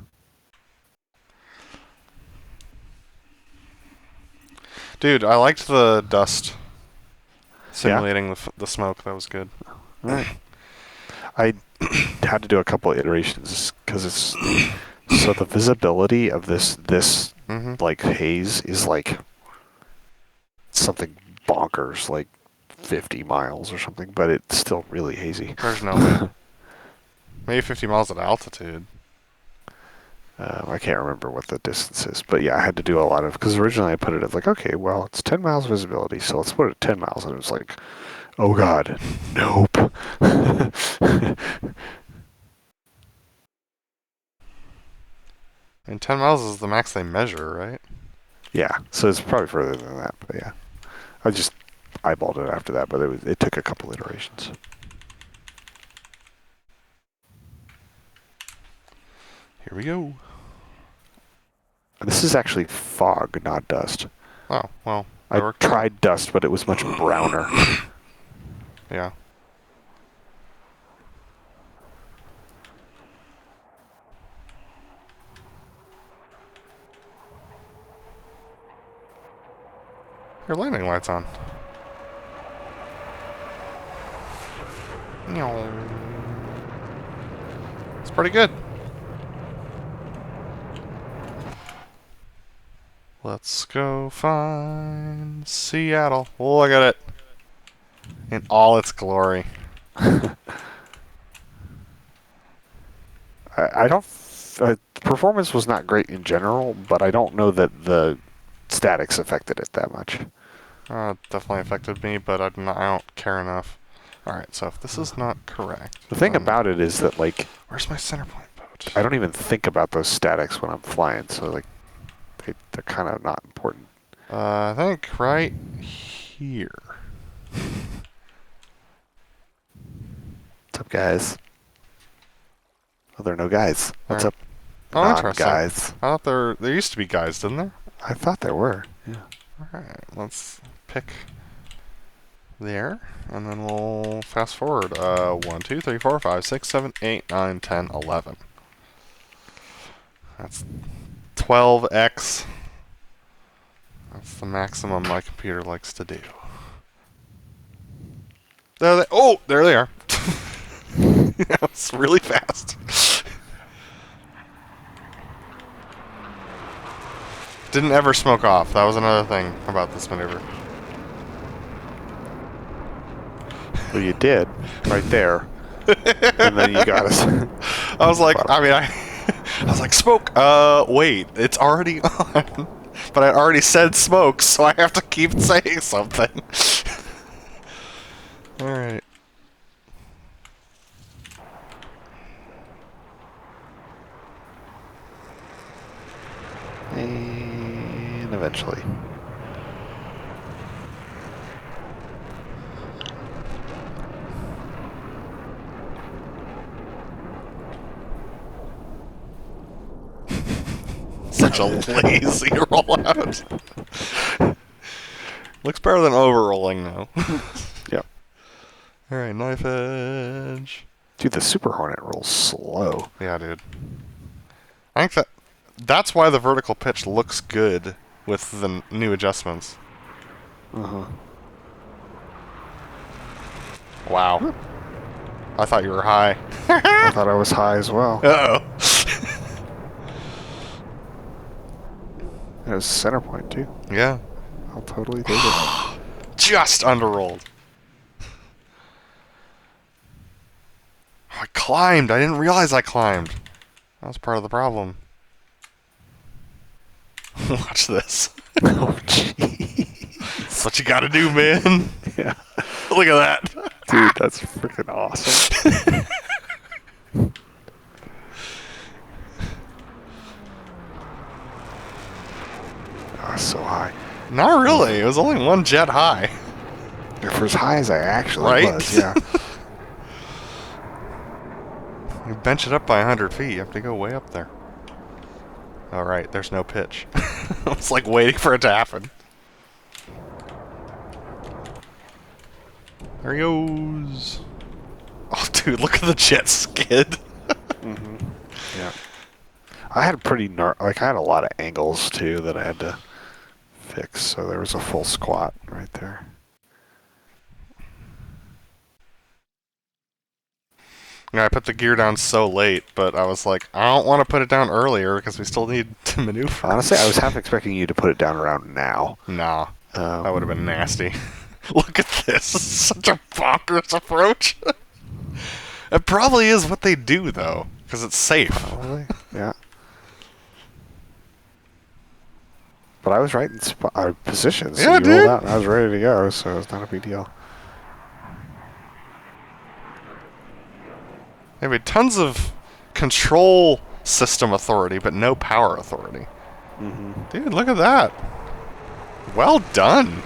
Dude, I liked the dust simulating the smoke. That was good. Right. I had to do a couple of iterations because it's so the visibility of this Mm-hmm. like haze is like something bonkers, like 50 miles or something, but it's still really hazy. There's no way. Maybe 50 miles at altitude. I can't remember what the distance is, but yeah, I had to do a lot of, because originally I put it as like, okay, well, it's 10 miles visibility, so let's put it at 10 miles, and it was like, oh god, nope. And 10 miles is the max they measure, right? Yeah, so it's probably further than that, but yeah. I just eyeballed it after that, but it took a couple iterations. Here we go. And this is actually fog, not dust. Oh, well. I tried dust, but it was much browner. Yeah. Your landing light's on. It's pretty good. Let's go find Seattle. Look at it. In all its glory. I don't... performance was not great in general, but I don't know that the statics affected it that much. It definitely affected me, but I don't care enough. Alright, so if this is not correct... The thing about it is that, like... Where's my center point boat? I don't even think about those statics when I'm flying, so, like, they're kind of not important. I think right here. What's up, guys? Oh, there are no guys. What's Alright. up, Oh, interesting. non-guys? I thought there used to be guys, didn't there? I thought there were. Yeah. Alright, let's pick there, and then we'll fast forward. 1, 2, 3, 4, 5, 6, 7, 8, 9, 10, 11. That's 12x. That's the maximum my computer likes to do. Oh, there they are. It's really fast. Didn't ever smoke off. That was another thing about this maneuver. Well, you did right there, and then you got us. I was like, I was like, smoke. Wait, it's already on. But I already said smoke, so I have to keep saying something. All right. And eventually. Such a lazy rollout. Looks better than overrolling now. Yep. All right, knife edge. Dude, the Super Hornet rolls slow. Yeah, dude. I think that's why the vertical pitch looks good with the new adjustments. Uh-huh. Wow. I thought you were high. I thought I was high as well. Uh-oh. It was center point, too. Yeah. I'll totally take it. Just underrolled. Oh, I climbed. I didn't realize I climbed. That was part of the problem. Watch this. Oh, jeez. That's what you gotta do, man. Yeah. Look at that. Dude, that's freaking awesome. Oh, so high. Not really. It was only one jet high. For as high as I actually Right? was, yeah. You bench it up by 100 feet. You have to go way up there. Alright, there's no pitch. I was like waiting for it to happen. There he goes. Oh, dude, look at the jet skid. Yeah. I had I had a lot of angles, too, that I had to fix, so there was a full squat right there. Yeah, I put the gear down so late, but I was like, I don't want to put it down earlier because we still need to maneuver. Honestly, I was half expecting you to put it down around now. Nah, that would have been nasty. Look at this. This is such a bonkers approach. It probably is what they do, though, because it's safe. Probably, yeah. But I was right in position, so Yeah, you dude. rolled out and I was ready to go, so it's not a big deal. They have tons of control system authority, but no power authority. Dude, look at that. Well done.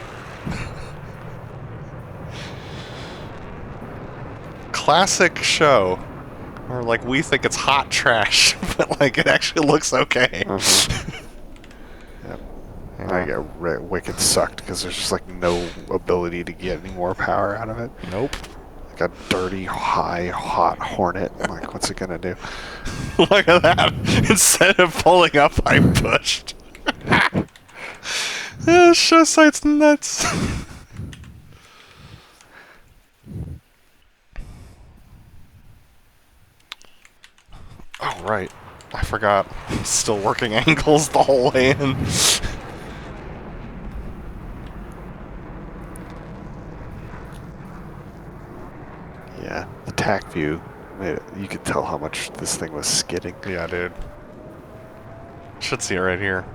Classic show. Where, like, we think it's hot trash, but, like, it actually looks okay. Yep. Yeah. I get wicked sucked because there's just like no ability to get any more power out of it. Nope. Like a dirty, hot Hornet. I'm like, what's it gonna do? Look at that. Instead of pulling up, I pushed. Showsite's nuts. Oh, right. I forgot. Still working angles the whole way in. Yeah, the tack view. You could tell how much this thing was skidding. Yeah, dude. Should see it right here.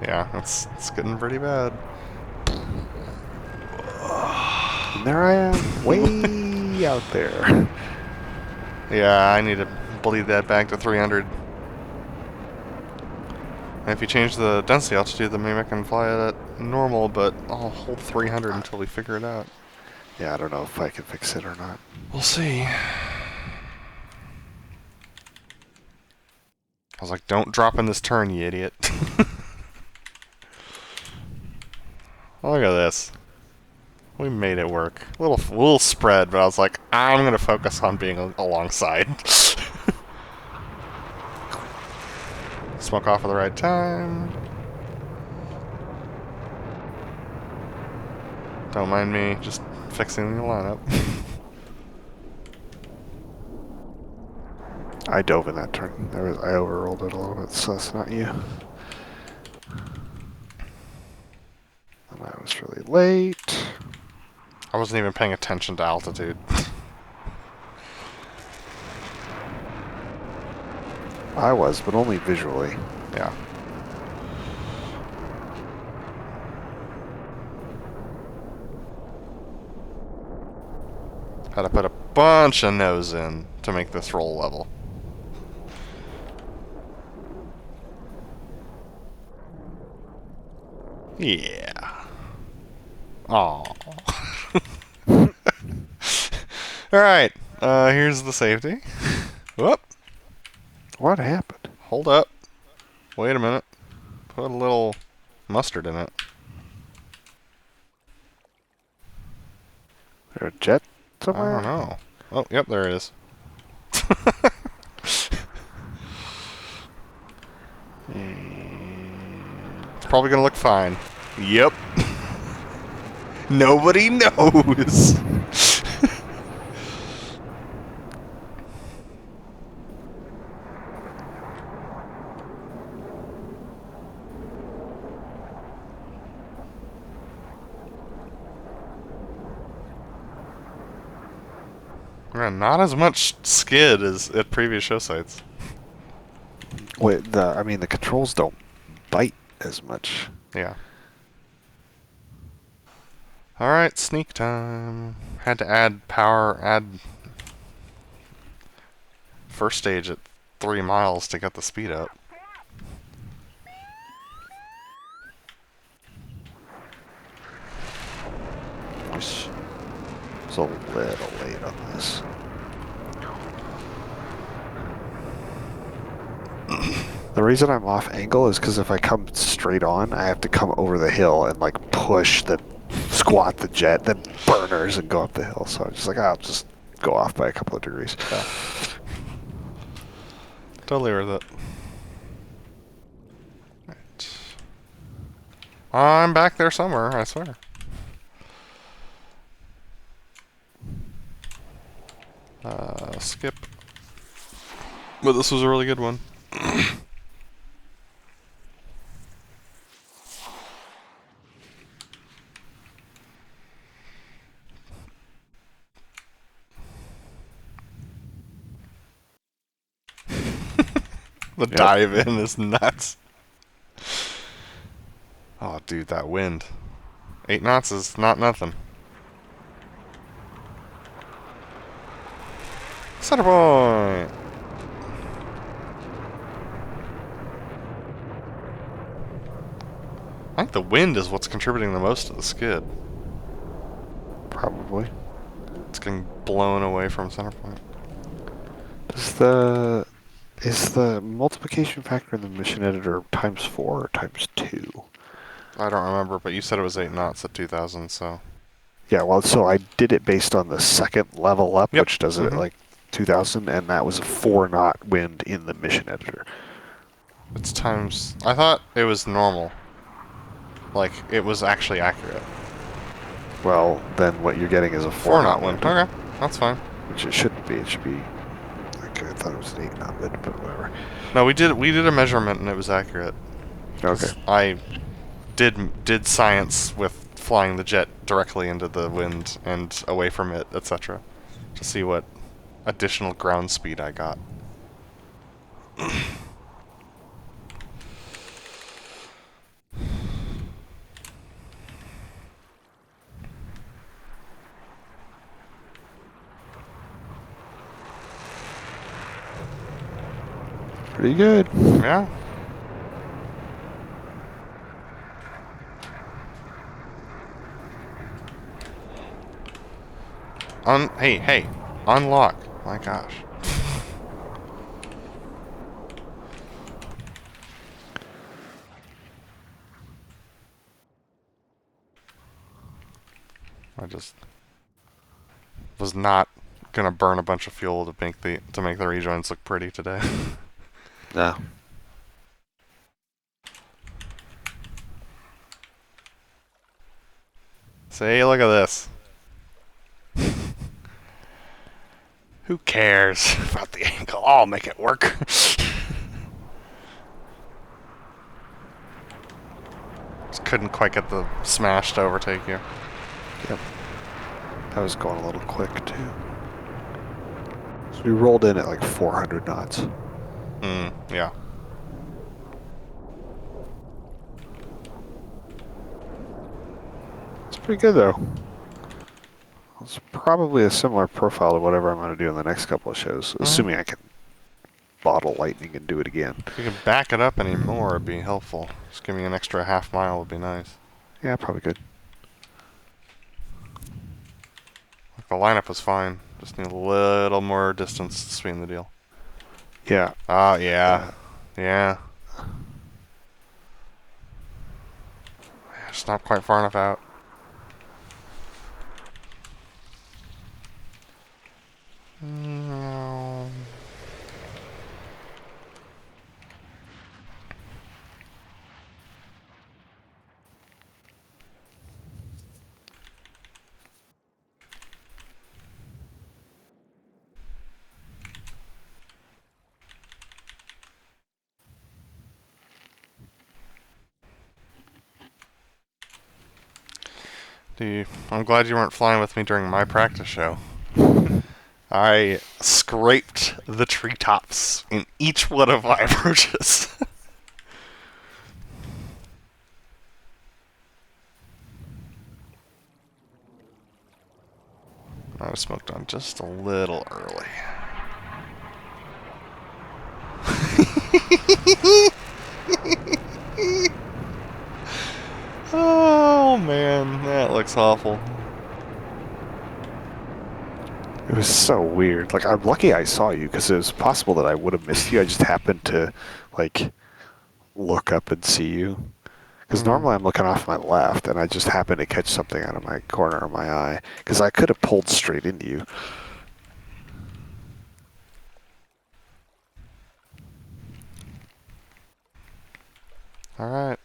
Yeah, it's getting pretty bad. And there I am, way out there. Yeah, I need to bleed that back to 300. And if you change the density altitude, then maybe I can fly it at normal, but I'll hold 300 until we figure it out. Yeah, I don't know if I can fix it or not. We'll see. I was like, don't drop in this turn, you idiot. Look at this. We made it work. A little spread, but I was like, I'm going to focus on being alongside. Smoke off at the right time. Don't mind me just fixing the lineup. I dove in that turn. I overrolled it a little bit, so that's not you. And I was really late. I wasn't even paying attention to altitude. I was, but only visually. Yeah. Had to put a bunch of nose in to make this roll level. Yeah. Aww. Alright, here's the safety. Whoop. What happened? Hold up. Wait a minute. Put a little mustard in it. Is there a jet I somewhere? don't know. Oh, yep, there it is. It's probably gonna look fine. Yep. Nobody knows. Man, not as much skid as at previous show sites. Wait, the controls don't bite as much. Yeah. Alright, sneak time. Had to add power, add first stage at 3 miles to get the speed up. Nice. It's a little late on this. The reason I'm off angle is because if I come straight on, I have to come over the hill and like push the squat the jet, then burners and go up the hill. So I'm just like, I'll just go off by a couple of degrees. Yeah. Totally worth it. Right. I'm back there somewhere, I swear. Skip. But this was a really good one. The dive in is nuts. Oh, dude, that wind. 8 knots is not nothing. Center point! I think the wind is what's contributing the most to the skid. Probably. It's getting blown away from center point. Is the multiplication factor in the mission editor times 4 or times 2? I don't remember, but you said it was 8 knots at 2000, so... Yeah, well, so I did it based on the second level up, Yep. which does it at like 2000, and that was a 4-knot wind in the mission editor. It's times... I thought it was normal. Like, it was actually accurate. Well, then what you're getting is a 4-knot 4-knot wind. wind. Okay, that's fine. Which it shouldn't be. It should be... Okay, I thought it was an 8-knot wind, but whatever. No, we did a measurement and it was accurate. Okay. I did science with flying the jet directly into the wind and away from it, etc. to see what additional ground speed I got. Pretty good. Yeah. Hey, unlock. My gosh. I just was not gonna burn a bunch of fuel to make the rejoins look pretty today. No. See, look at this. Who cares about the angle? I'll make it work. Just couldn't quite get the smash to overtake you. Yep. I was going a little quick too. So we rolled in at like 400 knots. Yeah. It's pretty good though. It's probably a similar profile to whatever I'm going to do in the next couple of shows, assuming I can bottle lightning and do it again. If you could back it up any more, it'd be helpful. Just give me an extra half mile would be nice. Yeah, probably good. Like the lineup was fine. Just need a little more distance to sweeten the deal. Yeah. Yeah. Yeah. Just not quite far enough out. No. I'm glad you weren't flying with me during my practice show. I scraped the treetops in each one of my approaches. I was smoked on just a little early. Oh man, that looks awful. It was so weird. Like, I'm lucky I saw you because it was possible that I would have missed you. I just happened to, like, look up and see you. Because normally I'm looking off my left, and I just happened to catch something out of my corner of my eye. Because I could have pulled straight into you. Alright.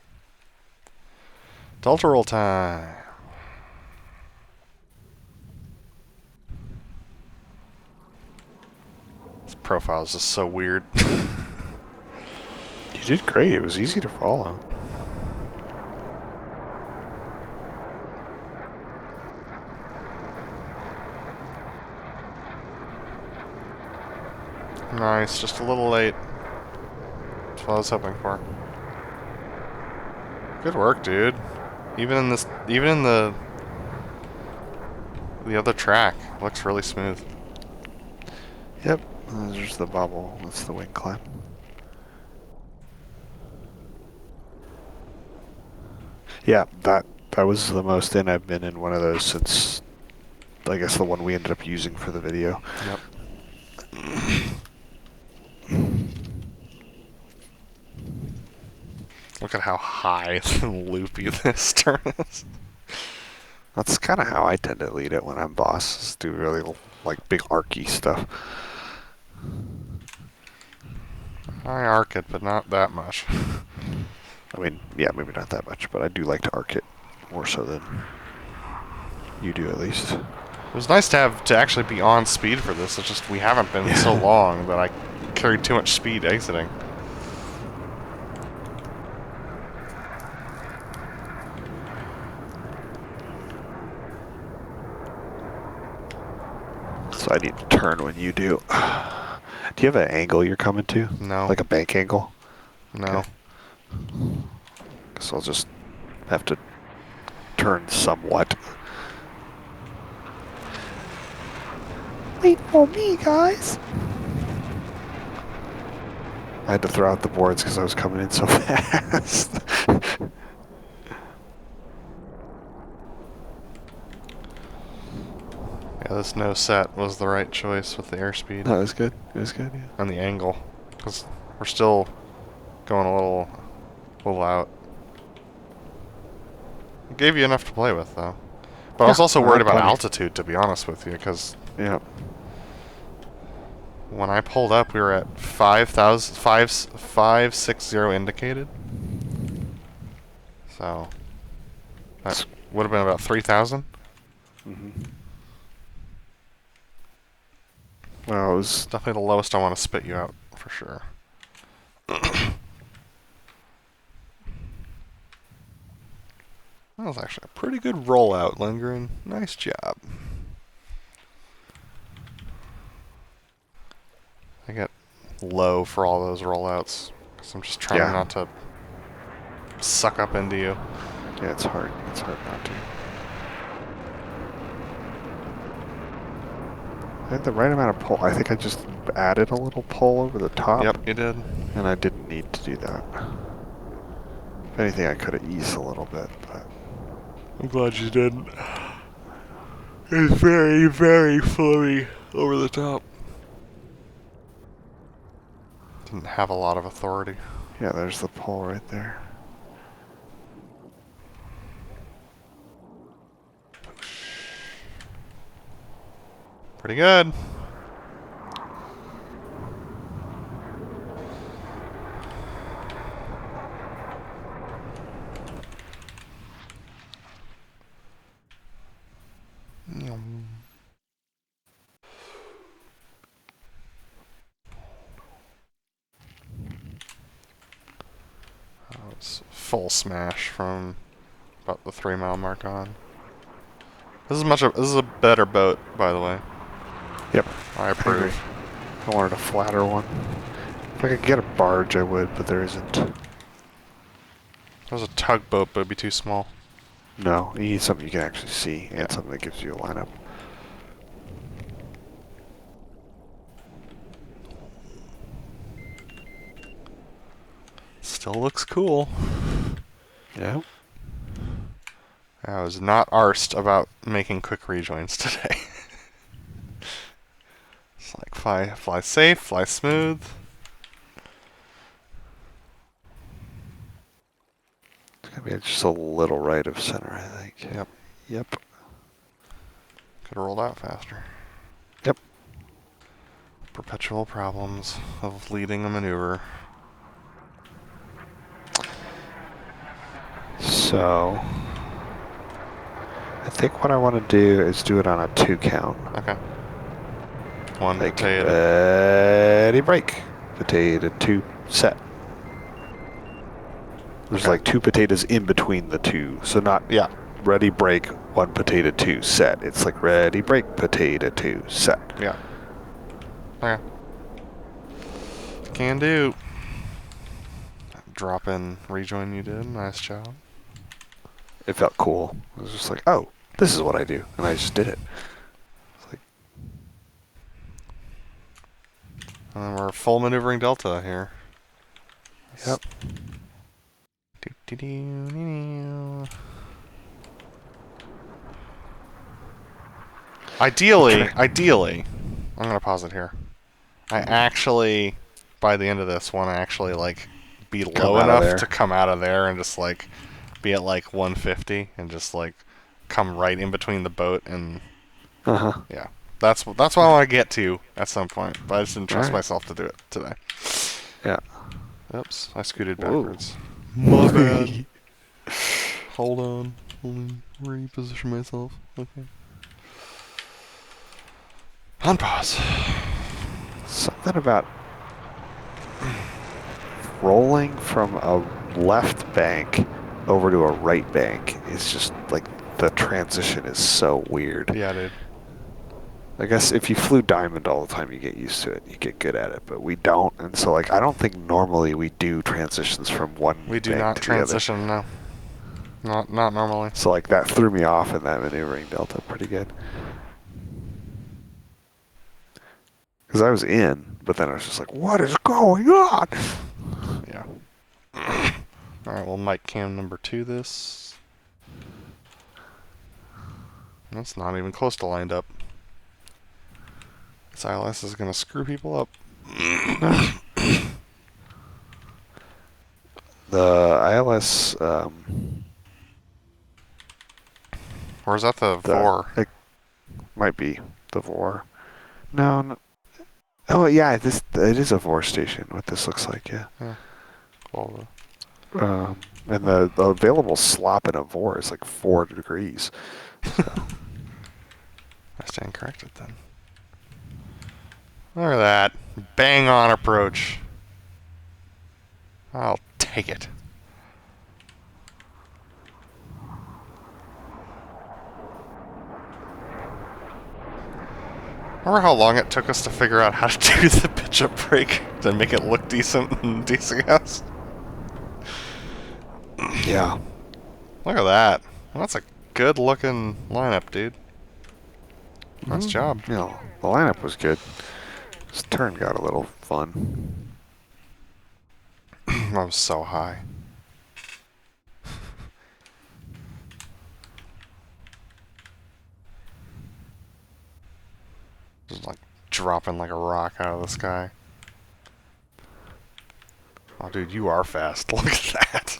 Delta roll time. This profile is just so weird. You did great. It was easy to follow. Nice, just a little late. That's what I was hoping for. Good work, dude. Even in the other track, looks really smooth. Yep. There's the bubble. That's the wing climb. Yeah, that was the most in I've been in one of those since, I guess, the one we ended up using for the video. Yep. Look at how high and loopy this turn is. That's kind of how I tend to lead it when I'm boss, is do really, like, big arcy stuff. I arc it, but not that much. I mean, yeah, maybe not that much, but I do like to arc it more so than you do, at least. It was nice to actually be on speed for this. It's just we haven't been so long that I carried too much speed exiting. So I need to turn when you do. Do you have an angle you're coming to? No. Like a bank angle? No. Okay. Guess I'll just have to turn somewhat. Wait for me, guys. I had to throw out the boards because I was coming in so fast. Yeah, this no set was the right choice with the airspeed No, it was good. It was good, yeah. and the angle, because we're still going a little out. It gave you enough to play with, though. But I was Yeah, also worried about plenty. altitude, to be honest with you, because Yeah. when I pulled up, we were at 560 indicated. So that would have been about 3,000. Mm-hmm. Well, it was... Definitely the lowest I want to spit you out, for sure. That was actually a pretty good rollout, Lindgren. Nice job. I get low for all those rollouts, because I'm just trying Yeah. not to suck up into you. Yeah, it's hard. It's hard not to. I had the right amount of pull. I think I just added a little pull over the top. Yep, you did. And I didn't need to do that. If anything, I could have eased a little bit, but... I'm glad you didn't. It's very, very floaty over the top. Didn't have a lot of authority. Yeah, there's the pull right there. Pretty good. It's full smash from about the 3 mile mark on. This is a better boat, by the way. Yep. I agree. approve. I wanted a flatter one. If I could get a barge, I would, but there isn't. There's a tugboat, but it'd be too small. No, you need something you can actually see, and something that gives you a lineup. Still looks cool. Yeah. I was not arsed about making quick rejoins today. It's like fly safe, fly smooth. It's gonna be just a little right of center, I think. Yep. Yep. Could have rolled out faster. Yep. Perpetual problems of leading a maneuver. So, I think what I want to do is do it on a 2 count. Okay. One Like, potato. ready, break. Potato 2, set. There's Okay. like 2 potatoes in between the 2. So not ready, break, 1 potato 2, set. It's like ready, break, potato 2, set. Yeah. Okay. Can do. Drop in rejoin you did. Nice job. It felt cool. It was just like, oh, this is what I do. And I just did it. It's like, And then we're full maneuvering delta here. yep. Ideally, I'm gonna pause it here. I actually, by the end of this, want to actually like be low out of enough there. to come out of there and just like be at like 150 and just like come right in between the boat and Uh-huh. yeah. That's what I want to get to at some point, but I just didn't trust Alright. myself to do it today. Yeah. Oops, I scooted Whoa. backwards. My bad. Hold on. Let me reposition myself. Okay. On pause. Something about rolling from a left bank over to a right bank is just like the transition is so weird. Yeah, dude. I guess if you flew Diamond all the time, you get used to it. You get good at it, but we don't. And so, like, I don't think normally we do transitions from one We do bank not to the other. transition, no. Not normally. So, like, that threw me off in that maneuvering delta pretty good. Because I was in, but then I was just like, what is going on? Yeah. Alright, we'll mic cam number 2 this. That's not even close to lined up. This ILS is going to screw people up. The ILS, Or is that the VOR? it might be the VOR. No, no. Oh yeah, it is a VOR station. What this looks like, yeah. Well, And the available slop in a VOR is like 4 degrees. So. I stand corrected then. Look at that. Bang on approach. I'll take it. Remember how long it took us to figure out how to do the pitch up brake to make it look decent in DCS? Yeah. Look at that. That's a good looking lineup, dude. Nice job. Yeah, the lineup was good. This turn got a little fun. I was so high. Just like dropping like a rock out of the sky. Oh, dude, you are fast. Look at that.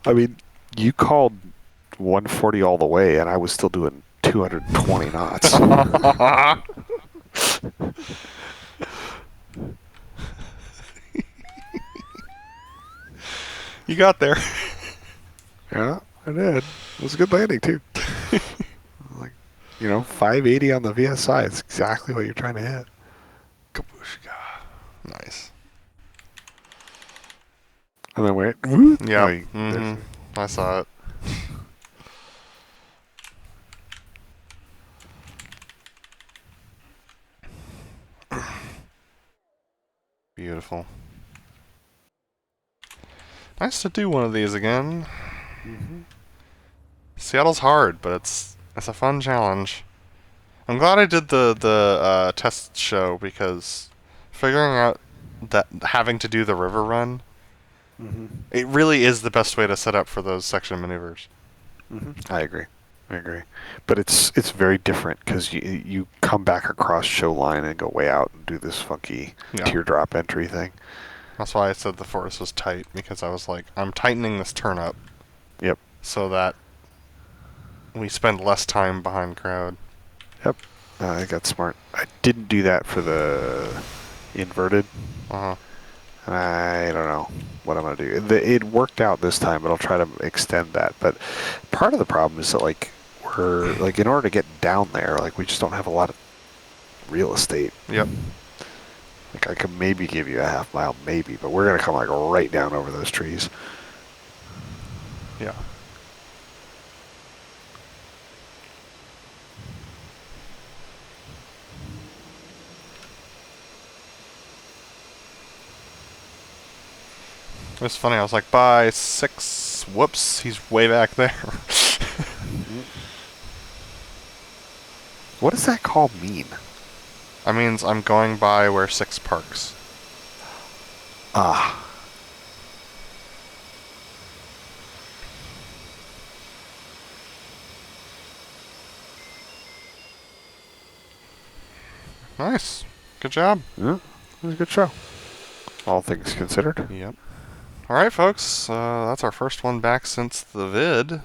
I mean, you called 140 all the way, and I was still doing 220 knots. You got there. Yeah, I did. It was a good landing, too. Like, 580 on the VSI. It's exactly what you're trying to hit. Kabushka. Nice. And then wait. Yeah. There's- I saw it. Beautiful. Nice to do one of these again. Seattle's hard, but it's a fun challenge. I'm glad I did the test show because figuring out that having to do the river run, it really is the best way to set up for those section maneuvers. I agree. But it's very different because you come back across show line and go way out and do this funky teardrop entry thing. That's why I said the forest was tight, because I was like, I'm tightening this turn up. Yep. So that we spend less time behind crowd. Yep. I got smart. I didn't do that for the inverted. Uh-huh. I don't know what I'm going to do. It worked out this time, but I'll try to extend that. But part of the problem is that, we're, in order to get down there, we just don't have a lot of real estate. Yep. I could maybe give you a half mile, maybe, but we're going to come, right down over those trees. Yeah. It was funny, I was like, by 6, whoops, he's way back there. What does that call mean? That means I'm going by where 6 parks. Ah. Nice. Good job. Yeah, it was a good show. All things considered. Yep. Alright, folks. That's our first one back since the vid.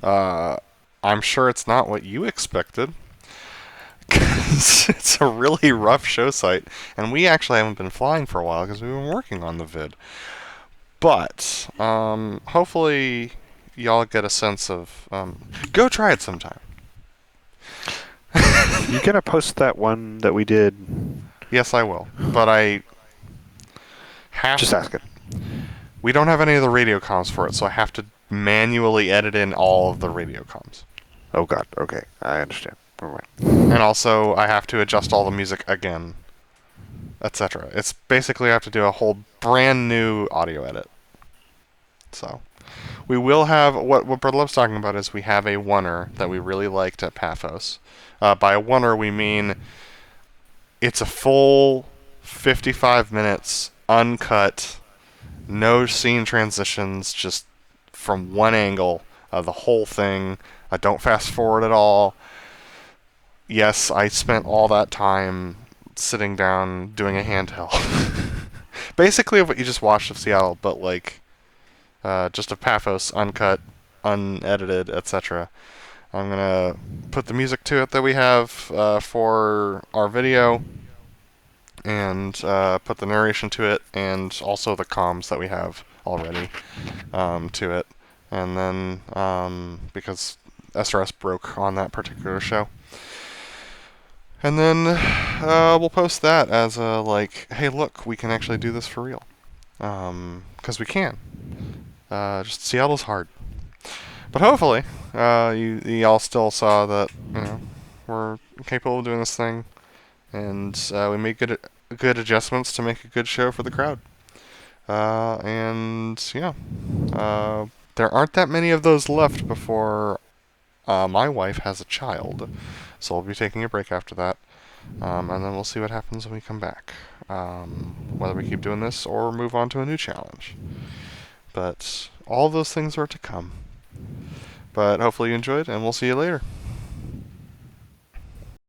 I'm sure it's not what you expected. Because it's a really rough show site. And we actually haven't been flying for a while because we've been working on the vid. But, hopefully y'all get a sense of... go try it sometime. You gonna post that one that we did? Yes, I will. But I have... Just asking. We don't have any of the radio comms for it, so I have to manually edit in all of the radio comms. Oh god, okay. I understand. Never mind. And also, I have to adjust all the music again, etc. It's basically I have to do a whole brand new audio edit. So, we will have, what BrotherLeb's talking about is we have a oneer that we really liked at Paphos. By a oneer, we mean it's a full 55 minutes, uncut, no scene transitions, just from one angle, the whole thing. Don't fast forward at all. yes, I spent all that time sitting down doing a handheld. Basically what you just watched of Seattle, but like just a Paphos, uncut, unedited, etc. I'm gonna put the music to it that we have for our video, and put the narration to it, and also the comms that we have already to it. And then, because SRS broke on that particular show. And then we'll post that as a, like, hey, look, we can actually do this for real. Because we can. Just Seattle's hard. But hopefully, you all still saw that, you know, we're capable of doing this thing. And we made good adjustments to make a good show for the crowd. And, yeah. There aren't that many of those left before my wife has a child. So we'll be taking a break after that. And then we'll see what happens when we come back. Whether we keep doing this or move on to a new challenge. But all those things are to come. But hopefully you enjoyed, and we'll see you later.